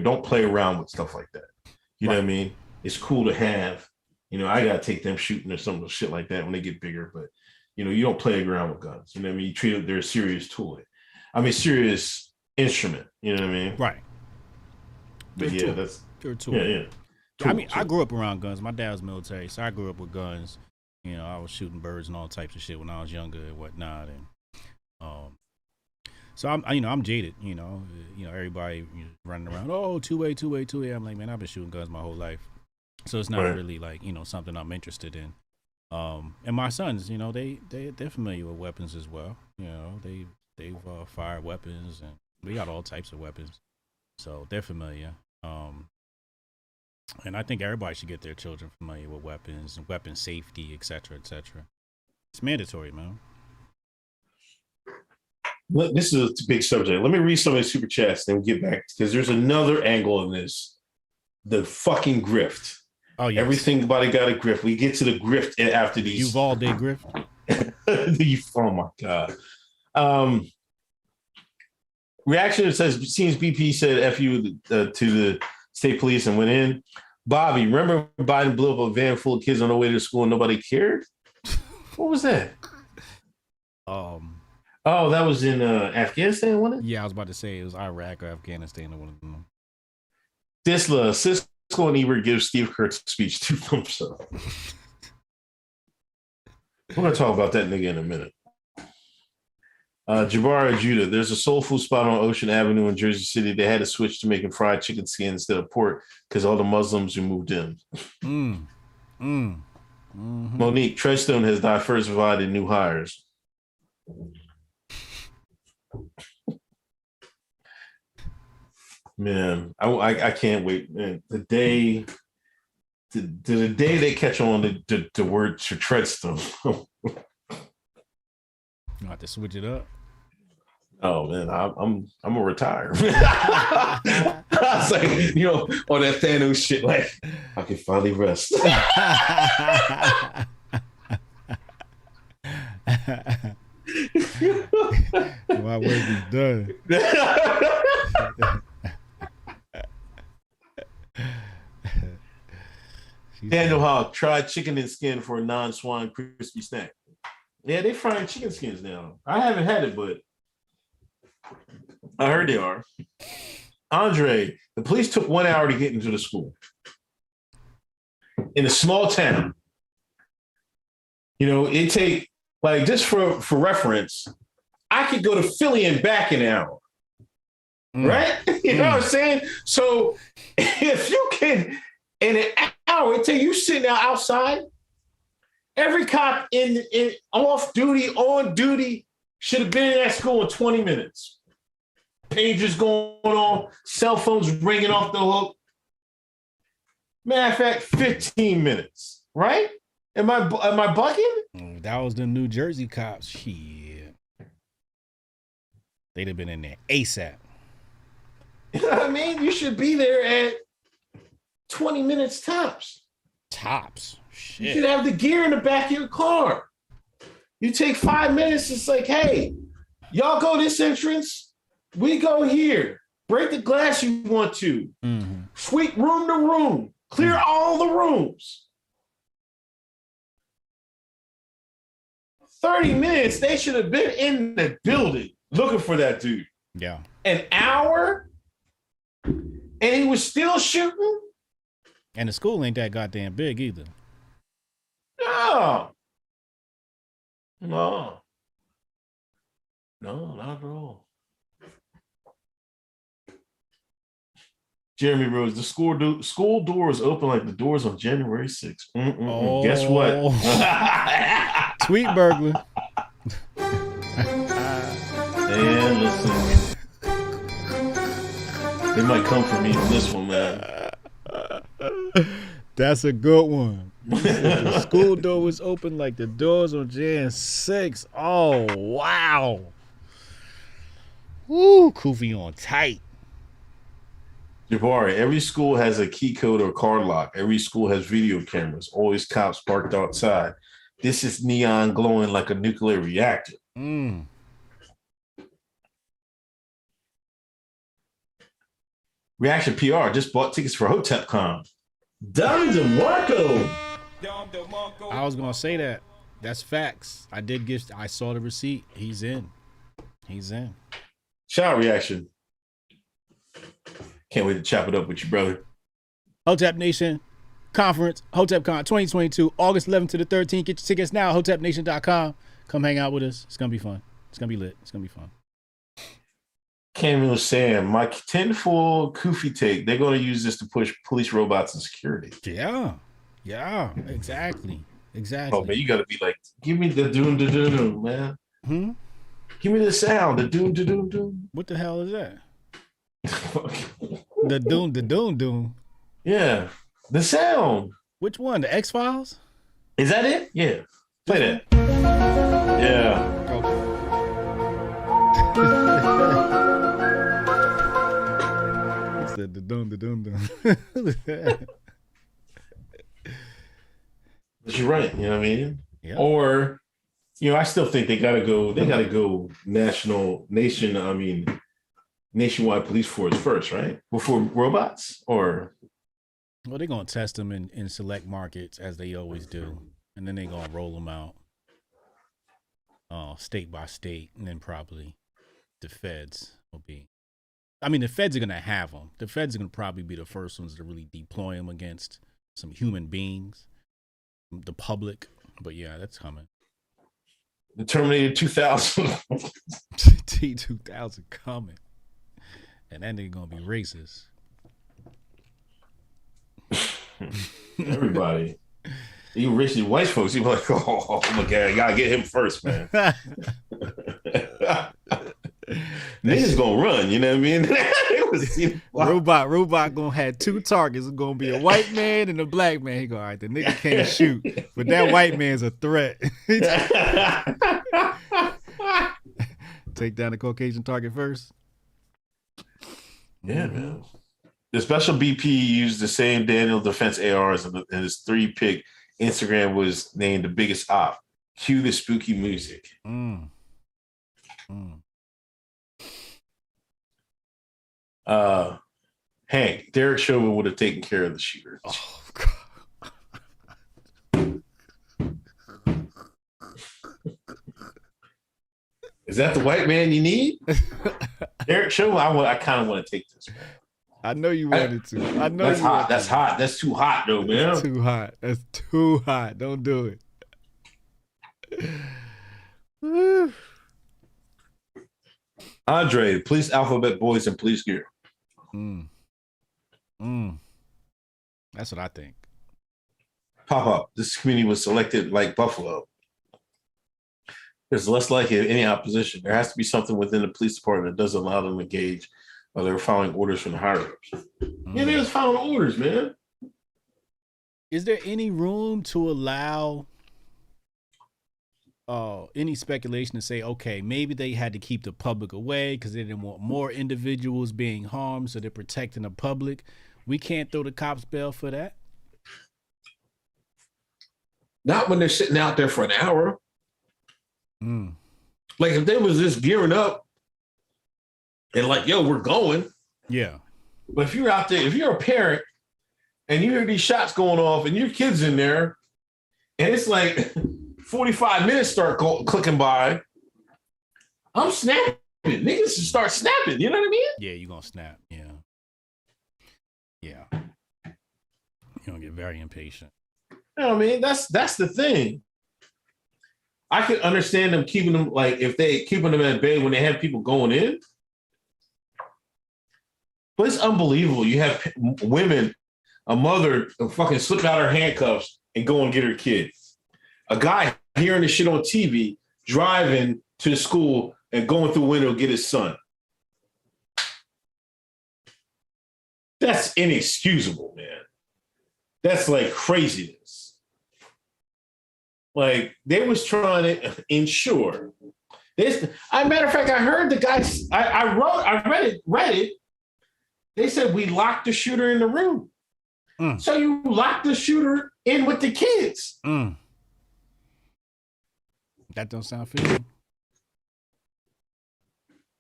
Speaker 3: don't play around with stuff like that. You know what I mean? It's cool to have, I got to take them shooting or some shit like that when they get bigger. But, you don't play around with guns. You know what I mean? You treat it, they're a serious toy. I mean, serious instrument. You know what I mean?
Speaker 2: Right.
Speaker 3: But yeah, that's...
Speaker 2: They're a tool.
Speaker 3: Yeah.
Speaker 2: I mean, I grew up around guns. My dad was military, so I grew up with guns. I was shooting birds and all types of shit when I was younger and whatnot. And so I'm jaded. Everybody running around. Oh, two-way. I'm like, man, I've been shooting guns my whole life, so it's not really like something I'm interested in. And my sons, they're familiar with weapons as well. They've fired weapons, and we got all types of weapons, so they're familiar. And I think everybody should get their children familiar with weapons and weapon safety, et cetera, et cetera. It's mandatory, man.
Speaker 3: This is a big subject. Let me read some of the super chats, then we'll get back, because there's another angle in this. The fucking grift. Oh, yes. Everything about it got a grift. We get to the grift after these.
Speaker 2: Uvalde grift.
Speaker 3: Oh, my God. Reaction says, seems BP said F you to the state police and went in. Bobby, remember Biden blew up a van full of kids on the way to school and nobody cared? What was that?
Speaker 2: Oh,
Speaker 3: that was in Afghanistan, wasn't it?
Speaker 2: Yeah, I was about to say it was Iraq or Afghanistan or one of them.
Speaker 3: Cisco and Ebert gives Steve Kerr's speech 2 thumbs up. We're going to talk about that nigga in a minute. Jabara Judah, there's a soul food spot on Ocean Avenue in Jersey City. They had to switch to making fried chicken skin instead of pork because all the Muslims who moved in. Mm-hmm. Monique, Treadstone has diversified in new hires. Man, I can't wait. Man, the day they catch on the word to Treadstone.
Speaker 2: You have to switch it up.
Speaker 3: Oh man, I'm gonna retire. I was like, on that Thanos shit, like I can finally rest.
Speaker 2: My work is done.
Speaker 3: Daniel Hawk tried chicken and skin for a non-swine crispy snack. Yeah, they frying chicken skins now. I haven't had it, but I heard they are. Andre, the police took 1 hour to get into the school. In a small town. It take, like, just for reference, I could go to Philly and back an hour. Right? You know what I'm saying? So if you can, in an hour, it take you sitting outside. Every cop in off duty, on duty, should have been in that school in 20 minutes. Pagers going on, cell phones ringing off the hook. Matter of fact, 15 minutes, right? Am I bugging?
Speaker 2: That was the New Jersey cops. Shit. They'd have been in there ASAP.
Speaker 3: You know what I mean? You should be there at 20 minutes tops.
Speaker 2: Tops. Shit.
Speaker 3: You should have the gear in the back of your car. You take 5 minutes. It's like, hey, y'all go this entrance. We go here. Break the glass you want to.
Speaker 2: Mm-hmm.
Speaker 3: Sweep room to room. Clear all the rooms. 30 minutes. They should have been in the building looking for that dude.
Speaker 2: Yeah.
Speaker 3: An hour? And he was still shooting?
Speaker 2: And the school ain't that goddamn big either.
Speaker 3: No. No. No, not at all. Jeremy Rose, the school doors open like the doors on January 6th.
Speaker 2: Oh.
Speaker 3: Guess what?
Speaker 2: Tweet burglar.
Speaker 3: And listen, they might come for me on this one, man.
Speaker 2: That's a good one. The school door was open like the doors on Jan 6. Oh, wow. Woo, Koofy on tight.
Speaker 3: Jabari, every school has a key code or card lock. Every school has video cameras. Always cops parked outside. This is neon glowing like a nuclear reactor. Reaction PR just bought tickets for HotepCon. Don DeMarco.
Speaker 2: I was gonna say that. That's facts. I saw the receipt. He's in.
Speaker 3: Shout out reaction. Can't wait to chop it up with you, brother.
Speaker 2: Hotep Nation Conference, HotepCon 2022, August 11th to the 13th. Get your tickets now, hotepnation.com. Come hang out with us. It's going to be fun. It's going to be lit. It's going to be fun.
Speaker 3: Camille Sam, my tinfoil Koofy take. They're going to use this to push police robots and security.
Speaker 2: Yeah, exactly.
Speaker 3: Oh, man, you got to be like, give me the doom, da doom, man. Give me the sound, the doom, da doom, doom.
Speaker 2: What the hell is that? The doom.
Speaker 3: Yeah, the sound.
Speaker 2: Which one? The X-Files?
Speaker 3: Is that it? Yeah. Play that. Yeah.
Speaker 2: He said the doom.
Speaker 3: But you're right, you know what I mean?
Speaker 2: Yeah.
Speaker 3: Or, I still think they gotta go nationwide police force first, right? Before robots, or
Speaker 2: well, they're gonna test them in select markets as they always do, and then they're gonna roll them out state by state, and then probably the feds will be. I mean, the feds are gonna have them. The feds are gonna probably be the first ones to really deploy them against some human beings, the public. But yeah, that's coming.
Speaker 3: The Terminator 2000.
Speaker 2: T2000 coming. And that nigga gonna be racist.
Speaker 3: Everybody. Even rich and white folks, you be like, oh my God, I gotta get him first, man. Niggas gonna run, you know what I mean?
Speaker 2: Robot gonna have two targets. It's gonna be a white man and a black man. He go, all right, the nigga can't shoot, but that white man's a threat. Take down the Caucasian target first.
Speaker 3: Yeah, man. The special BP used the same Daniel Defense ARs, and his 3-pick Instagram was named the biggest op. Cue the spooky music. Hank, Derek Chauvin would have taken care of the shooter.
Speaker 2: Oh, God.
Speaker 3: Is that the white man you need? Derek Chauvin, I kind of want to take this, man.
Speaker 2: I know you wanted to. I know
Speaker 3: that's hot. That's hot. That's too hot, though, man.
Speaker 2: That's too hot. That's too hot. Don't do it.
Speaker 3: Andre, police alphabet boys and police gear.
Speaker 2: That's what I think.
Speaker 3: Pop up. This community was selected like Buffalo. There's less likely any opposition. There has to be something within the police department that doesn't allow them to engage while they're following orders from the higher ups. Yeah, they was following orders, man.
Speaker 2: Is there any room to allow any speculation to say, okay, maybe they had to keep the public away because they didn't want more individuals being harmed, so they're protecting the public? We can't throw the cops bail for that.
Speaker 5: Not when they're sitting out there for an hour. Like if they was just gearing up and like, yo, we're going.
Speaker 2: Yeah.
Speaker 5: But if you're out there, if you're a parent and you hear these shots going off and your kid's in there and it's like 45 minutes start clicking by, I'm snapping. Niggas start snapping. You know what I mean?
Speaker 2: Yeah, you're going to snap. Yeah. Yeah. You're going to get very impatient.
Speaker 5: You know what I mean? That's the thing. I could understand them keeping them, like, if they keeping them at bay when they have people going in. But it's unbelievable. You have women, a mother fucking slip out her handcuffs and go and get her kid. A guy hearing this shit on TV, driving to the school and going through the window to get his son. That's inexcusable, man. That's like craziness. Like they was trying to ensure this. Matter of fact, I heard the guys. I read it. They said we locked the shooter in the room. So you locked the shooter in with the kids.
Speaker 2: That don't sound fair.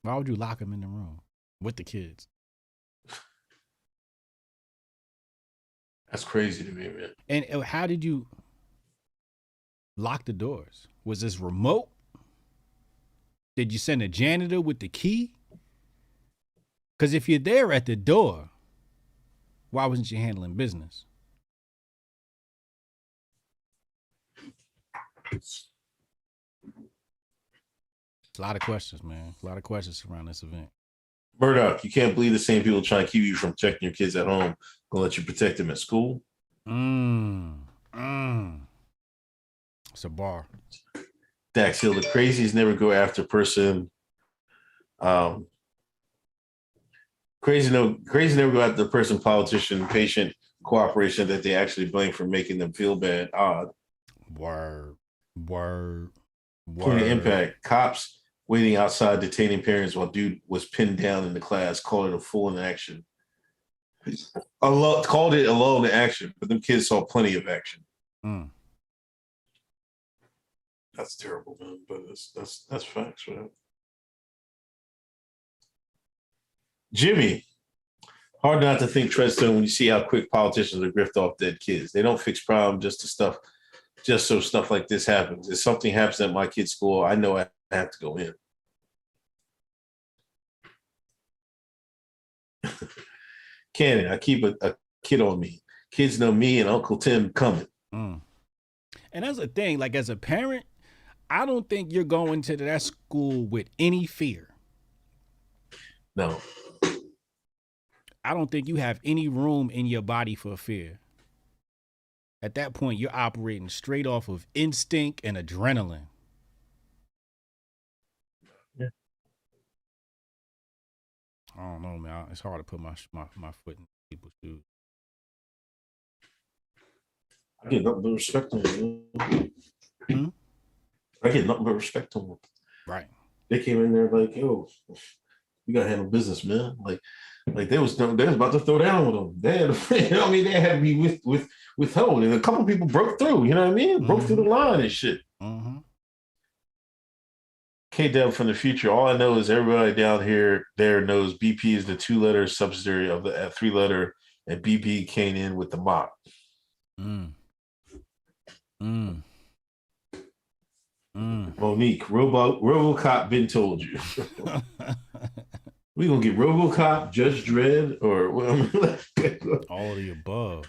Speaker 2: Why would you lock him in the room with the kids?
Speaker 5: That's crazy to me, man.
Speaker 2: And how did you lock the doors? Was this remote? Did you send a janitor with the key? Because if you're there at the door, why wasn't you handling business? It's a lot of questions, man. A lot of questions around this event.
Speaker 5: Murdoch, you can't believe the same people trying to keep you from protecting your kids at home gonna let you protect them at school.
Speaker 2: It's a bar.
Speaker 5: Dax Hill, the crazies never go after person. Crazy never go after the person, politician, patient, cooperation that they actually blame for making them feel bad. Odd.
Speaker 2: Word.
Speaker 5: Putting impact. Cops waiting outside detaining parents while dude was pinned down in the class, called it a full in action. Called it a lull in action, but them kids saw plenty of action. That's terrible, man. But that's facts, man. Jimmy, hard not to think Treadstone when you see how quick politicians are grift off dead kids. They don't fix problems just so stuff like this happens. If something happens at my kid's school, I know I have to go in. Cannon, I keep a kid on me. Kids know me and Uncle Tim coming.
Speaker 2: And that's the thing, like as a parent, I don't think you're going to that school with any fear.
Speaker 5: No.
Speaker 2: I don't think you have any room in your body for fear. At that point, you're operating straight off of instinct and adrenaline.
Speaker 5: Yeah.
Speaker 2: I don't know, man. It's hard to put my foot in people's shoes.
Speaker 5: I get nothing but respect on them. I get nothing but respect on them.
Speaker 2: Right.
Speaker 5: They came in there like, yo, you gotta handle business, man. Like they was about to throw down with them. They had, you know what I mean? They had to be withheld. And a couple of people broke through, you know what I mean? Broke through the line and shit. K-Dub from the future. All I know is everybody down there knows BP is the 2-letter subsidiary of the 3-letter, and BP came in with the mop. Monique, RoboCop been told you. We gonna get RoboCop, Judge Dredd, or
Speaker 2: all of the above.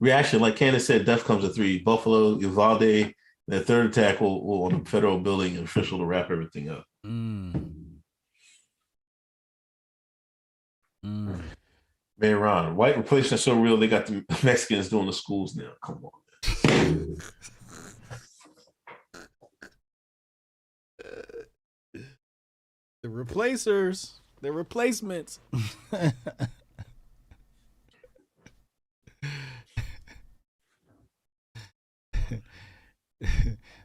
Speaker 5: Reaction, like Candace said, death comes at 3. Buffalo, Uvalde. The third attack will on the federal building and official to wrap everything up. Man, Ron, white replacement is so real. They got the Mexicans doing the schools now. Come on, man.
Speaker 2: The replacers, the replacements.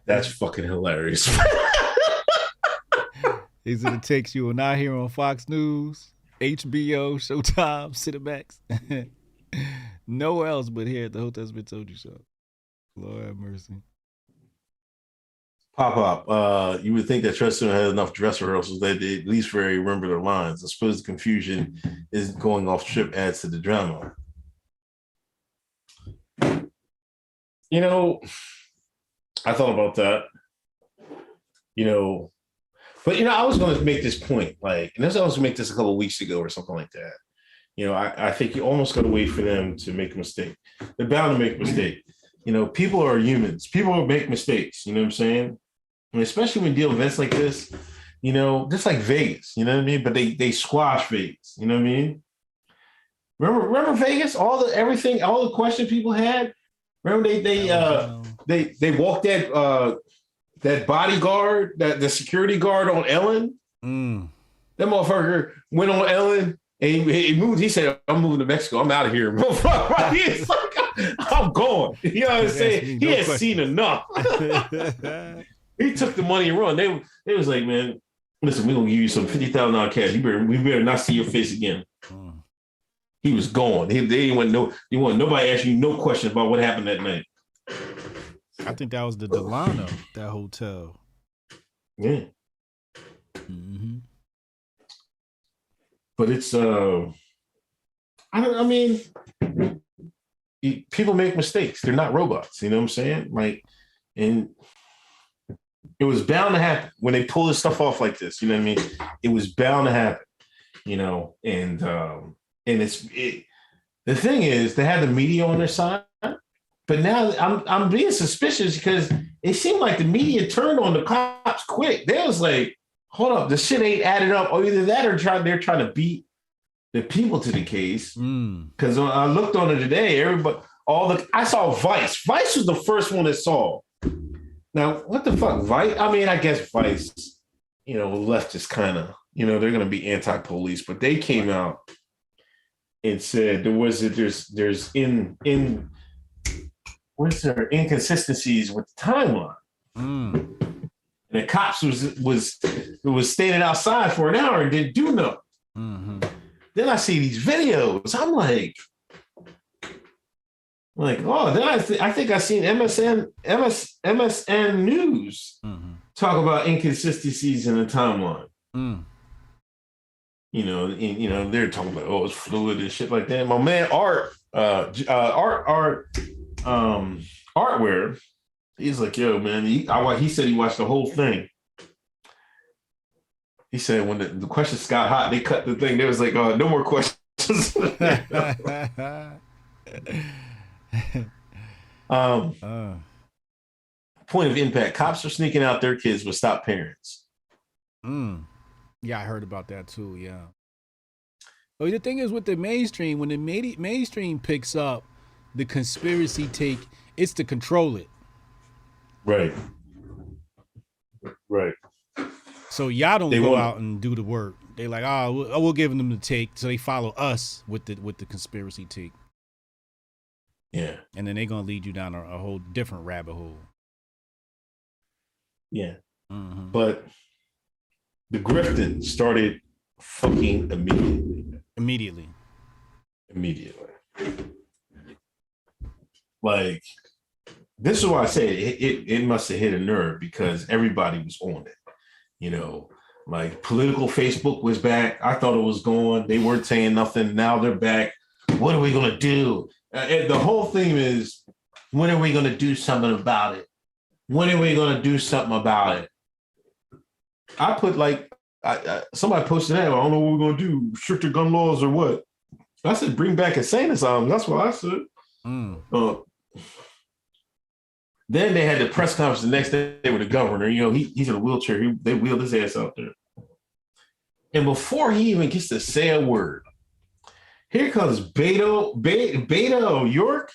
Speaker 3: That's fucking hilarious.
Speaker 2: These are the takes you will not hear on Fox News, HBO, Showtime, Cinemax. Nowhere else but here at the Hotep's Been Told You So. Lord have mercy.
Speaker 3: Pop. You would think that Tristan had enough dress rehearsals that they at least very remember their lines. I suppose the confusion is going off trip adds to the drama. You know, I thought about that. You know, but I was going to make this point, and I was going to make this a couple of weeks ago or something like that. I think you almost got to wait for them to make a mistake. They're bound to make a mistake. People are humans. People will make mistakes. You know what I'm saying? And especially when you deal with events like this, just like Vegas, you know what I mean? But they squash Vegas, you know what I mean? Remember Vegas? All the questions people had. Remember they walked that bodyguard, the security guard on Ellen. That motherfucker went on Ellen and he moved. He said, "I'm moving to Mexico. I'm out of here." He's like, "I'm going." You know what I'm saying? He had seen enough. He took the money and run. They was like, "Man, listen, we're gonna give you some $50,000 cash. We better not see your face again." He was gone. They didn't want nobody ask you no questions about what happened that night.
Speaker 2: I think that was the Delano, that hotel.
Speaker 3: Yeah.
Speaker 2: Mm-hmm.
Speaker 3: But it's people make mistakes. They're not robots. You know what I'm saying? And it was bound to happen when they pull this stuff off like this. You know what I mean? It was bound to happen. And the thing is, they had the media on their side, but now I'm being suspicious because it seemed like the media turned on the cops quick. They was like, "Hold up, the shit ain't added up." Or either that, or they're trying to beat the people to the case. Because I looked on it today, I saw Vice. Vice was the first one that saw. Now, what the fuck, Vice? I mean, I guess Vice, left is kind of, they're going to be anti-police, but they came out and said there's inconsistencies with the timeline. And the cops was standing outside for an hour and didn't do nothing.
Speaker 2: Mm-hmm.
Speaker 3: Then I see these videos. I'm like, oh, then I think I seen MSN News talk about inconsistencies in the timeline. They're talking about, oh, it's fluid and shit like that. My man Artware, he's like, yo, man, he said he watched the whole thing. He said when the questions got hot, they cut the thing. There was like, no more questions. Point of impact: cops are sneaking out their kids with stop parents.
Speaker 2: Yeah, I heard about that too. Yeah. Well, the thing is with the mainstream, when the mainstream picks up the conspiracy take, it's to control it.
Speaker 3: Right.
Speaker 2: So y'all don't go out and do the work. They like, we'll give them the take, so they follow us with the conspiracy take.
Speaker 3: Yeah.
Speaker 2: And then they're gonna lead you down a whole different rabbit hole.
Speaker 3: Yeah. Mm-hmm. But the grifting started fucking immediately. Like, this is why I say it must have hit a nerve, because everybody was on it. Like political Facebook was back. I thought it was gone. They weren't saying nothing. Now they're back. What are we going to do? And the whole thing is, when are we going to do something about it? When are we going to do something about it? I put somebody posted that. I don't know what we're going to do. Stricter gun laws or what? I said, bring back insane asylums. That's what I said. Then they had the press conference the next day with the governor. He's in a wheelchair. They wheeled his ass out there. And before he even gets to say a word, here comes Beto O'Rourke.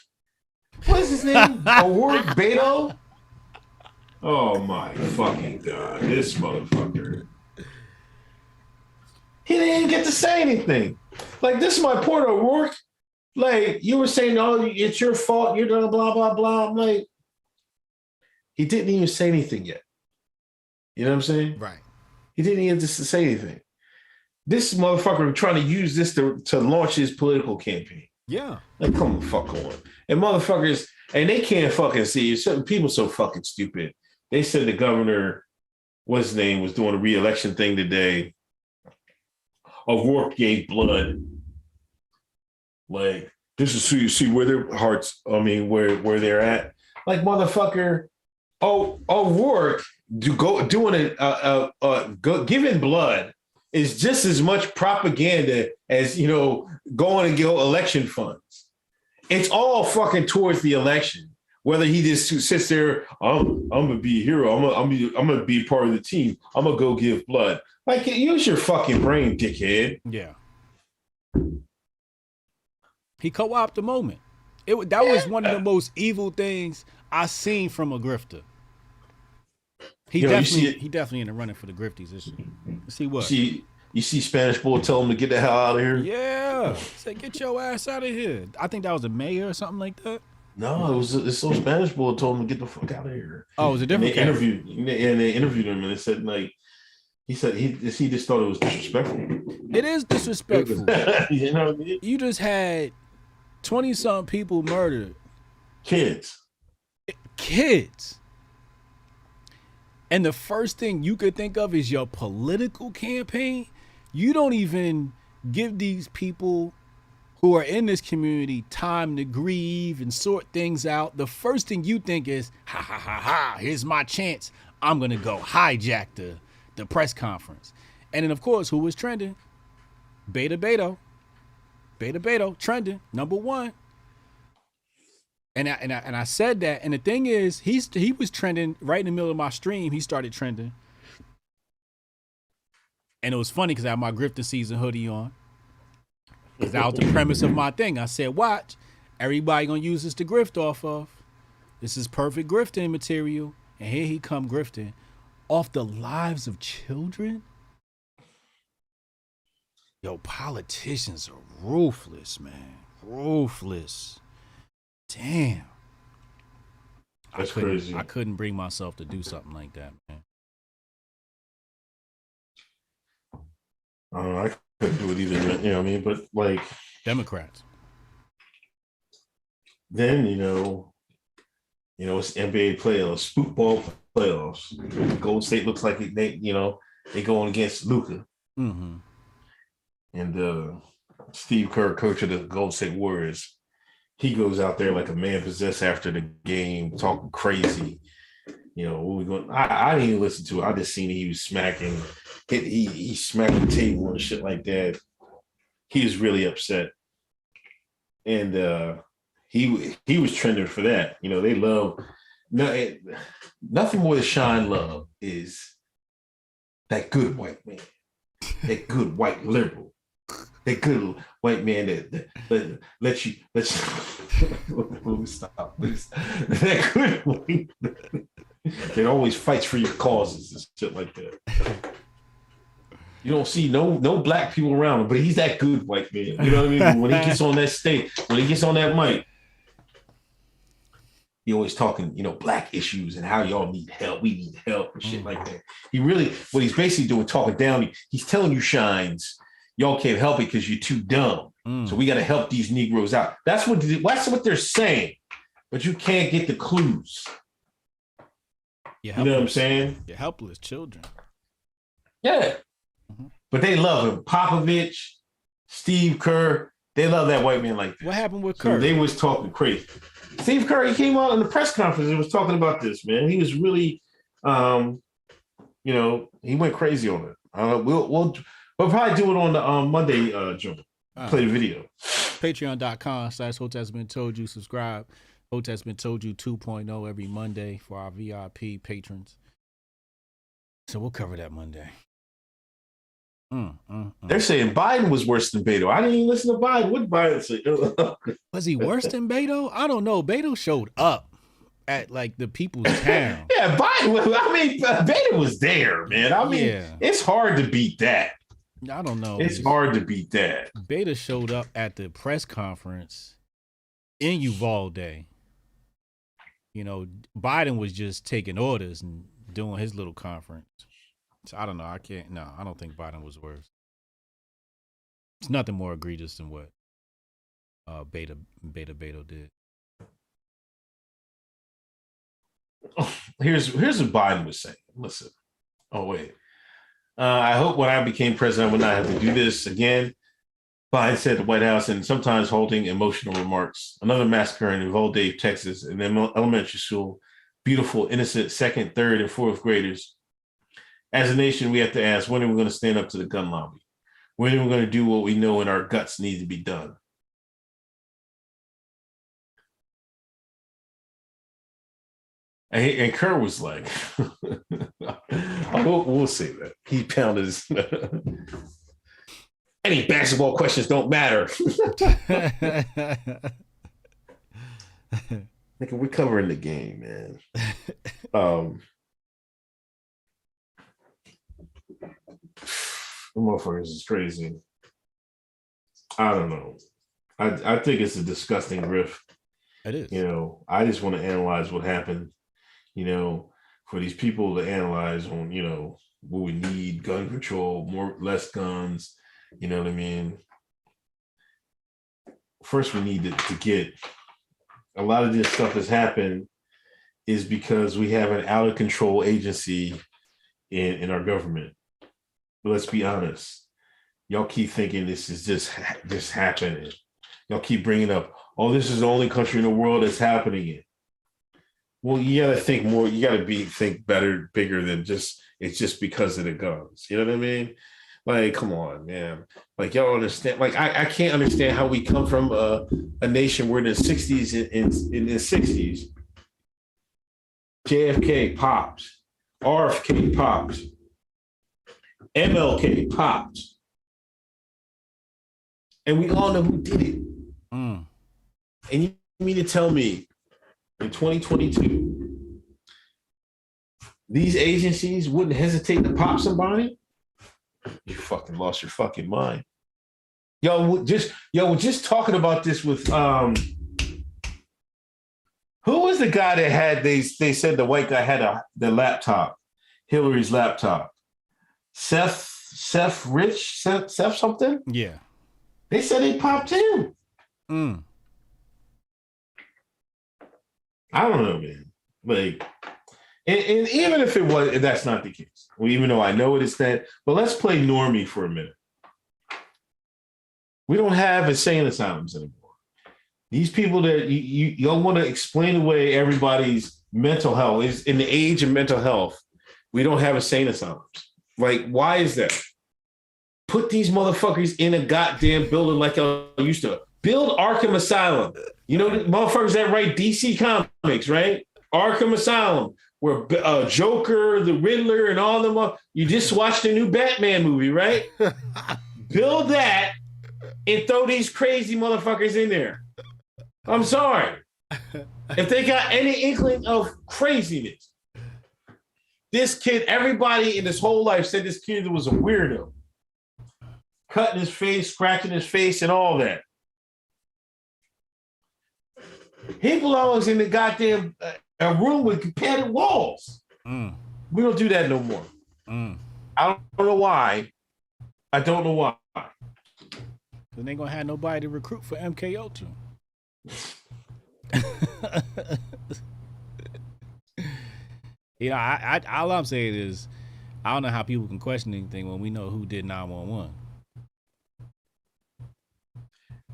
Speaker 3: What is his name? O'Rourke, Beto? Oh my fucking God. This motherfucker. He didn't even get to say anything. Like, this is my point, O'Rourke. Like, you were saying, oh, it's your fault. You're blah, blah, blah. I'm like,
Speaker 5: He didn't even say anything yet. You know what I'm saying?
Speaker 2: Right.
Speaker 5: He didn't even just say anything. This motherfucker trying to use this to launch his political campaign.
Speaker 2: Yeah.
Speaker 5: Like, come the fuck on. And motherfuckers, and they can't fucking see. Certain people so fucking stupid. They said the governor, what's his name, was doing a re-election thing today. O'Rourke gave blood. Like, this is so you see where their hearts, where they're at. Like, motherfucker, O'Rourke giving blood is just as much propaganda as, going and get election funds. It's all fucking towards the election. Whether he just sits there, I'm gonna be a hero. I'm gonna be part of the team. I'm gonna go give blood. Like, use your fucking brain, dickhead.
Speaker 2: Yeah. He co-opted the moment. That was one of the most evil things I seen from a grifter. He definitely in the running for the grifties this year. Let's see what.
Speaker 5: You see Spanish boy tell him to get the hell out of here?
Speaker 2: Yeah. Say, get your ass out of here. I think that was a mayor or something like that.
Speaker 5: No, it's some Spanish boy told him to get the fuck out of here.
Speaker 2: Oh, it was a different
Speaker 5: they interviewed him, and they said, like, he just thought it was disrespectful.
Speaker 2: It is disrespectful.
Speaker 5: You know what I mean?
Speaker 2: You just had 20-something people murdered.
Speaker 5: Kids.
Speaker 2: And the first thing you could think of is your political campaign. You don't even give these people who are in this community time to grieve and sort things out. The first thing you think is, ha, ha, ha, ha, here's my chance. I'm going to go hijack the press conference. And then, of course, who was trending? Beto, trending, number one. And I said that, and the thing is, he was trending right in the middle of my stream. He started trending, and it was funny because I had my grifting season hoodie on. Because that was the premise of my thing. I said, watch, everybody gonna use this to grift off of. This is perfect grifting material, and here he come grifting off the lives of children. Yo, politicians are ruthless, man. Ruthless. Damn.
Speaker 5: That's crazy.
Speaker 2: I couldn't bring myself to do something like that, man.
Speaker 5: I couldn't do it either, you know what I mean? But, like,
Speaker 2: Democrats.
Speaker 5: Then, it's NBA playoffs, football playoffs. Golden State looks like they going against Luka.
Speaker 2: Mm-hmm.
Speaker 5: And Steve Kerr, coach of the Golden State Warriors, he goes out there like a man possessed after the game, talking crazy. What we going? I didn't even listen to it. I just seen he was smacking. He smacked the table and shit like that. He was really upset, and he was trending for that. They love nothing more than Shine love is that good white man, that good white liberal. That good white man that let you stop. Please. That good white man that always fights for your causes and shit like that. You don't see no black people around him, but he's that good white man. You know what I mean? When he gets on that stage, when he gets on that mic, he always talking, black issues and how y'all need help. We need help and shit like that. He really, what he's basically doing, talking down, he's telling you, Shines, y'all can't help it because you're too dumb. So we got to help these Negroes out. That's what they're saying. But you can't get the clues. You know what I'm saying?
Speaker 2: You're helpless children.
Speaker 5: Yeah. Mm-hmm. But they love him. Popovich, Steve Kerr, they love that white man like that.
Speaker 2: What happened with Kerr?
Speaker 5: So they was talking crazy. Steve Kerr, he came out in the press conference and was talking about this, man. He was really, he went crazy on it. We'll probably do it on the Monday, Joe. Play the video.
Speaker 2: Patreon.com/Hoteps Been Told You. Subscribe. Hoteps Been Told You 2.0 every Monday for our VIP patrons. So we'll cover that Monday.
Speaker 5: They're saying Biden was worse than Beto. I didn't even listen to Biden. What Biden say?
Speaker 2: Was he worse than Beto? I don't know. Beto showed up at like the people's town.
Speaker 5: Yeah, Beto was there, man. It's hard to beat that.
Speaker 2: I don't know.
Speaker 5: It's hard to beat that.
Speaker 2: Beto showed up at the press conference in Uvalde. Biden was just taking orders and doing his little conference. So I don't know. I don't think Biden was worse. It's nothing more egregious than what Beto did.
Speaker 5: Here's what Biden was saying. Listen. Oh, wait. I hope when I became president, I would not have to do this again. Biden said at the White House, and sometimes holding emotional remarks. Another massacre in Uvalde, Texas, in an elementary school. Beautiful, innocent second, third, and fourth graders. As a nation, we have to ask, when are we going to stand up to the gun lobby? When are we going to do what we know in our guts need to be done? And Kerr was like, we'll say that. He pounded his... Any basketball questions don't matter. We're covering the game, man. The motherfuckers is crazy. I don't know. I think it's a disgusting grift.
Speaker 2: It is.
Speaker 5: I just want to analyze what happened. For these people to analyze on, what we need, gun control, less guns. You know what I mean? First, we need to get a lot of this stuff has happened is because we have an out of control agency in our government. But let's be honest. Y'all keep thinking this is just happening. Y'all keep bringing up, this is the only country in the world that's happening it. Well, you got to think more. You got to think better, bigger than it's just because of the guns. You know what I mean? Like, come on, man. Like, y'all understand? Like, I can't understand how we come from a nation where in the 60s, in the 60s, JFK popped, RFK popped, MLK popped. And we all know who did it. And you mean to tell me in 2022, these agencies wouldn't hesitate to pop somebody? You fucking lost your fucking mind. We're just talking about this with who was the guy that had they said the white guy had the laptop, Hillary's laptop. Seth something?
Speaker 2: Yeah.
Speaker 5: They said they popped him. I don't know, man. Like, and even if it was, that's not the case. Well, even though I know it is that, but let's play normie for a minute. We don't have insane asylums anymore. These people that y'all want to explain away everybody's mental health is in the age of mental health. We don't have insane asylums. Like, why is that? Put these motherfuckers in a goddamn building like y'all used to. Build Arkham Asylum. The motherfuckers that write DC Comics, right? Arkham Asylum, where Joker, the Riddler, and all them. You just watched the new Batman movie, right? Build that and throw these crazy motherfuckers in there. I'm sorry. If they got any inkling of craziness, this kid, everybody in his whole life said this kid was a weirdo. Cutting his face, scratching his face, and all that. He belongs in the goddamn a room with padded walls. We don't do that no more. I don't know why. I don't know why.
Speaker 2: Then they gonna have nobody to recruit for MKO to. All I'm saying is, I don't know how people can question anything when we know who did 911.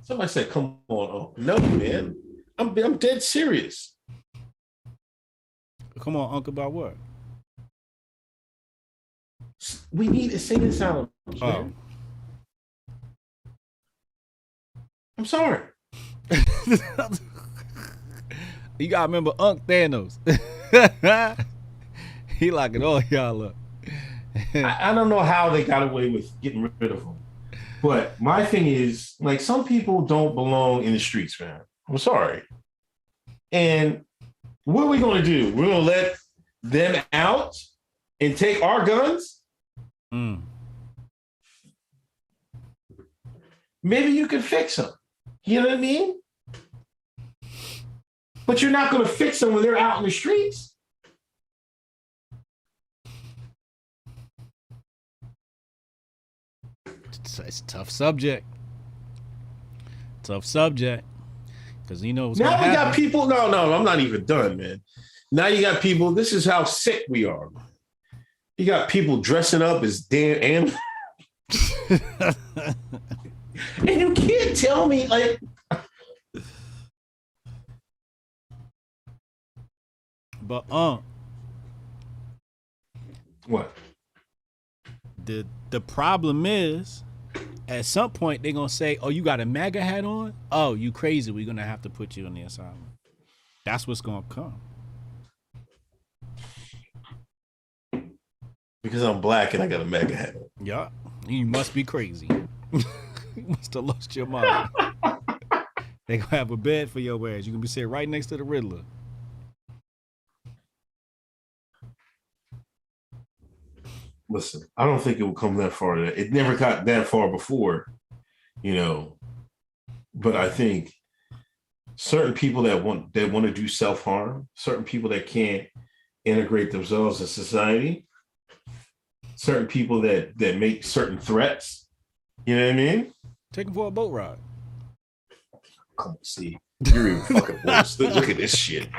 Speaker 5: Somebody said, "Come on, no, man, I'm dead serious."
Speaker 2: Come on, Uncle, about what?
Speaker 5: We need a singing sound. I'm sorry.
Speaker 2: You gotta remember Unc Thanos. He locking all y'all up.
Speaker 5: I don't know how they got away with getting rid of him. But my thing is, like, some people don't belong in the streets, man. I'm sorry. And what are we going to do? We're going to let them out and take our guns? Maybe you can fix them. You know what I mean? But you're not going to fix them when they're out in the streets.
Speaker 2: It's a tough subject. Tough subject. Because you know what's
Speaker 5: Now we
Speaker 2: happen.
Speaker 5: got people. No, I'm not even done, man. Now you got people. This is how sick we are. You got people dressing up as damn animals. And you can't tell me, like,
Speaker 2: But
Speaker 5: what?
Speaker 2: The problem is, at some point they're gonna say, "Oh, you got a MAGA hat on? Oh, you crazy? We're gonna have to put you in the asylum." That's what's gonna come.
Speaker 5: Because I'm black and I got a MAGA hat on.
Speaker 2: Yeah, you must be crazy. You must have lost your mind. They gonna have a bed for your ass. You gonna be sitting right next to the Riddler.
Speaker 5: Listen, I don't think it will come that far. It never got that far before, you know. But I think certain people that want to do self-harm, certain people that can't integrate themselves in society, certain people that make certain threats, you know what I mean?
Speaker 2: Take him for a boat ride.
Speaker 5: Come on, see, you're even fucking worse. Look at this shit.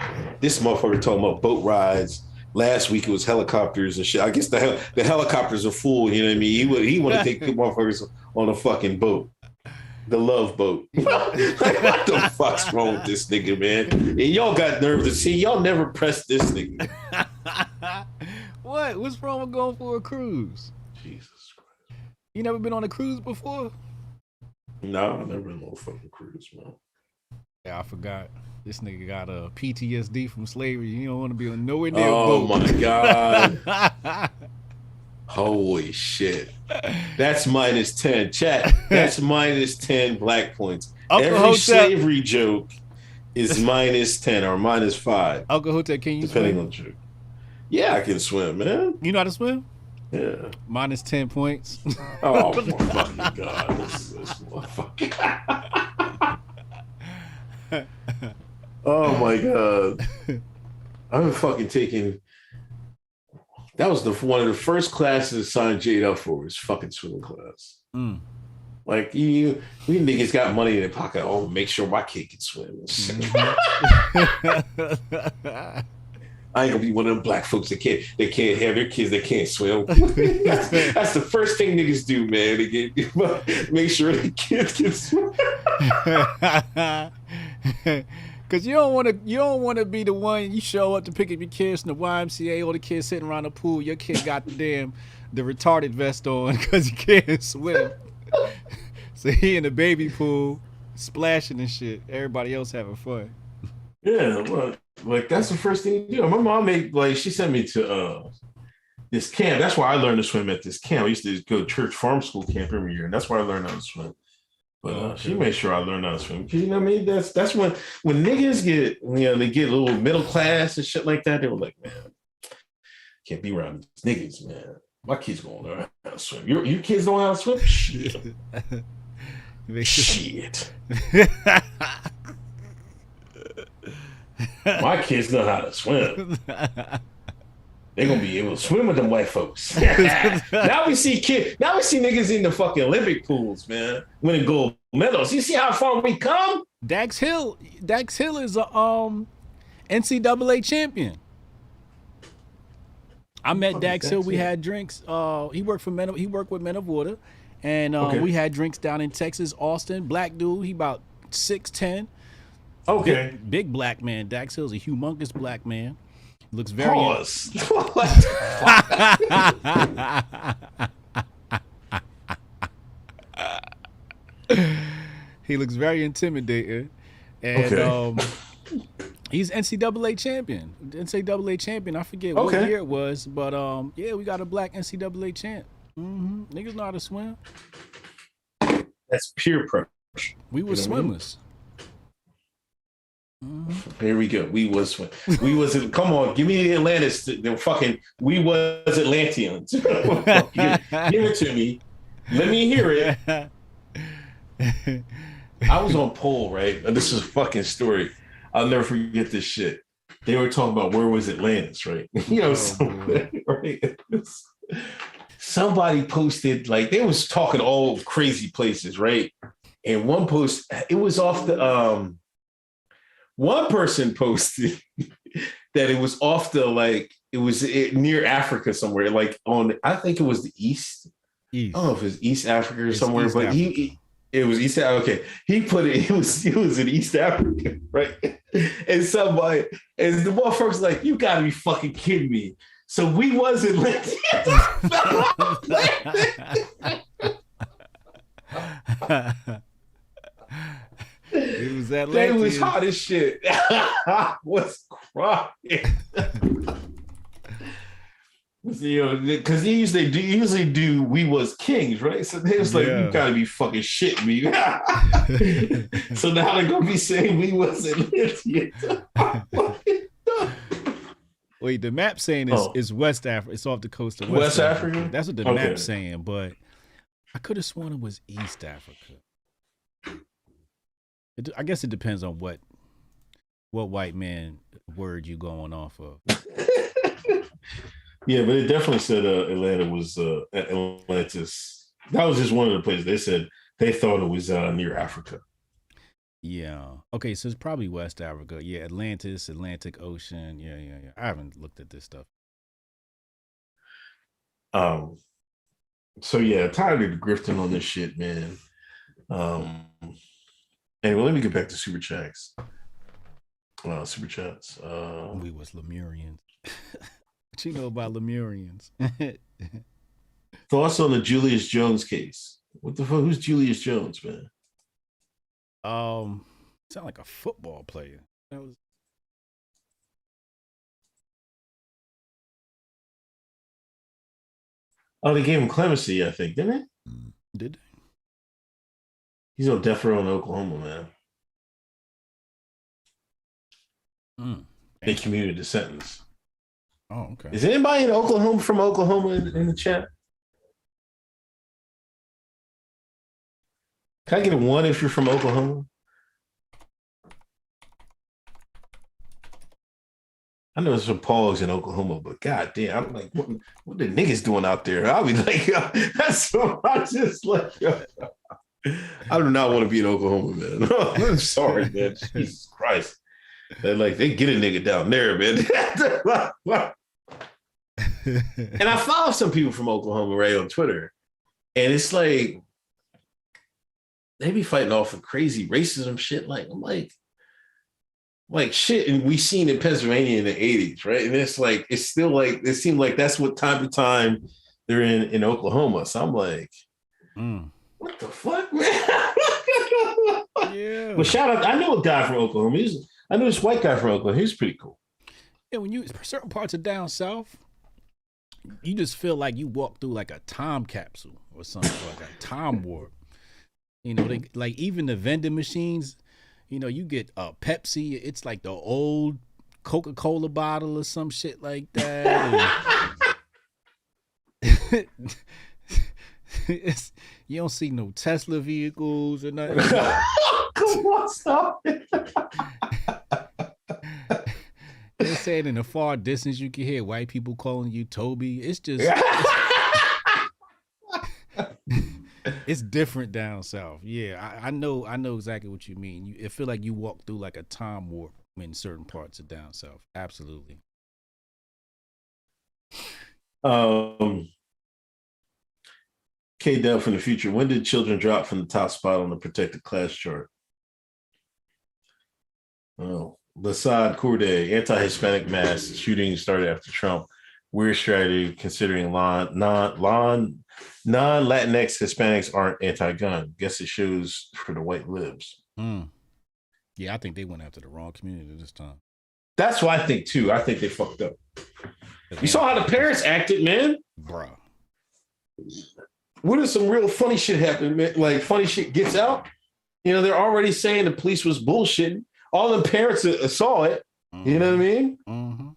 Speaker 5: This motherfucker talking about boat rides. Last week it was helicopters and shit. I guess the helicopters are full. You know what I mean? He want to take the motherfuckers on a fucking boat, the love boat. Like, what the fuck's wrong with this nigga, man? And y'all got nerve to see. Y'all never pressed this nigga.
Speaker 2: What? What's wrong with going for a cruise?
Speaker 5: Jesus Christ.
Speaker 2: You never been on a cruise before?
Speaker 5: No, I never been on a fucking cruise, man.
Speaker 2: Yeah, I forgot. This nigga got a PTSD from slavery. You don't want to be on nowhere near a
Speaker 5: Oh
Speaker 2: boat.
Speaker 5: my God. Holy shit. That's -10. Chat. That's -10 black points.
Speaker 2: Uncle
Speaker 5: Every
Speaker 2: Hotep.
Speaker 5: slavery joke is -10 or -5.
Speaker 2: Uncle Hotep, can you
Speaker 5: depending
Speaker 2: swim?
Speaker 5: on the joke. Yeah, I can swim, man.
Speaker 2: You know how to swim?
Speaker 5: Yeah.
Speaker 2: -10 points.
Speaker 5: Oh my fucking God. This motherfucker. Oh my God. I've been fucking taking. That was one of the first classes I signed Jade up for, was fucking swimming class.
Speaker 2: Mm.
Speaker 5: Like, we niggas got money in their pocket. Oh, make sure my kid can swim. I ain't gonna be one of them black folks that can't have their kids that can't swim. That's the first thing niggas do, man. They make sure the kids can swim.
Speaker 2: Cause you don't want to be the one you show up to pick up your kids from the YMCA, or the kids sitting around the pool. Your kid got the retarded vest on because he can't swim. So he in the baby pool splashing and shit. Everybody else having fun.
Speaker 5: Yeah, well, like that's the first thing you do. My mom she sent me to this camp. That's why I learned to swim at this camp. I used to go to church farm school camp every year, and that's where I learned how to swim. But she made sure I learned how to swim. You know what I mean? That's when niggas get, they get a little middle class and shit like that. They were like, man, can't be around these niggas, man. My kids gonna learn how to swim. Your kids don't know how to swim? Shit. Shit. My kids know how to swim. They're gonna be able to swim with them white folks. Now we see niggas in the fucking Olympic pools, man, winning gold medals. You see how far we come?
Speaker 2: Dax Hill is a NCAA champion. I met Dax Hill. We had drinks. He worked with Men of Water, and we had drinks down in Texas, Austin. Black dude. He about 6'10".
Speaker 5: Okay.
Speaker 2: Big black man. Dax Hill's a humongous black man. Looks very.
Speaker 5: Pause.
Speaker 2: He looks very intimidating, and he's NCAA champion. I forget what year it was, but we got a black NCAA champ. Niggas know how to swim.
Speaker 5: That's peer pressure.
Speaker 2: We were swimmers.
Speaker 5: Here we go. We was swim. We was. Come on, give me the Atlantis. The fucking. We was Atlanteans. Give it to me. Let me hear it. I was on pole, right? This is a fucking story. I'll never forget this shit. They were talking about where was Atlantis, right? Right? Somebody posted, like, they was talking all crazy places, right? And one post, it was off the one person posted that it was off the, like, it was near Africa somewhere, like on, I think it was the East. I don't know if it was East Africa or somewhere, East but Africa. It was East Africa. Okay, he put it. It was in East Africa, right? And somebody, and the motherfucker was like, "You gotta be fucking kidding me!" So we wasn't like,
Speaker 2: it was Atlantis.
Speaker 5: They was hot as shit. Was crying. You know, because they usually do we was kings, right? So they was like, you gotta be fucking shitting me. So now they're gonna be saying we wasn't Atlanteans.
Speaker 2: Wait, the map saying is West Africa. It's off the coast of
Speaker 5: West Africa.
Speaker 2: That's what the map's saying, but I could have sworn it was East Africa. I guess it depends on what white man word you going off of.
Speaker 3: Yeah, but it definitely said Atlanta was Atlantis. That was just one of the places they said they thought it was near Africa.
Speaker 2: Yeah. Okay, so it's probably West Africa. Yeah, Atlantis, Atlantic Ocean. Yeah. I haven't looked at this stuff.
Speaker 3: So yeah, tired of the grifting on this shit, man. Anyway, let me get back to super chats. Super chats.
Speaker 2: We was Lemurians. What you know about Lemurians?
Speaker 3: Thoughts on the Julius Jones case? What the fuck? Who's Julius Jones, man?
Speaker 2: Sound like a football player. That was.
Speaker 3: Oh, they gave him clemency, I think, didn't they?
Speaker 2: Did they?
Speaker 3: He's on death row in Oklahoma, man. They commuted the sentence.
Speaker 2: Oh, okay.
Speaker 3: Is anybody in Oklahoma from Oklahoma in the chat? Can I get a one if you're from Oklahoma? I know there's some Pauls in Oklahoma, but goddamn, I'm like, what the niggas doing out there? I'll be like, that's what I just like. I do not want to be in Oklahoma, man. I'm sorry, man. Jesus Christ. They're like, they get a nigga down there, man. And I follow some people from Oklahoma, right, on Twitter. And it's like, they be fighting off of crazy racism shit. Like, I'm like shit. And we seen in Pennsylvania in the 80s, right? And it's like, it's still like, it seemed like that's what time to time they're in Oklahoma. So I'm like, what the fuck, man?
Speaker 2: Yeah.
Speaker 3: Well, shout out. I know a guy from Oklahoma. I know this white guy from Oklahoma. He's pretty cool.
Speaker 2: Yeah, when you certain parts of down south, you just feel like you walk through like a time capsule or something, like a time warp. You know, they like even the vending machines. You know, you get a Pepsi. It's like the old Coca-Cola bottle or some shit like that. You don't see no Tesla vehicles or nothing.
Speaker 3: Come on, stop it.
Speaker 2: They're saying in the far distance you can hear white people calling you Toby. It's just it's different down south. Yeah, I know exactly what you mean. It feel like you walk through like a time warp in certain parts of down south. Absolutely.
Speaker 3: K-Dub from the future. When did children drop from the top spot on the protected class chart? Oh, Lasad Corday, anti-Hispanic mass shooting started after Trump. Weird strategy considering non-Latinx Hispanics aren't anti-gun. Guess it shows for the white libs.
Speaker 2: Yeah, I think they went after the wrong community this time.
Speaker 3: That's what I think too. I think they fucked up. You saw how the parents acted, man.
Speaker 2: Bruh.
Speaker 3: What if some real funny shit happened, man? Like funny shit gets out? You know, they're already saying the police was bullshitting. All the parents saw it. You know what I mean?
Speaker 2: Mm-hmm.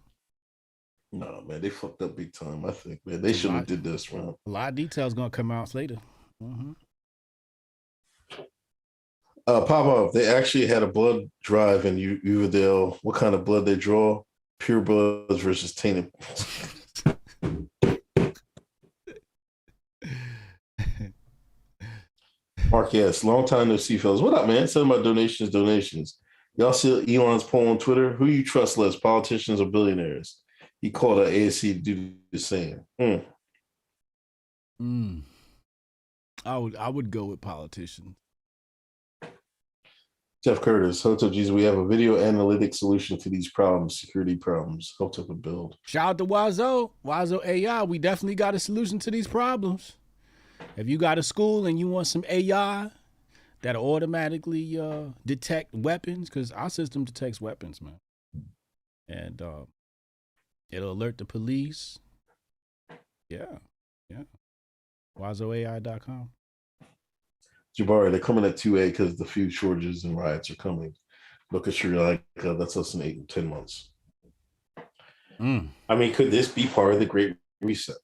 Speaker 3: No, man, they fucked up big time. I think, man, they shouldn't have did this, man.
Speaker 2: A lot of details gonna come out later.
Speaker 3: Pop up. They actually had a blood drive in Uvalde. What kind of blood they draw? Pure blood versus tainted. Mark, yes, long time no see, fellas. What up, man? Send my donations. Y'all see Elon's poll on Twitter? Who you trust less, politicians or billionaires? He called on ASC to do the same.
Speaker 2: I would go with politicians.
Speaker 3: Jeff Curtis, Hotep Jesus, we have a video analytic solution to these problems, security problems. Hotep and build.
Speaker 2: Shout out to Wazo AI. We definitely got a solution to these problems. If you got a school and you want some AI that'll automatically detect weapons, because our system detects weapons, man. And it'll alert the police. Yeah. WazoAI.com.
Speaker 3: Jabari, they're coming at 2A because the food shortages and riots are coming. Look at Sri Lanka, that's less than 8 and 10 months. I mean, could this be part of the Great Reset?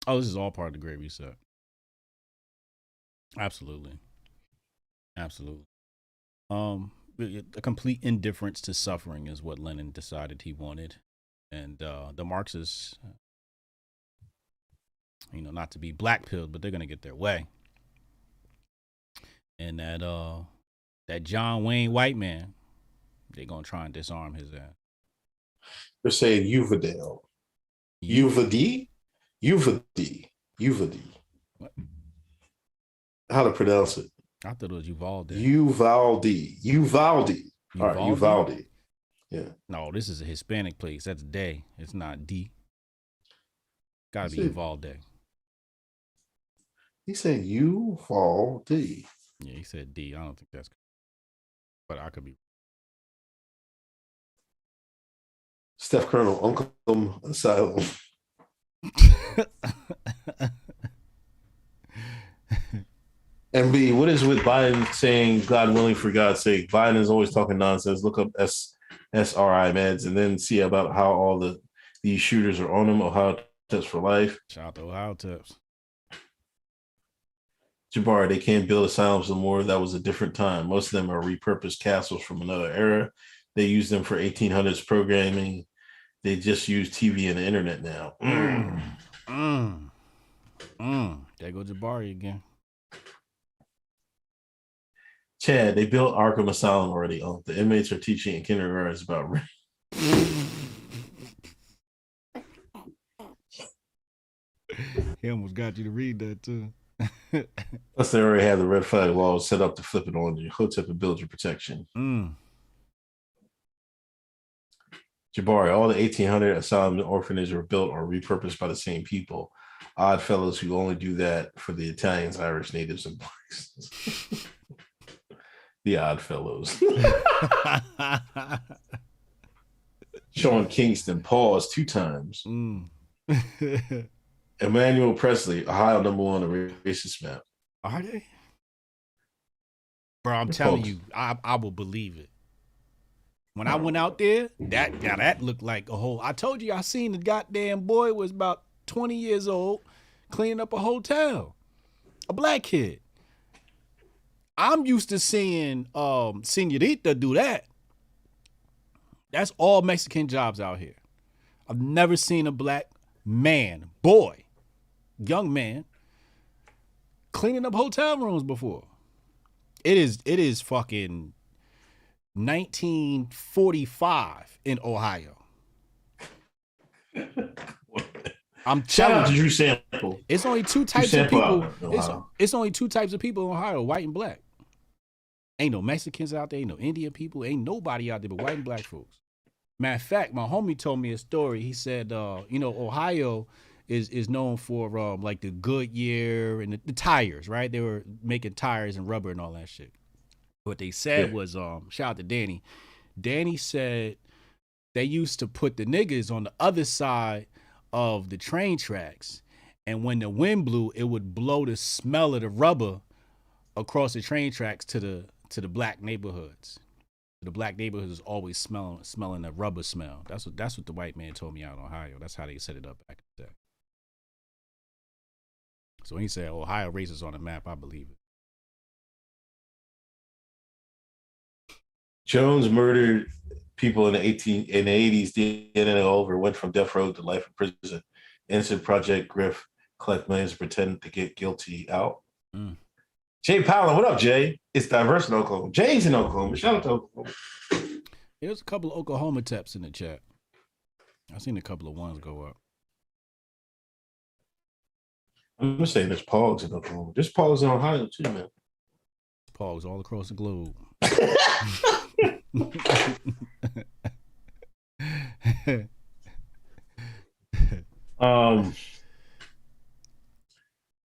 Speaker 2: Oh, this is all part of the Great Reset. Absolutely. A complete indifference to suffering is what Lenin decided he wanted. And the Marxists, not to be black-pilled, but they're going to get their way. And that John Wayne white man, they're going to try and disarm his ass.
Speaker 3: They're saying Uvalde. Uvalde? What? How to pronounce it?
Speaker 2: I thought it was Uvalde.
Speaker 3: Uvalde. All right, Uvalde. Yeah.
Speaker 2: No, this is a Hispanic place. That's day. It's not D. Gotta be Uvalde.
Speaker 3: He said Uvalde.
Speaker 2: Yeah, he said D. I don't think that's good. But I could be.
Speaker 3: Steph Colonel, Uncle Asylum. MB, what is with Biden saying God willing for God's sake? Biden is always talking nonsense. Look up SRI meds and then see about how all these shooters are on him. Ohio Tips for life.
Speaker 2: Shout out to Ohio Tips.
Speaker 3: Jabari, they can't build asylums anymore. That was a different time. Most of them are repurposed castles from another era. They use them for 1800s programming. They just use TV and the internet now.
Speaker 2: There goes Jabari again.
Speaker 3: Chad, they built Arkham Asylum already. Oh, the inmates are teaching in kindergartens about
Speaker 2: He almost got you to read that too.
Speaker 3: Plus, they already have the red flag laws set up to flip it on you. Hotep and build your protection. Jabari, all the 1800 asylum and orphanages were built or repurposed by the same people. Odd fellows who only do that for the Italians, Irish, natives, and blacks. The odd fellows. Sean Kingston paused 2 times. Emmanuel Presley, Ohio #1 on the racist map.
Speaker 2: Are they? Bro, I'm telling you, I will believe it. When I went out there, that looked like a whole. I told you I seen the goddamn boy was about 20 years old cleaning up a hotel. A black kid. I'm used to seeing Senorita do that. That's all Mexican jobs out here. I've never seen a black man, boy, young man, cleaning up hotel rooms before. It is fucking 1945 in Ohio. I'm
Speaker 3: Shout out to
Speaker 2: telling you,
Speaker 3: Drew Sample.
Speaker 2: it's only 2 types of people. It's only 2 types of people in Ohio, white and black. Ain't no Mexicans out there, ain't no Indian people, ain't nobody out there but white and black folks. Matter of fact, my homie told me a story. He said, Ohio is known for like the Goodyear and the tires, right? They were making tires and rubber and all that shit. What they said was, shout out to Danny. Danny said they used to put the niggas on the other side of the train tracks, and when the wind blew, it would blow the smell of the rubber across the train tracks to the black neighborhoods. The black neighborhoods is always smelling the rubber smell. That's what the white man told me out in Ohio. That's how they set it up back in the day. So when he said Ohio racist on the map, I believe it.
Speaker 3: Jones murdered people in the 80s. DNA over, went from death row to life in prison. Innocent Project Griff collect millions, pretend to get guilty out. Jay Powell, what up, Jay? It's diverse in Oklahoma. Jay's in Oklahoma. Shout out to Oklahoma.
Speaker 2: There's a couple of Oklahoma taps in the chat. I've seen a couple of ones go up.
Speaker 3: I'm just saying there's Pogs in Oklahoma. There's Pogs in Ohio too, man.
Speaker 2: Pogs all across the globe.
Speaker 3: I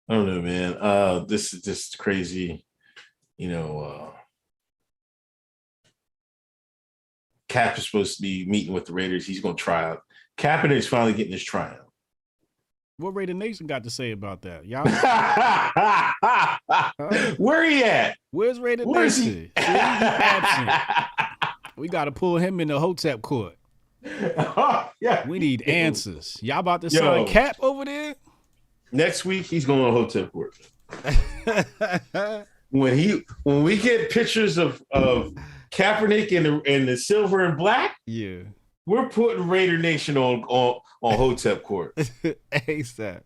Speaker 3: don't know, man. This is just crazy. Cap is supposed to be meeting with the Raiders. He's going to try out. Kaepernick's finally getting his tryout.
Speaker 2: What Raider Nation got to say about that? Y'all,
Speaker 3: where he at?
Speaker 2: Where's Raider
Speaker 3: Where's
Speaker 2: Nation?
Speaker 3: he?
Speaker 2: See, he's absent. We got to pull him in the Hotep court.
Speaker 3: Yeah.
Speaker 2: We need answers. Y'all about to sign Cap over there?
Speaker 3: Next week he's going to Hotep court. When we get pictures of Kaepernick in the silver and black,
Speaker 2: yeah,
Speaker 3: we're putting Raider Nation on Hotep court.
Speaker 2: ASAP.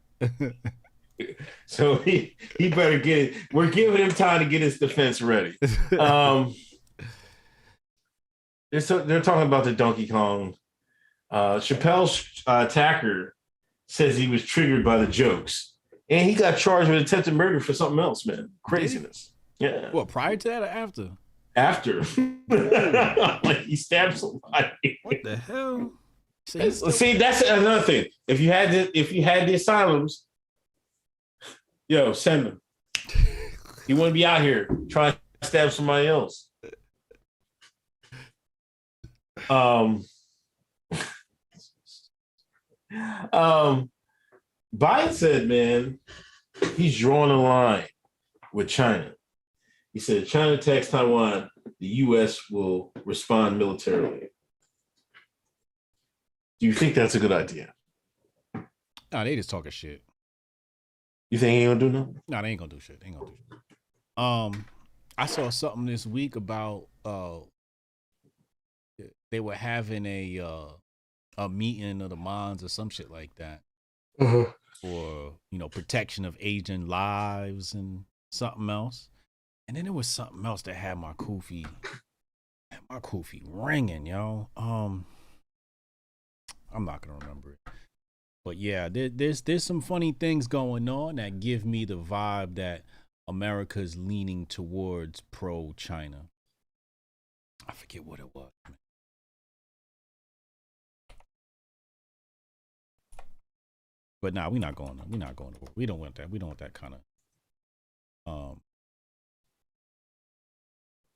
Speaker 3: So he better get it. We're giving him time to get his defense ready. They're talking about the Donkey Kong. Chappelle's attacker says he was triggered by the jokes, and he got charged with attempted murder for something else, man. Craziness. Yeah.
Speaker 2: What, prior to that or after?
Speaker 3: After. Like he stabbed somebody.
Speaker 2: What the hell?
Speaker 3: See, that's another thing. If you had the asylums, send them. You want to be out here trying to stab somebody else. Biden said, man, he's drawing a line with China. He said, China attacks Taiwan, the U.S. will respond militarily. Do you think that's a good idea?
Speaker 2: No, they just talking shit.
Speaker 3: You think he ain't gonna do nothing?
Speaker 2: No, they ain't gonna do shit. They ain't gonna do shit. I saw something this week about they were having a meeting of the minds or some shit like that. For protection of Asian lives and something else. And then there was something else that had my kufi ringing, yo. I'm not gonna remember it. But yeah, there's some funny things going on that give me the vibe that America's leaning towards pro-China. I forget what it was, man. But nah, we're not going to war. We don't want that. We don't want that kind of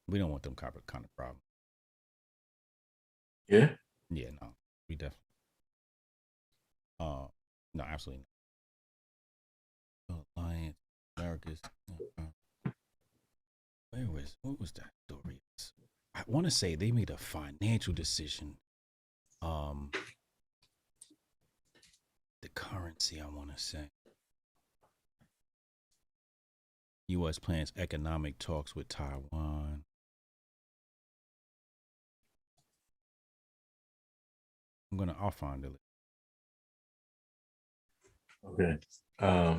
Speaker 2: we don't want them kind of problem.
Speaker 3: Yeah?
Speaker 2: Yeah, no. We definitely no, absolutely not. Alliance, America's what was that story? I want to say they made a financial decision. The currency, I want to say. U.S. plans economic talks with Taiwan. I'll find it.
Speaker 3: Okay. I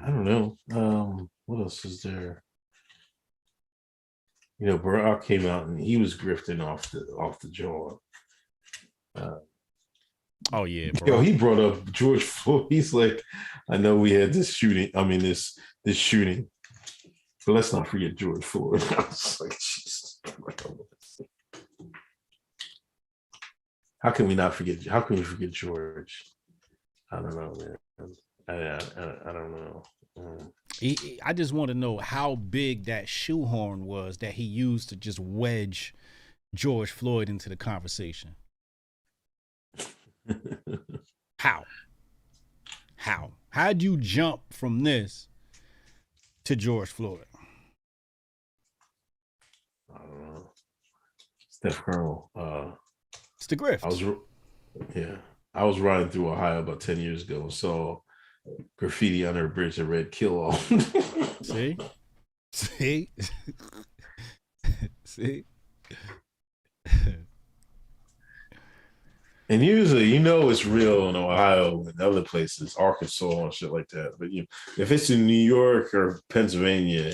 Speaker 3: don't know. What else is there? Barack came out and he was grifting off the jaw.
Speaker 2: Oh yeah, bro.
Speaker 3: He brought up George Floyd. He's like, I know we had this shooting. I mean, this shooting, but let's not forget George Floyd. I was like, Jesus. How can we not forget? How can we forget George? I don't know, man. I don't know.
Speaker 2: I just want to know how big that shoehorn was that he used to just wedge George Floyd into the conversation. How'd you jump from this to George Floyd?
Speaker 3: I don't know. Steph Colonel.
Speaker 2: It's the grift.
Speaker 3: I was riding through Ohio about 10 years ago and saw graffiti under a bridge that read "Kill all."
Speaker 2: See? See? See?
Speaker 3: And usually, it's real in Ohio and other places, Arkansas and shit like that. But if it's in New York or Pennsylvania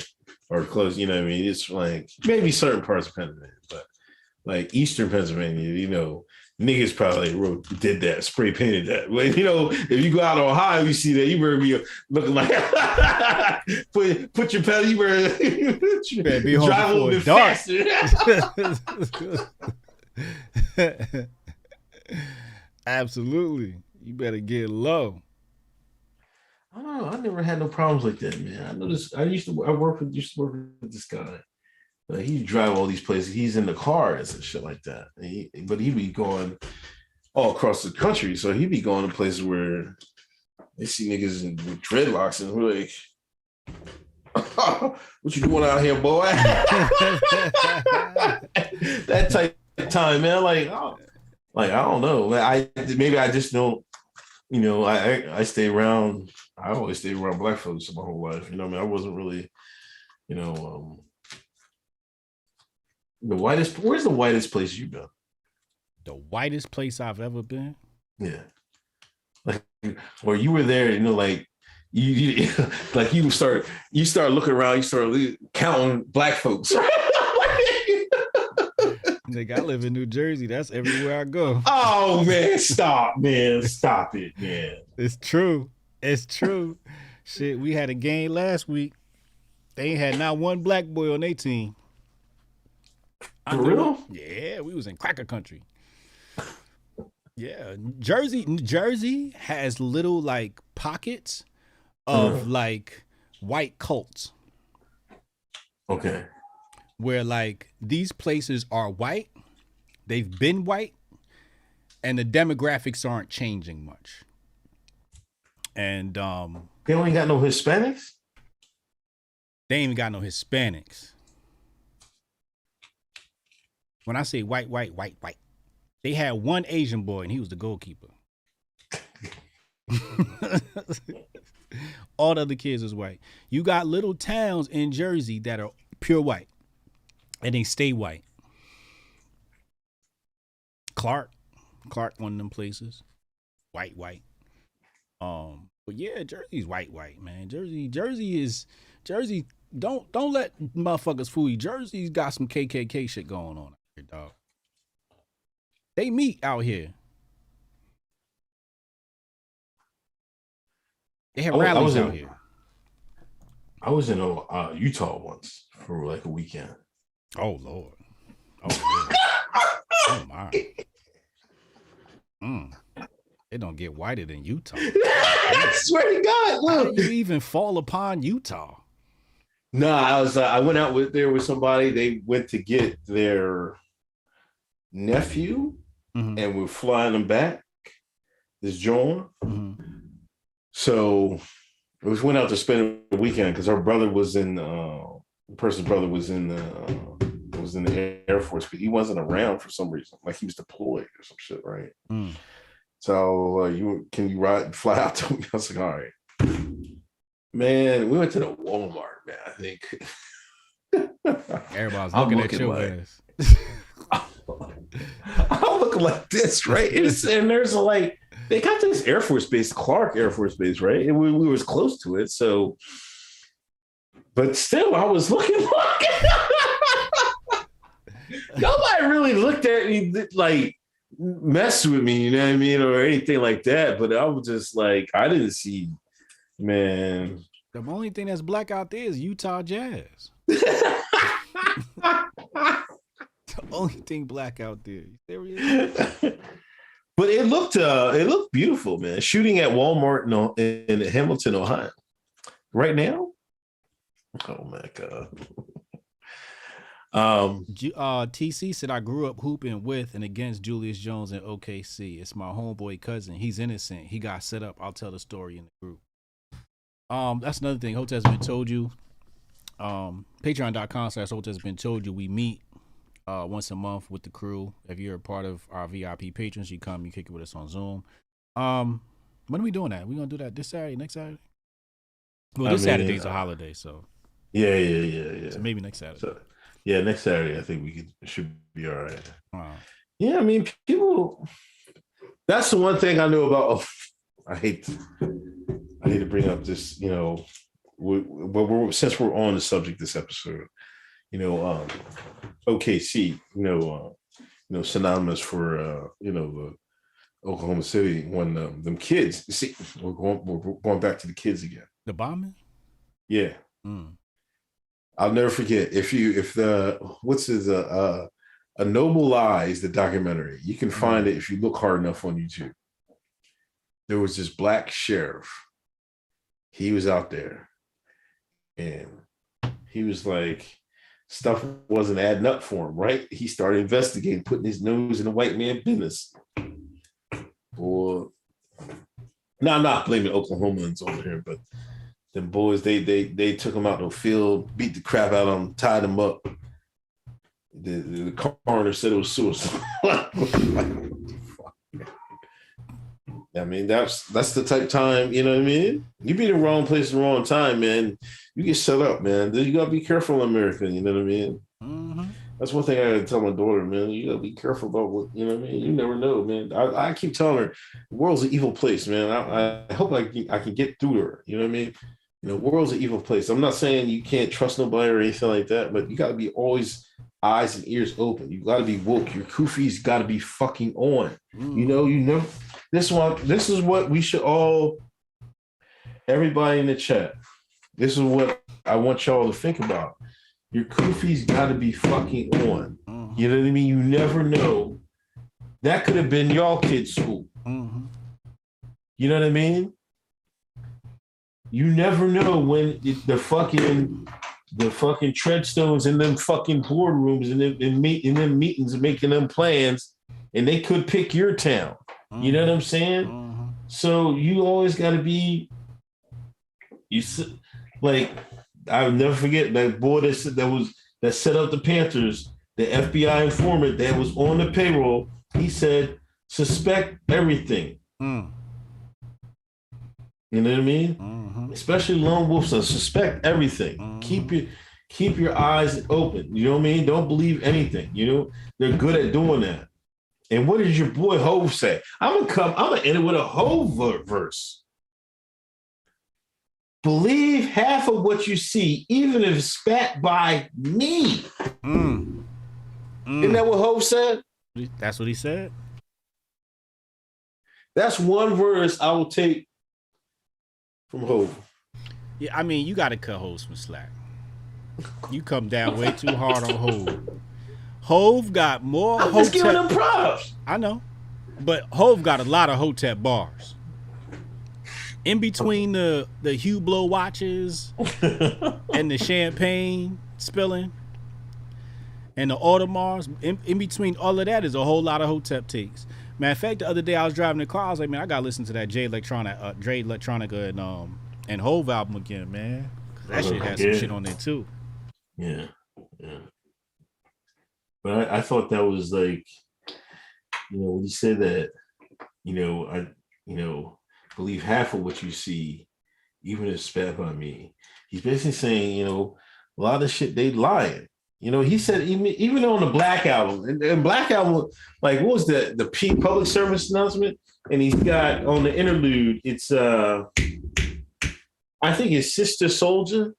Speaker 3: or close, you know what I mean? It's like maybe certain parts of Pennsylvania, but like Eastern Pennsylvania, niggas probably did that, spray painted that. But, if you go out to Ohio, you see that, you better be looking like, put your pedal, you better
Speaker 2: be home
Speaker 3: drive a little bit
Speaker 2: dark.
Speaker 3: faster.
Speaker 2: Absolutely. You better get low.
Speaker 3: I don't know. I never had no problems like that, man. I know this. I used to work with this guy. He drive all these places. He's in the cars and shit like that. But he be going all across the country. So he be going to places where they see niggas with dreadlocks and we're like, what you doing out here, boy? That type of time, man. I don't know. Maybe I just don't. I stay around. I always stayed around black folks my whole life. I wasn't really, the whitest. Where's the whitest place you've been?
Speaker 2: The whitest place I've ever been?
Speaker 3: Yeah. Or you were there, you like you start looking around, you start counting black folks.
Speaker 2: Nigga, I live in New Jersey. That's everywhere I go.
Speaker 3: Oh man, stop it, man.
Speaker 2: It's true. Shit, we had a game last week. They ain't had not one black boy on their team.
Speaker 3: For real?
Speaker 2: Yeah, we was in cracker country. Yeah, Jersey has little like pockets of like white cults.
Speaker 3: Okay.
Speaker 2: Where like these places are white, they've been white, and the demographics aren't changing much. And
Speaker 3: they don't even got no Hispanics?
Speaker 2: They ain't even got no Hispanics. When I say white, they had one Asian boy and he was the goalkeeper. All the other kids was white. You got little towns in Jersey that are pure white. And they stay white. Clark, one of them places. White. But yeah, Jersey's white, man. Jersey, don't let motherfuckers fool you. Jersey's got some KKK shit going on out here, dog. They meet out here. They have rallies out here.
Speaker 3: I was in Utah once for like a weekend.
Speaker 2: Oh Lord. Oh yeah. Oh my. It don't get whiter than Utah.
Speaker 3: I swear to God. Look.
Speaker 2: How do you even fall upon Utah?
Speaker 3: No, I went out there with somebody. They went to get their nephew and we're flying them back. This John. So we went out to spend the weekend because our brother was in the person's brother was in the Air Force, but he wasn't around for some reason. Like he was deployed or some shit, right? So can you fly out to me? I was like, all right. Man, we went to the Walmart, man. I think
Speaker 2: everybody's looking at your ass.
Speaker 3: I'm looking like this, right? And there's they got this Air Force base, Clark Air Force Base, right? And we was close to it, so. But still, I was looking like nobody really looked at me like mess with me, you know what I mean, or anything like that. But I was just like, I didn't see, man.
Speaker 2: The only thing that's black out there is Utah Jazz. The only thing black out there. You serious?
Speaker 3: But it looked beautiful, man. Shooting at Walmart in Hamilton, Ohio, right now. Oh my God.
Speaker 2: TC said I grew up hooping with and against Julius Jones in OKC. It's my homeboy cousin. He's innocent. He got set up. I'll tell the story in the group. That's another thing. Hotep has been told you. Patreon.com/Hotep has been told you. We meet once a month with the crew. If you're a part of our VIP patrons, you come, you kick it with us on Zoom. When are we doing that? We gonna do that this Saturday, next Saturday? Well, this Saturday's a holiday, so
Speaker 3: Yeah.
Speaker 2: So maybe next Saturday.
Speaker 3: So, yeah, next Saturday, I think should be all right.
Speaker 2: Wow.
Speaker 3: Yeah, I mean, people. That's the one thing I know about. Oh, I hate to bring up this. Since we're on the subject this episode, OKC, synonymous for the Oklahoma City when them kids. See, we're going back to the kids again.
Speaker 2: The bombing.
Speaker 3: Yeah. I'll never forget if the what's his A Noble Lies, the documentary. You can find it if you look hard enough on YouTube. There was this black sheriff. He was out there, and he was like, stuff wasn't adding up for him. Right? He started investigating, putting his nose in the white man business. Or, no, I'm not blaming Oklahomans over here, but them boys, they took him out to the field, beat the crap out of him, tied him up. The coroner said it was suicide. I mean, that's the type of time, you know what I mean? You be in the wrong place at the wrong time, man. You get set up, man. You gotta be careful in America, you know what I mean? Mm-hmm. That's one thing I gotta tell my daughter, man. You gotta be careful about what, you know what I mean? You never know, man. I keep telling her, the world's an evil place, man. I hope I can get through to her, you know what I mean? The world's an evil place. I'm not saying you can't trust nobody or anything like that, but you gotta be always eyes and ears open. You gotta be woke. Your koofies gotta be fucking on. You know. This is what we should all, everybody in the chat, this is what I want y'all to think about. Your koofies got to be fucking on. You know what I mean? You never know. That could have been y'all kids' school. You know what I mean? You never know when the fucking treadstones in them fucking boardrooms and in them meetings and making them plans, and they could pick your town. You know what I'm saying? So you always got to be. Like, I'll never forget that boy that set up the Panthers, the FBI informant that was on the payroll. He said, "Suspect everything." You know what I mean? Especially lone wolves, so suspect everything. Keep your eyes open. You know what I mean? Don't believe anything. You know, they're good at doing that. And what did your boy Hove say? I'm gonna end it with a Hove verse. Believe half of what you see, even if it's spat by me. Isn't that what Hove said?
Speaker 2: That's what he said.
Speaker 3: That's one verse I will take from Hove.
Speaker 2: Yeah, I mean, you got to cut Hove some slack. You come down way too hard on Hove. Hove got more.
Speaker 3: I'm just giving them props.
Speaker 2: I know, but Hove got a lot of Hotep bars. In between the Hublot watches and the champagne spilling and the Audemars, in between all of that is a whole lot of Hotep takes. Matter of fact, the other day I was driving the car, I was like, man, I gotta listen to that Dre Electronica and Hove album again, man. That shit has some shit on there too.
Speaker 3: Yeah. But I thought that was like, when he said that, believe half of what you see, even if it's spat by me. He's basically saying, a lot of shit they lying. He said even on the Black Album, and Black Album, like what was the public service announcement? And he's got on the interlude, it's I think it's Sister Soldier.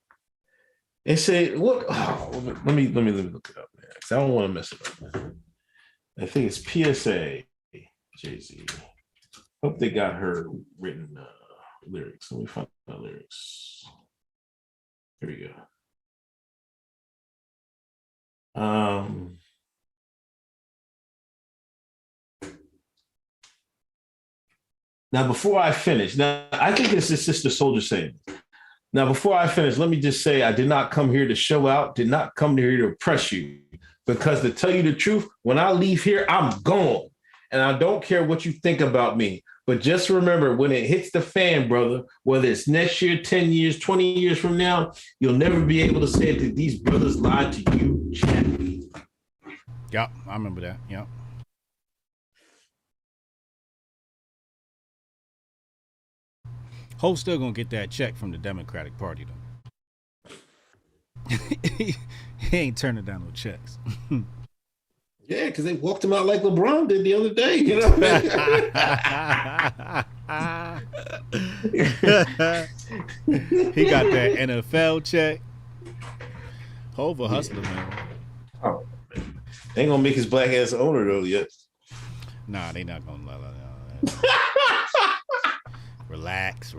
Speaker 3: And say what? Oh, let me look it up, man. Because I don't want to mess it up, man. I think it's PSA, Jay-Z. Hope they got her written lyrics. Let me find the lyrics. Here we go. Now, before I finish, I think this is Sister Soldier saying. Now, before I finish, let me just say I did not come here to show out, did not come here to oppress you. Because to tell you the truth, when I leave here, I'm gone. And I don't care what you think about me. But just remember, when it hits the fan, brother, whether it's next year, 10 years, 20 years from now, you'll never be able to say that these brothers lied to you, Jack.
Speaker 2: Yeah, I remember that. Yeah. Hope's still gonna get that check from the Democratic Party, though. he ain't turning down no checks.
Speaker 5: Yeah, because they walked him out like LeBron did the other day. You know,
Speaker 2: he got that NFL check. Hov a hustler, man.
Speaker 5: Oh, man. They ain't gonna make his black ass owner though yet.
Speaker 2: Nah, they not gonna allow that. Relax.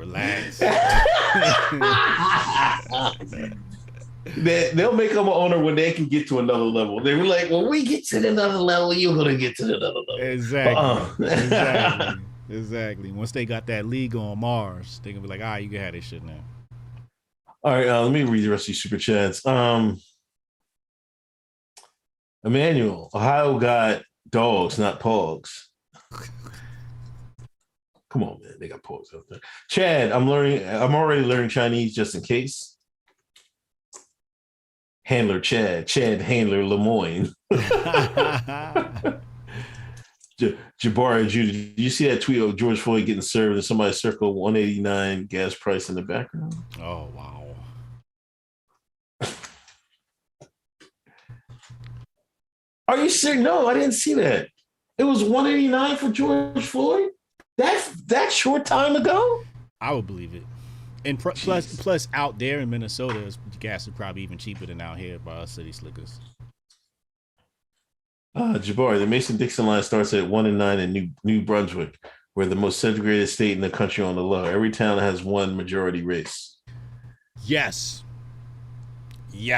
Speaker 5: They'll make him an owner when they can get to another level. They were like, when we get to another level, you're gonna get to another level.
Speaker 2: Exactly. Once they got that league on Mars, they gonna be like, all right, you can have this shit now.
Speaker 5: All right, let me read the rest of these super chats. Emmanuel, Ohio got dogs, not pogs. Come on, man. They got pogs out there. Chad, I'm already learning Chinese just in case. Handler Chad Handler Lemoyne. Jabari Judy, did you see that tweet of George Floyd getting served and somebody circled 189 gas price in the background?
Speaker 2: Oh, wow.
Speaker 5: Are you serious? No, I didn't see that. It was 189 for George Floyd? That's that short time ago?
Speaker 2: I would believe it. And plus out there in Minnesota, gas is probably even cheaper than out here by us city slickers.
Speaker 5: Jabari, the Mason-Dixon line starts at 1 and 9 in New Brunswick. We're the most segregated state in the country on the low. Every town has one majority race.
Speaker 2: Yes, he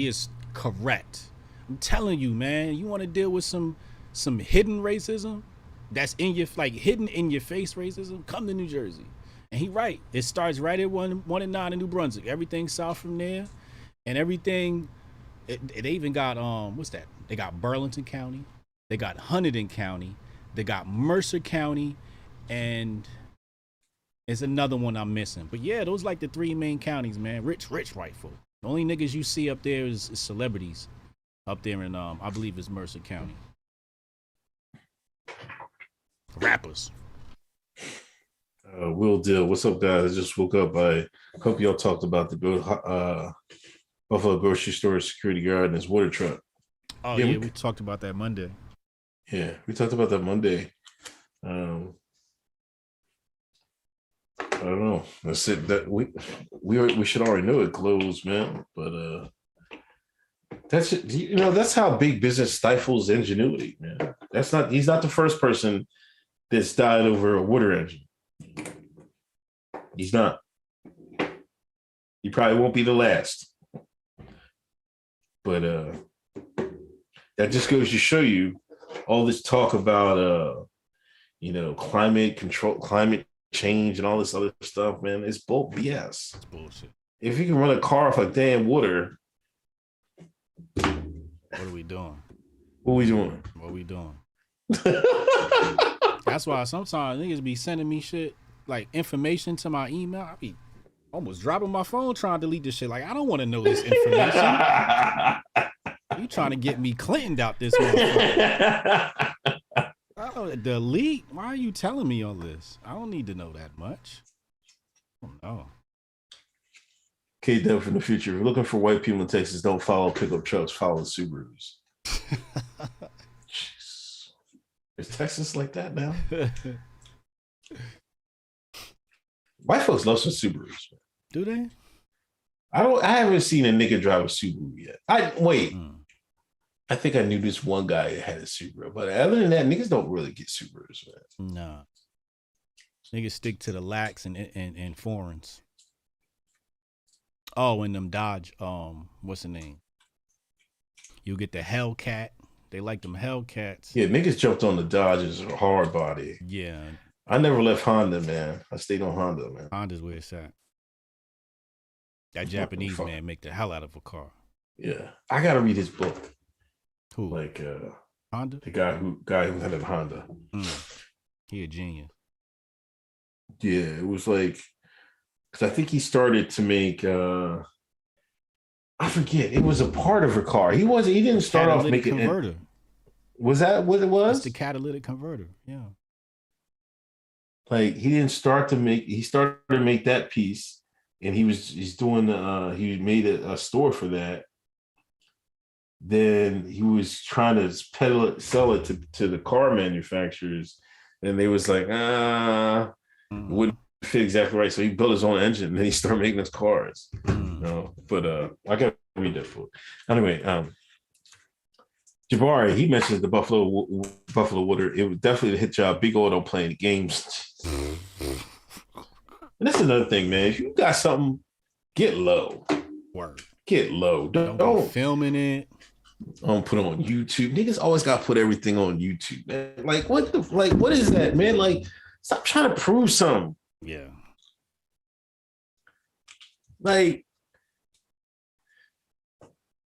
Speaker 2: is correct. I'm telling you, man, you want to deal with some hidden racism that's in your hidden in your face racism, come to New Jersey. And he right. It starts right at 1 and 9 in New Brunswick. Everything south from there, and everything. They even got what's that? They got Burlington County, they got Hunterdon County, they got Mercer County, and it's another one I'm missing. But yeah, those like the three main counties, man. Rich white folk. The only niggas you see up there is celebrities up there in I believe it's Mercer County. Rappers.
Speaker 5: Will Dill, what's up, guys? I just woke up. I hope y'all talked about the Buffalo grocery store security guard and his water truck.
Speaker 2: Oh yeah, we talked about that Monday.
Speaker 5: Yeah, we talked about that Monday. I don't know. That's it. That we should already know it closed, man. But that's it. That's how big business stifles ingenuity, man. He's not the first person that's died over a water engine. He's not. He probably won't be the last. But that just goes to show you all this talk about climate control, climate change, and all this other stuff, man. It's both BS.
Speaker 2: It's bullshit.
Speaker 5: If you can run a car off like damn water,
Speaker 2: what are we doing?
Speaker 5: What we doing?
Speaker 2: That's why sometimes niggas be sending me shit like information to my email. I be almost dropping my phone trying to delete this shit. Like, I don't want to know this information. You trying to get me Clinton'd out this motherfucker. Oh, delete? Why are you telling me all this? I don't need to know that much. Oh no.
Speaker 5: K-Dub from the future. If you're looking for white people in Texas, don't follow pickup trucks, follow the Subarus. Jeez. Is Texas like that now? White folks love some Subarus.
Speaker 2: Do they?
Speaker 5: I haven't seen a nigga drive a Subaru yet. I think I knew this one guy that had a Subaru, but other than that, niggas don't really get Subarus, man.
Speaker 2: Nah. Niggas stick to the lax and foreigns. Oh, and them Dodge, what's the name? You get the Hellcat. They like them Hellcats.
Speaker 5: Yeah, niggas jumped on the Dodges hard body.
Speaker 2: Yeah.
Speaker 5: I never left Honda, man. I stayed on Honda, man.
Speaker 2: Honda's where it's at. That Japanese man make the hell out of a car.
Speaker 5: Yeah. I gotta read his book.
Speaker 2: Who?
Speaker 5: Like
Speaker 2: Honda?
Speaker 5: The guy who had a Honda.
Speaker 2: He a genius.
Speaker 5: Yeah, it was like, because I think he started to make I forget, it was a part of her car. He didn't start off making
Speaker 2: converter.
Speaker 5: Was that what it was?
Speaker 2: It's the catalytic converter, yeah.
Speaker 5: Like he started to make that piece,
Speaker 3: and he's doing he made a store for that. Then he was trying to sell it to the car manufacturers, and they was like, wouldn't fit exactly right. So he built his own engine, and then he started making his cars. But I gotta read that book. Anyway, Jabari, he mentions the Buffalo Woodard. It would definitely hit y'all. Big old don't play any games. And that's another thing, man. If you got something, get low.
Speaker 2: Word.
Speaker 3: Get low.
Speaker 2: Don't be filming it.
Speaker 3: Don't put it on YouTube. Niggas always got to put everything on YouTube, man. Like, what is that, man? Like, stop trying to prove something.
Speaker 2: Yeah.
Speaker 3: Like,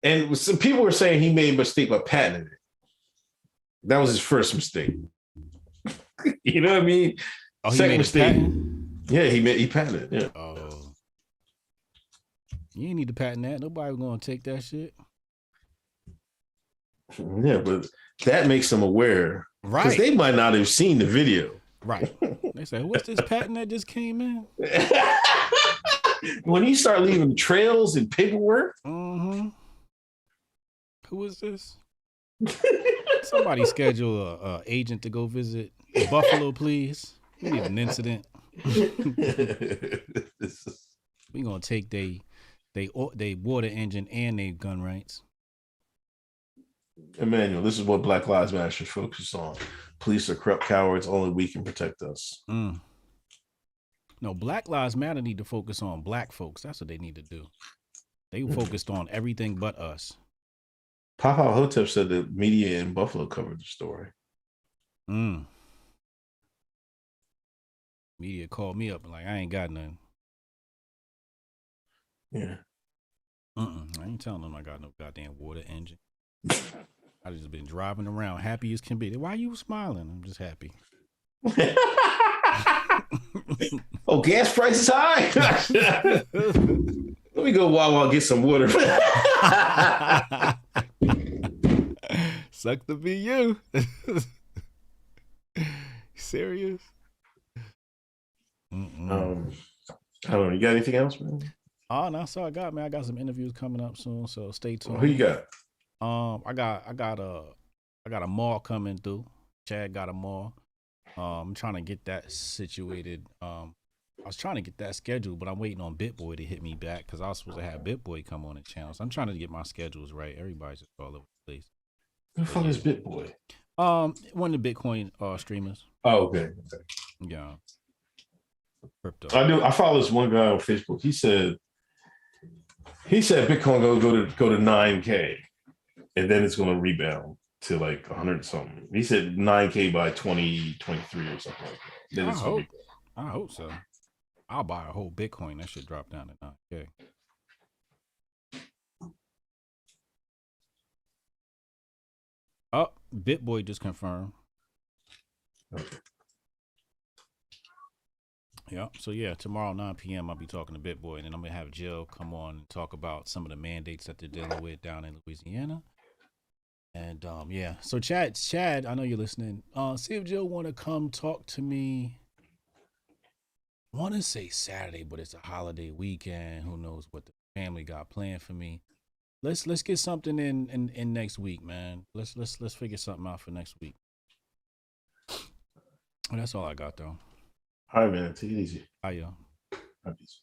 Speaker 3: and some people were saying he made a mistake by patenting it. That was his first mistake. You know what I mean?
Speaker 2: Oh,
Speaker 3: second mistake. Yeah, he patented it. Yeah.
Speaker 2: Oh. You ain't need to patent that. Nobody gonna take that shit.
Speaker 3: Yeah, but that makes them aware.
Speaker 2: Right.
Speaker 3: Because they might not have seen the video.
Speaker 2: Right. They say, what's this patent that just came in?
Speaker 3: When you start leaving trails and paperwork.
Speaker 2: Mm-hmm. Who is this? Somebody schedule a agent to go visit Buffalo, please. We need an incident. We gonna take they water engine and they gun rights.
Speaker 3: Emmanuel, this is what Black Lives Matter should focus on. Police are corrupt cowards. Only we can protect us.
Speaker 2: No, Black Lives Matter need to focus on black folks. That's what they need to do. They focused on everything but us.
Speaker 3: Papa Hotep said the media in Buffalo covered the story.
Speaker 2: Media called me up and like, I ain't got nothing.
Speaker 3: Yeah.
Speaker 2: I ain't telling them I got no goddamn water engine. I just been driving around happy as can be. Why are you smiling? I'm just happy.
Speaker 3: Oh, gas prices high? Let me go Wawa and get some water.
Speaker 2: Suck to be you. Serious?
Speaker 3: I don't know. You got anything else, man?
Speaker 2: Oh, no, that's all I got, man. I got some interviews coming up soon, so stay tuned.
Speaker 3: Who you got?
Speaker 2: I got a mall coming through. Chad got a mall. I'm trying to get that situated. I was trying to get that scheduled, but I'm waiting on BitBoy to hit me back because I was supposed to have BitBoy come on the channel. So I'm trying to get my schedules right. Everybody's just all over the place.
Speaker 3: Who the fuck is BitBoy?
Speaker 2: One of the Bitcoin streamers.
Speaker 3: Oh, okay.
Speaker 2: Yeah. Crypto.
Speaker 3: I follow this one guy on Facebook. He said Bitcoin go to 9K, and then it's going to rebound to like 100 something. He said 9K by 2023 or something like that. Then
Speaker 2: I hope so. I'll buy a whole Bitcoin. That should drop down to 9K. Oh, BitBoy just confirmed.
Speaker 3: Okay.
Speaker 2: Yeah. So yeah, tomorrow 9 p.m. I'll be talking to BitBoy, and then I'm gonna have Jill come on and talk about some of the mandates that they're dealing with down in Louisiana. And yeah. So Chad, I know you're listening. See if Jill want to come talk to me. I want to say Saturday, but it's a holiday weekend. Who knows what the family got planned for me? Let's get something in next week, man. Let's figure something out for next week. Well, that's all I got though.
Speaker 3: All right, man. Take it easy.
Speaker 2: Hi, y'all.
Speaker 3: Peace.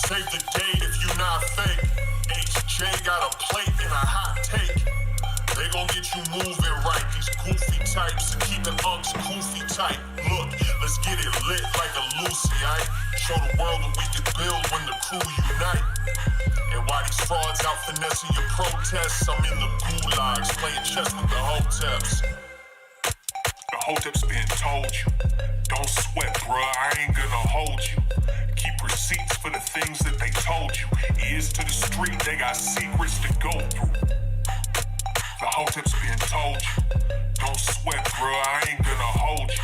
Speaker 1: Save the date if you not fake. HJ got a plate and a hot take. They gon' get you moving right. These goofy types and keeping unks goofy tight. Look, let's get it lit like a Lucy, aight? Show the world what we can build when the crew unite. And while these frauds out finessing your protests, I'm in the gulags playing chess with the Hoteps. The Hoteps been told you. Don't sweat, bruh, I ain't gonna hold you. Keep receipts for the things that they told you. Ears to the street, they got secrets to go through. The Hoteps been told you. Don't sweat, bruh, I ain't gonna hold you.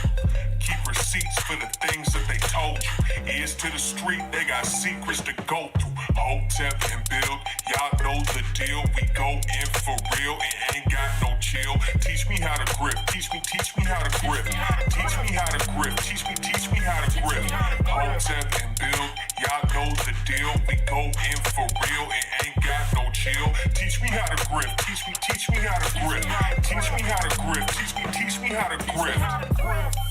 Speaker 1: Keep receipts for the things that they told you. Ears to the street, they got secrets to go through. Hotep and build, y'all know the deal. We go in for real and ain't got no chill. Teach me how to grip. Teach me how to grip. Teach me how to grip. Teach me how to grip. Hotep and build, y'all know the deal. We go in for real and ain't got no chill. Teach me how to grip. Teach me how to grip. Teach me how to grip. Teach me how to grip.